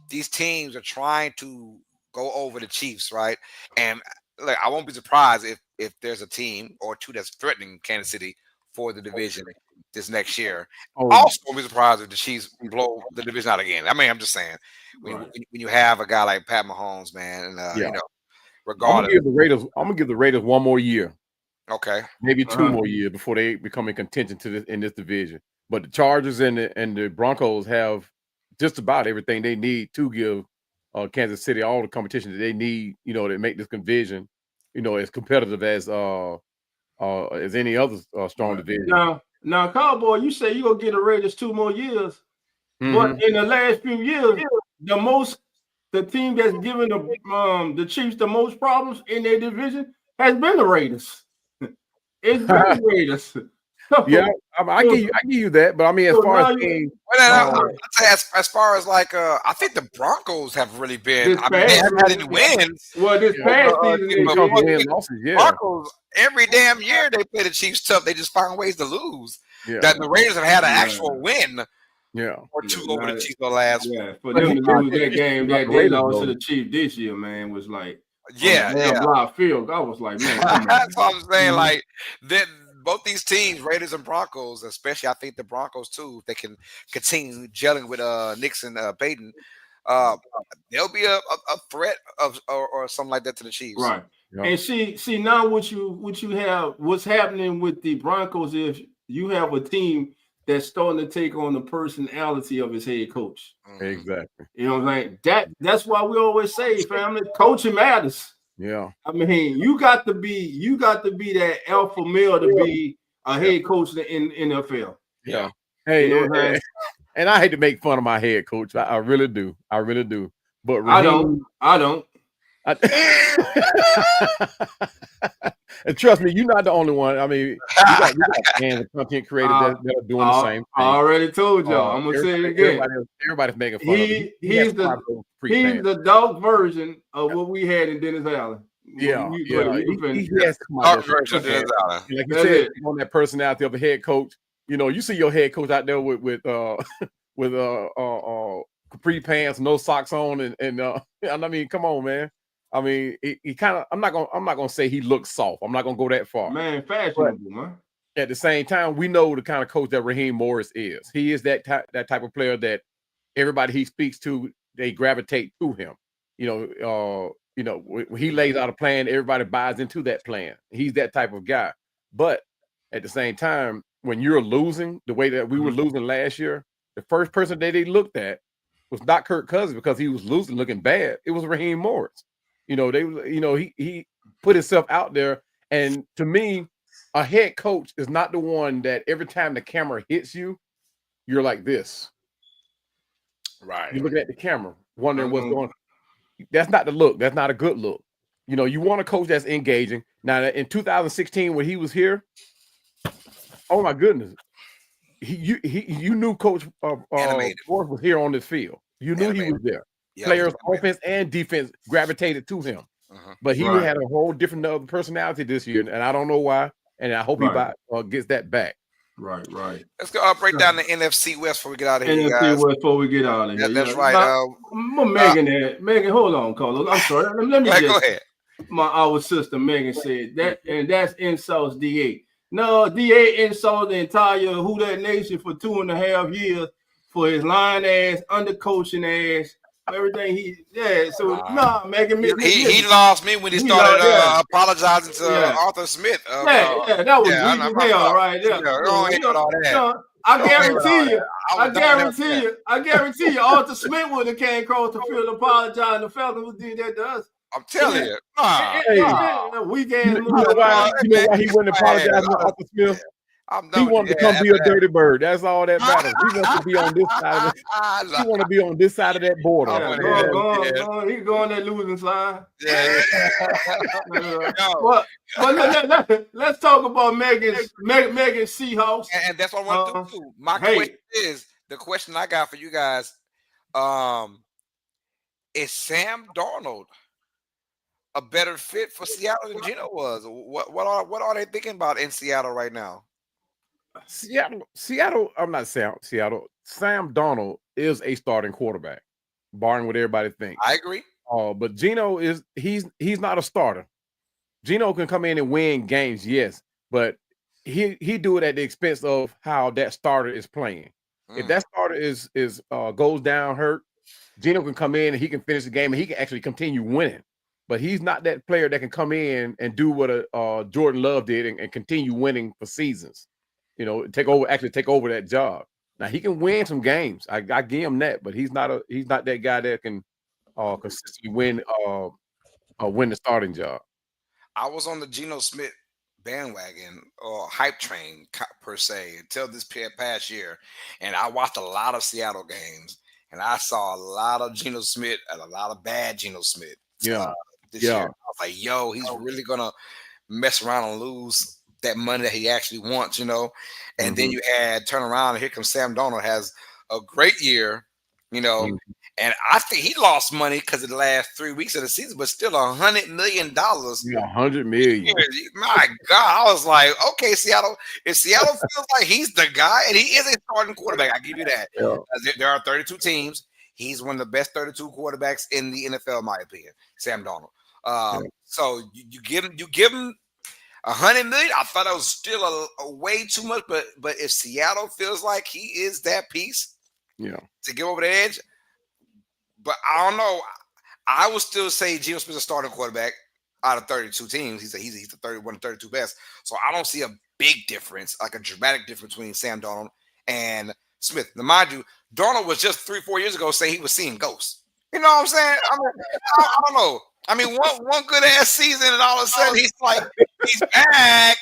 these teams are trying to go over the Chiefs, right? And like, I won't be surprised if there's a team or two that's threatening Kansas City for the division this next year. Also, won't be surprised if the Chiefs blow the division out again. I mean, I'm just saying, when you have a guy like Pat Mahomes, man, and you know, regardless, I'm gonna give the Raiders 1 more year. Okay, maybe 2 more years before they become in contention in this division. But the Chargers and the Broncos have just about everything they need to give Kansas City all the competition that they need, you know, to make this division, you know, as competitive as any other strong division. Now, Cowboy, you say you're gonna get the Raiders 2 more years, but in the last few years, the team that's given the Chiefs the most problems in their division has been the Raiders. It's been the Raiders. Yeah, I give you that, but I mean, as far as like, I think the Broncos have really been. I mean, they haven't had any wins. Well, this past season, Broncos every damn year they play the Chiefs tough. They just find ways to lose. That the Raiders have had an actual win. Or 2 over the Chiefs the last. For them to lose that game that they lost to the Chiefs this year, man, was like field. I was like, man, that's what I'm saying. Like both these teams, Raiders and Broncos, especially I think the Broncos too, if they can continue gelling with Nixon, Payton, there'll be a threat or something like that to the Chiefs. Right. Yeah. And see now what's happening with the Broncos is you have a team that's starting to take on the personality of his head coach. Exactly. You know what I'm saying? That's why we always say, family, coaching matters. Yeah. I mean, you got to be that alpha male to be a head coach in NFL. Yeah. Hey, you know and I hate to make fun of my head coach. I really do. But Raheem, I don't. And trust me, you're not the only one. I mean, you got fans and content creators that are doing the same thing. I already told y'all. I'm gonna say it again. Everybody's making fun of him. He's the dog version of what we had in Dennis Allen. Yeah, he has dark version of Dennis Allen. Like you said, on that personality of a head coach. You know, you see your head coach out there with capri pants, no socks on, and I mean, come on, man. I mean, he kind of. I'm not gonna say he looks soft. I'm not gonna go that far. Man, fashionable, man. At the same time, we know the kind of coach that Raheem Morris is. He is that type of player that everybody he speaks to, they gravitate to him. You know, when he lays out a plan, everybody buys into that plan. He's that type of guy. But at the same time, when you're losing the way that we were losing last year, the first person that they looked at was not Kirk Cousins because he was looking bad. It was Raheem Morris. You know, he put himself out there. And to me, a head coach is not the one that every time the camera hits you, you're like this. Right. You're looking at the camera, wondering what's going on. That's not the look. That's not a good look. You know, you want a coach that's engaging. Now, in 2016, when he was here, Oh my goodness. You knew Coach Animated. Morris was here on this field. You knew he was there. Yeah, Players, offense and defense gravitated to him. But he Right. had a whole different personality this year, and I don't know why. And I hope Right. he gets that back. Right. Let's go break down the NFC West before we get out of here, NFC guys. West before we get out of here. That's Yeah. right. Now, Megan, hold on, Carlos. I'm sorry. Let me go ahead. Our sister Megan said that, and that's insults DA. No, DA insulted the entire Who That Nation for 2.5 years for his lying ass, undercoaching ass, everything Megan. He lost me when he started apologizing to Arthur Smith. That was weak as hell, right there. I guarantee you, Arthur Smith would have came across the field apologizing. The Falcons did that to us. I'm telling you. Weak ass. You know why he wouldn't apologize to Arthur Smith? He wanted to come be a dirty bird. That's all that matters. He wants to be on this side of it. He want to be on this side of that border. He can go on that losing side. Yeah. Let's talk about Megan's Seahawks. And that's what I want to do too. My question is, the question I got for you guys, is Sam Darnold a better fit for Seattle than Geno was? What are they thinking about in Seattle right now? Seattle. I'm not saying Seattle. Sam Darnold is a starting quarterback, barring what everybody thinks. I agree. But Geno he's not a starter. Geno can come in and win games, yes, but he do it at the expense of how that starter is playing. If that starter is goes down hurt, Geno can come in and he can finish the game and he can actually continue winning. But he's not that player that can come in and do what Jordan Love did and continue winning for seasons. You know, take over that job. Now he can win some games. I give him that, but he's not that guy that can consistently win the starting job. I was on the Geno Smith bandwagon or hype train per se until this past year, and I watched a lot of Seattle games, and I saw a lot of Geno Smith and a lot of bad Geno Smith. This year. I was like, yo, he's really gonna mess around and lose that money that he actually wants, and then you turn around and here comes Sam Darnold, has a great year, and I think he lost money because of the last 3 weeks of the season, but still $100 million. $100 million. My God, I was like, okay, Seattle. If Seattle feels like he's the guy, and he is a starting quarterback, I give you that. Yeah. There are 32 teams. He's one of the best 32 quarterbacks in the NFL, in my opinion, Sam Darnold. So you give him $100 million. I thought it was still a way too much, but if Seattle feels like he is that piece, to get over the edge, but I don't know. I would still say Geno Smith's a starting quarterback out of 32 teams. He's the one of the 32 best. So I don't see a big difference, like a dramatic difference between Sam Darnold and Smith. Now, mind you, Darnold was just 3-4 years ago saying he was seeing ghosts. You know what I'm saying? I don't know. I mean, one good ass season, and all of a sudden he's back.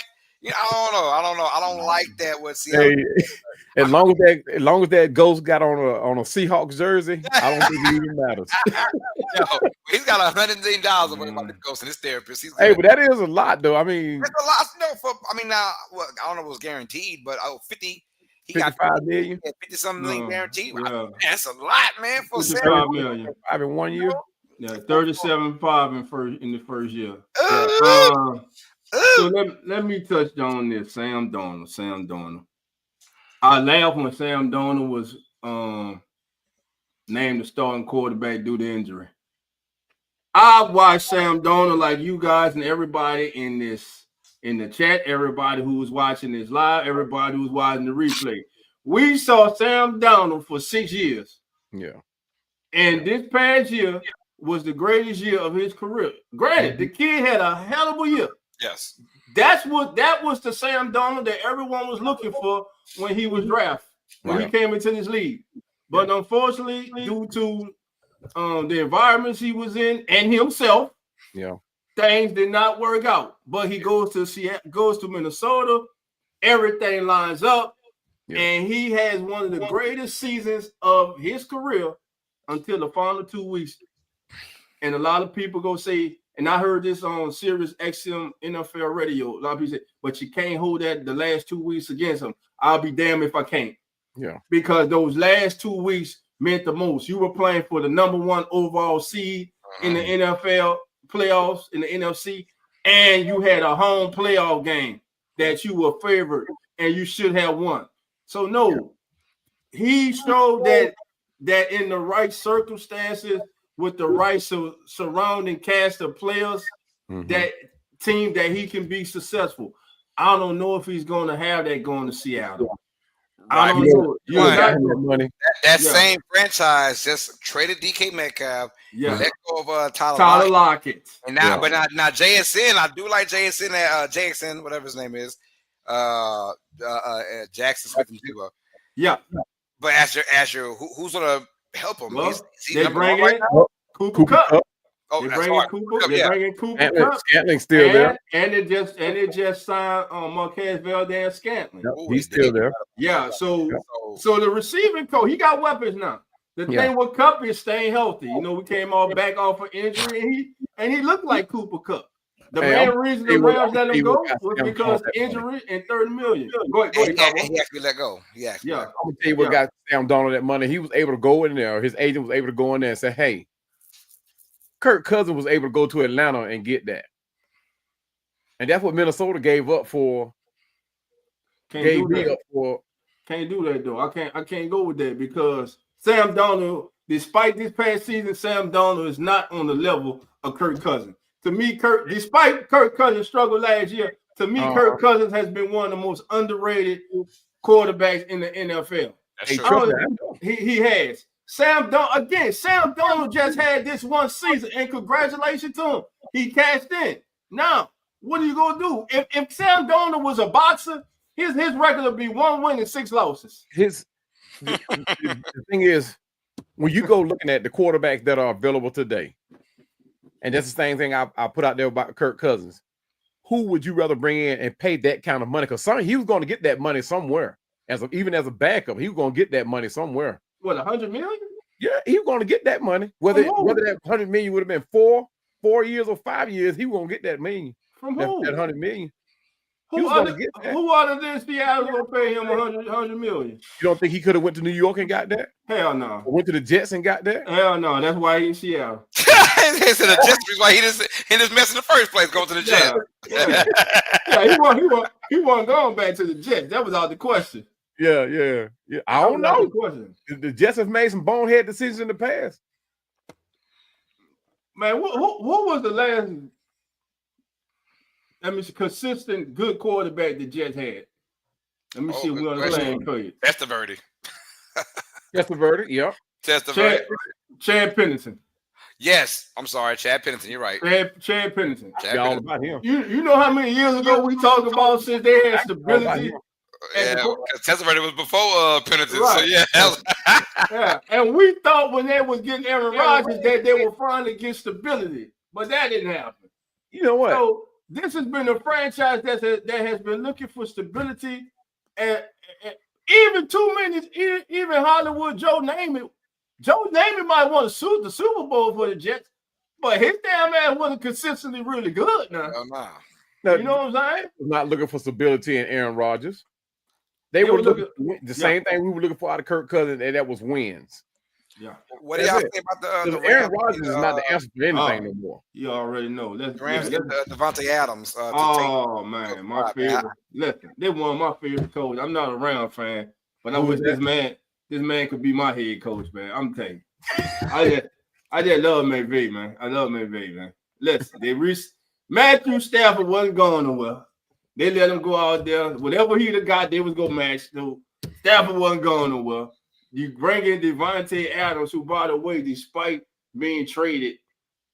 I don't know. I don't like that with Seattle. Hey, as long as that ghost got on a Seahawks jersey, I don't think it even matters. He's got $100 million about the ghost and his therapist. But that is a lot, though. I mean, it's a lot. Now, I don't know if it was guaranteed, but 50. He got $55 million. 50 something million guaranteed. Yeah. That's a lot, man. For $55 million. In 1 year. Yeah, 37.5 in the first year. So let me touch on this. Sam Darnold. I laughed when Sam Darnold was named the starting quarterback due to injury. I watched Sam Darnold like you guys and everybody in the chat, everybody who was watching this live, everybody who was watching the replay. We saw Sam Darnold for 6 years. Yeah. And this past year was the greatest year of his career. Granted, the kid had a hell of a year. Yes. That was the Sam Darnold that everyone was looking for when he was drafted, when he came into this league. But unfortunately, due to the environments he was in and himself, things did not work out. But he goes to Minnesota, everything lines up, and he has one of the greatest seasons of his career until the final 2 weeks. And a lot of people go say, And I heard this on Sirius XM NFL radio. A lot of people say, but you can't hold that the last 2 weeks against him. I'll be damned if I can't. Yeah. Because those last 2 weeks meant the most. You were playing for the number 1 overall seed in the NFL playoffs in the NFC, and you had a home playoff game that you were favored and you should have won. So no, he showed that in the right circumstances with the right surrounding cast of players, that team that he can be successful. I don't know if he's going to have that going to Seattle. I don't know. That same franchise just traded DK Metcalf. Let go of Tyler Lockett. And now, but now JSN, I do like JSN. JSN, whatever his name is, Jackson Smith and Jigba. Yeah. But Asher, who's gonna help him? Well, he's they bring in Cooper Kupp. They bring in Cooper. They bring in Cooper Kupp. Scantling's still there, and it just signed Marquez Valdez-Scantling. He's still there. Yeah. So the receiving coach, he got weapons now. The thing with Kupp is staying healthy. You know, we came all back off of injury, and he looked like Cooper Kupp. The main reason the Rams let him go was because injury and $30 million. Go ahead. He actually let go. I'm gonna tell you what got Sam Darnold that money. He was able to go in there. His agent was able to go in there and say, "Hey, Kirk Cousins was able to go to Atlanta and get that," and that's what Minnesota gave up for. Can't do that though. I can't go with that because Sam Darnold, despite this past season, Sam Darnold is not on the level of Kirk Cousins. To me, despite Kirk Cousins' struggle last year, to me, Kirk Cousins has been one of the most underrated quarterbacks in the NFL. He has. Sam Darnold just had this one season, and congratulations to him. He cashed in. Now, what are you gonna do? If Sam Darnold was a boxer, his record would be 1 win and 6 losses. The thing is, when you go looking at the quarterbacks that are available today, and that's the same thing I put out there about Kirk Cousins. Who would you rather bring in and pay that kind of money? Because he was going to get that money somewhere. Even as a backup, he was going to get that money somewhere. What, $100 million? Yeah, he was going to get that money. Whether that $100 million would have been 4 years or 5 years, he was going to get that million. From who? That $100 million. Who other than Seattle going to pay him $100 million? You don't think he could have went to New York and got that? Hell no. Or went to the Jets and got that? Hell no. That's why he's in Seattle. It's the Jets is why he just mess in the first place going to the Jets. He wasn't going back to the Jets. That was out the question. Yeah. I don't know. The Jets have made some bonehead decisions in the past. Man, what was the last consistent good quarterback the Jets had? Let me see if we're on the same page. That's the verdict. That's the verdict, yeah. That's the verdict. Chad Pennington. Yes, I'm sorry, Chad Pennington. You're right. Chad Pennington. All about him. You know how many years ago we talked about since they had stability? Testaverde was before Pennington. Right. So yeah. And we thought when they was getting Aaron Rodgers that they were finally get stability, but that didn't happen. You know what? So this has been a franchise that has been looking for stability, and even even Hollywood Joe Namath might want to suit the Super Bowl for the Jets, but his damn ass wasn't consistently really good. Now, you know what I'm saying? Not looking for stability in Aaron Rodgers. They were looking the same thing we were looking for out of Kirk Cousins, and that was wins. Yeah. What do y'all think about the Aaron Rodgers is not the answer for anything no more. You already know. The Rams get Devontae Adams. My favorite. Listen, they one of my favorite coach. I'm not a Rams fan, but I wish this man could be my head coach, man. I'm telling you. I just love McVay, man. I love McVay, man. Listen, Matthew Stafford wasn't going nowhere. They let him go out there. Whatever he got, they was going to match. So Stafford wasn't going nowhere. You bring in Devontae Adams, who, by the way, despite being traded,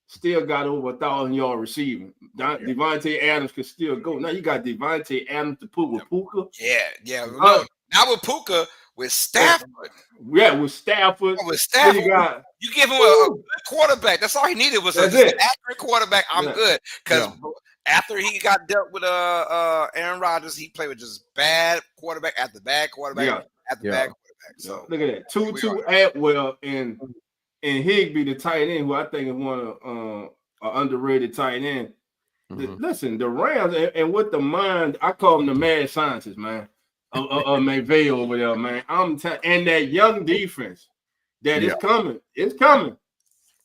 still got over 1,000 yard receiving. Devontae Adams could still go. Now you got Devontae Adams to put with Puka. Yeah. No, not with Puka, with Stafford. Yeah, with Stafford. You give him a good quarterback. That's all he needed was an accurate quarterback. I'm good. Because after he got dealt with Aaron Rodgers, he played with just bad quarterback after bad quarterback after bad quarterback. So look at that. Tutu Atwell and Higbee, the tight end, who I think is one of underrated tight end. Mm-hmm. Listen, the Rams and with the mind, I call them the mad scientists, man. McVay over there, man. And that young defense that is coming. It's coming.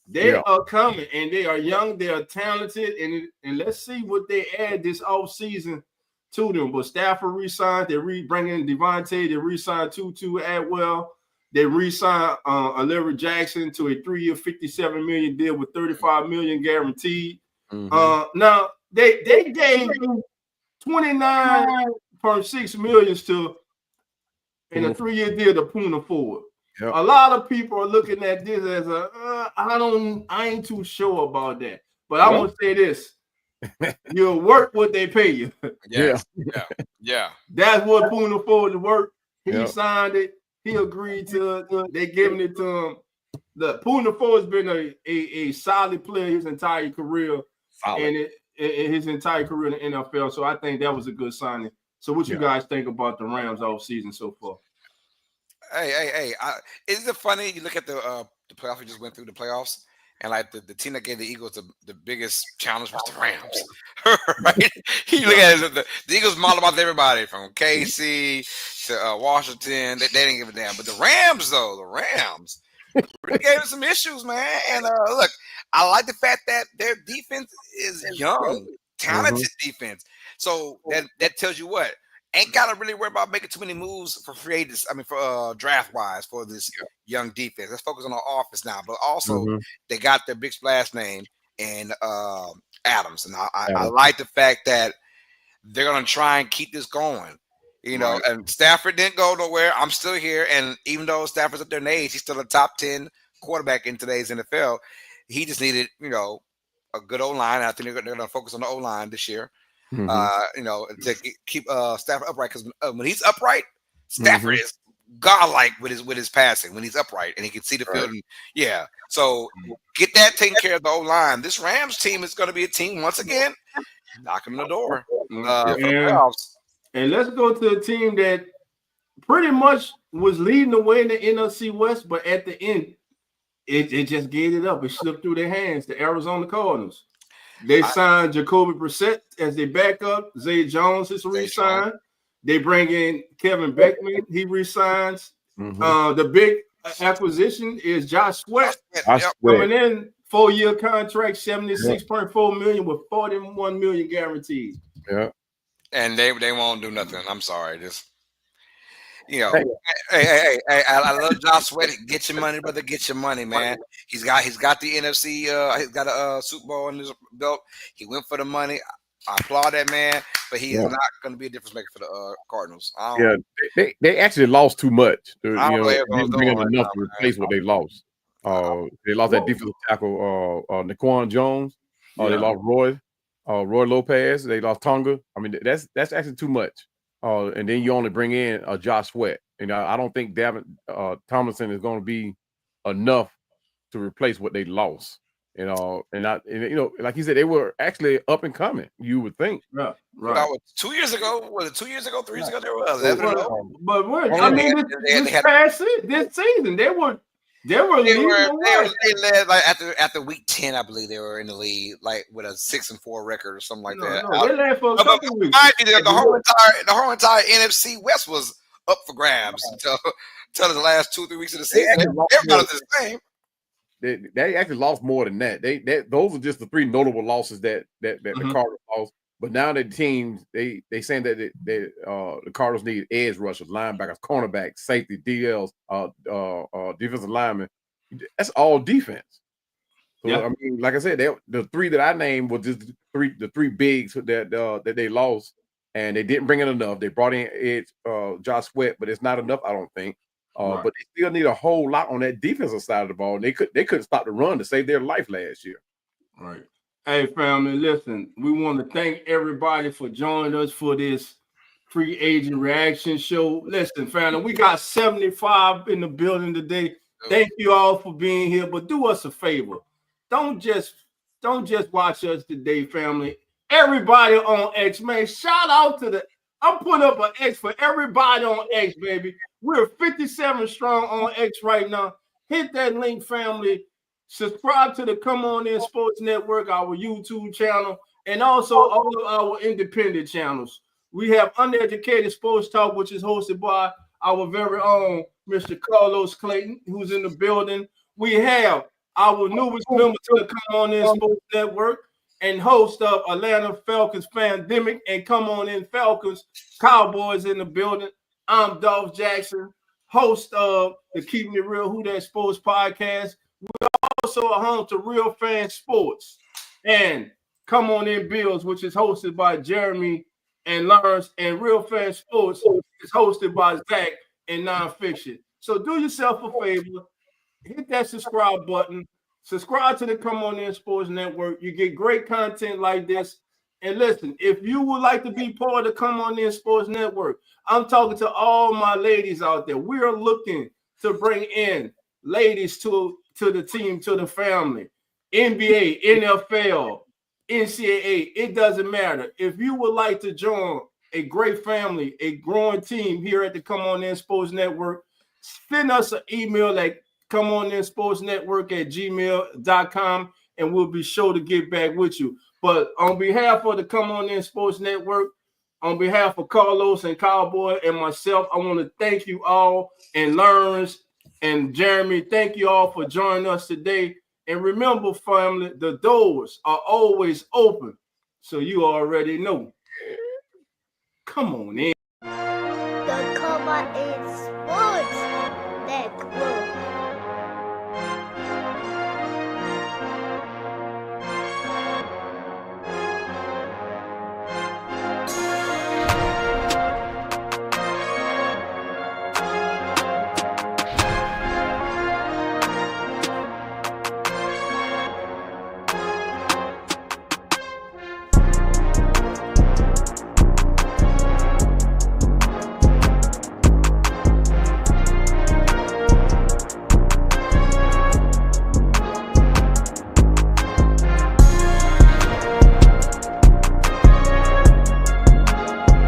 They are coming, and they are young. They are talented, and let's see what they add this offseason to them. But Stafford re-signed. They bring in Devontae. They re-signed Tutu Atwell. They re-signed Alera Jackson to a 3-year, $57 million deal with $35 million guaranteed. Now they gave you $29.6 million to in a 3-year deal to Poona Ford. Yep. A lot of people are looking at this as I ain't too sure about that. But I'm gonna say this: you'll work what they pay you. Yeah. That's what Poona Ford worked. He signed it. He agreed to it. They giving it to him. The Poona Ford has been a solid player his entire career, in his entire career in the NFL. So I think that was a good signing. So what you guys think about the Rams off season so far? Hey! Isn't it funny? You look at the playoffs we just went through, the playoffs, and like the team that gave the Eagles the biggest challenge was the Rams, right? You look at it, the Eagles modeled about everybody from KC to Washington. They didn't give a damn, but the Rams really gave us some issues, man. And look, I like the fact that their defense is young, talented defense. So that tells you what. Ain't got to really worry about making too many moves for free agents. I mean, for draft wise for this young defense. Let's focus on our offense now. But also, they got their big splash name in Adams, and I like the fact that they're gonna try and keep this going. You know, and Stafford didn't go nowhere. I'm still here, and even though Stafford's up there in age, he's still a top 10 quarterback in today's NFL. He just needed, a good O-line. I think they're going to focus on the O-line this year. To keep Stafford upright, because when he's upright, Stafford is godlike with his passing when he's upright and he can see the field. And, so get that taken care of the O-line. This Rams team is going to be a team once again knocking on the door for the playoffs. And let's go to a team that pretty much was leading the way in the NFC West, but at the end, it just gave it up. It slipped through their hands. The Arizona Cardinals. They signed Jacoby Brissett as their backup. Zay Jones is re-signed. They bring in Kevin Beckman. He re-signs. The big acquisition is Josh Sweat. Coming in, 4-year contract, $76.4 million with $41 million guaranteed. Yeah. And they won't do nothing. I'm sorry. Just hey, I love Josh Sweat. Get your money, brother. Get your money, man. He's got the NFC. He's got a Super Bowl in his belt. He went for the money. I applaud that man, but he is not going to be a difference maker for the Cardinals. They actually lost too much. They didn't bring in enough to replace what they lost. They lost that defensive tackle, Naquan Jones. They lost Roy Lopez. They lost Tonga. I mean, that's actually too much. And then you only bring in Josh Sweat. And I don't think Tomlinson is going to be enough to replace what they lost. Like you said, they were actually up and coming. You would think, right? 2 years ago, was it 2 years ago? 3 years ago, they were 11-0. But what? I mean, this season they were led like after week 10, I believe they were in the lead, like with a 6-4 record or something like that. They led for a couple weeks. The whole entire NFC West was up for grabs until the last 2-3 weeks of the season. Everybody's the same. They actually lost more than that. Those are just the 3 notable losses that the Cardinals lost. But now the teams they saying that the Cardinals need edge rushers, linebackers, cornerbacks, safety, DLs, defensive linemen. That's all defense. So I mean, like I said, the 3 that I named was just the three bigs that they lost, and they didn't bring in enough. They brought in Josh Sweat, but it's not enough, I don't think. But they still need a whole lot on that defensive side of the ball. And they couldn't stop the run to save their life last year. Right. Hey, family, listen, we want to thank everybody for joining us for this free agent reaction show. Listen, family, we got 75 in the building today. Thank you all for being here, but do us a favor. Don't just watch us today, family. Everybody on X, man, shout out to I'm putting up an X for everybody on X, baby. We're 57 strong on X right now. Hit that link, family. Subscribe to the Come On In Sports Network, our YouTube channel, and also all of our independent channels. We have Uneducated Sports Talk, which is hosted by our very own Mr. Carlos Clayton, who's in the building. We have our newest member to the Come On In Sports Network and host of Atlanta Falcons Fandemic and Come On In Falcons Cowboys in the building. I'm Dolph Jackson, host of the Keeping It Real Who That Sports podcast. We're also a home to Real Fan Sports and Come On In Bills, which is hosted by Jeremy and Lawrence, and Real Fan Sports is hosted by Zach and Nonfiction. So do yourself a favor, hit that subscribe button, subscribe to the Come On In Sports Network. You get great content like this. And listen, if you would like to be part of the Come On In Sports Network, I'm talking to all my ladies out there. We are looking to bring in ladies to the team, to the family. NBA, NFL, NCAA, it doesn't matter. If you would like to join a great family, a growing team here at the Come On In Sports Network, send us an email at comeoninsportsnetwork@gmail.com, and we'll be sure to get back with you. But on behalf of the Come On In Sports Network, on behalf of Carlos and Cowboy and myself, I want to thank you all, and Lawrence and Jeremy, thank you all for joining us today. And remember, family, the doors are always open, so you already know. Come on in. The Come On In Sports Network.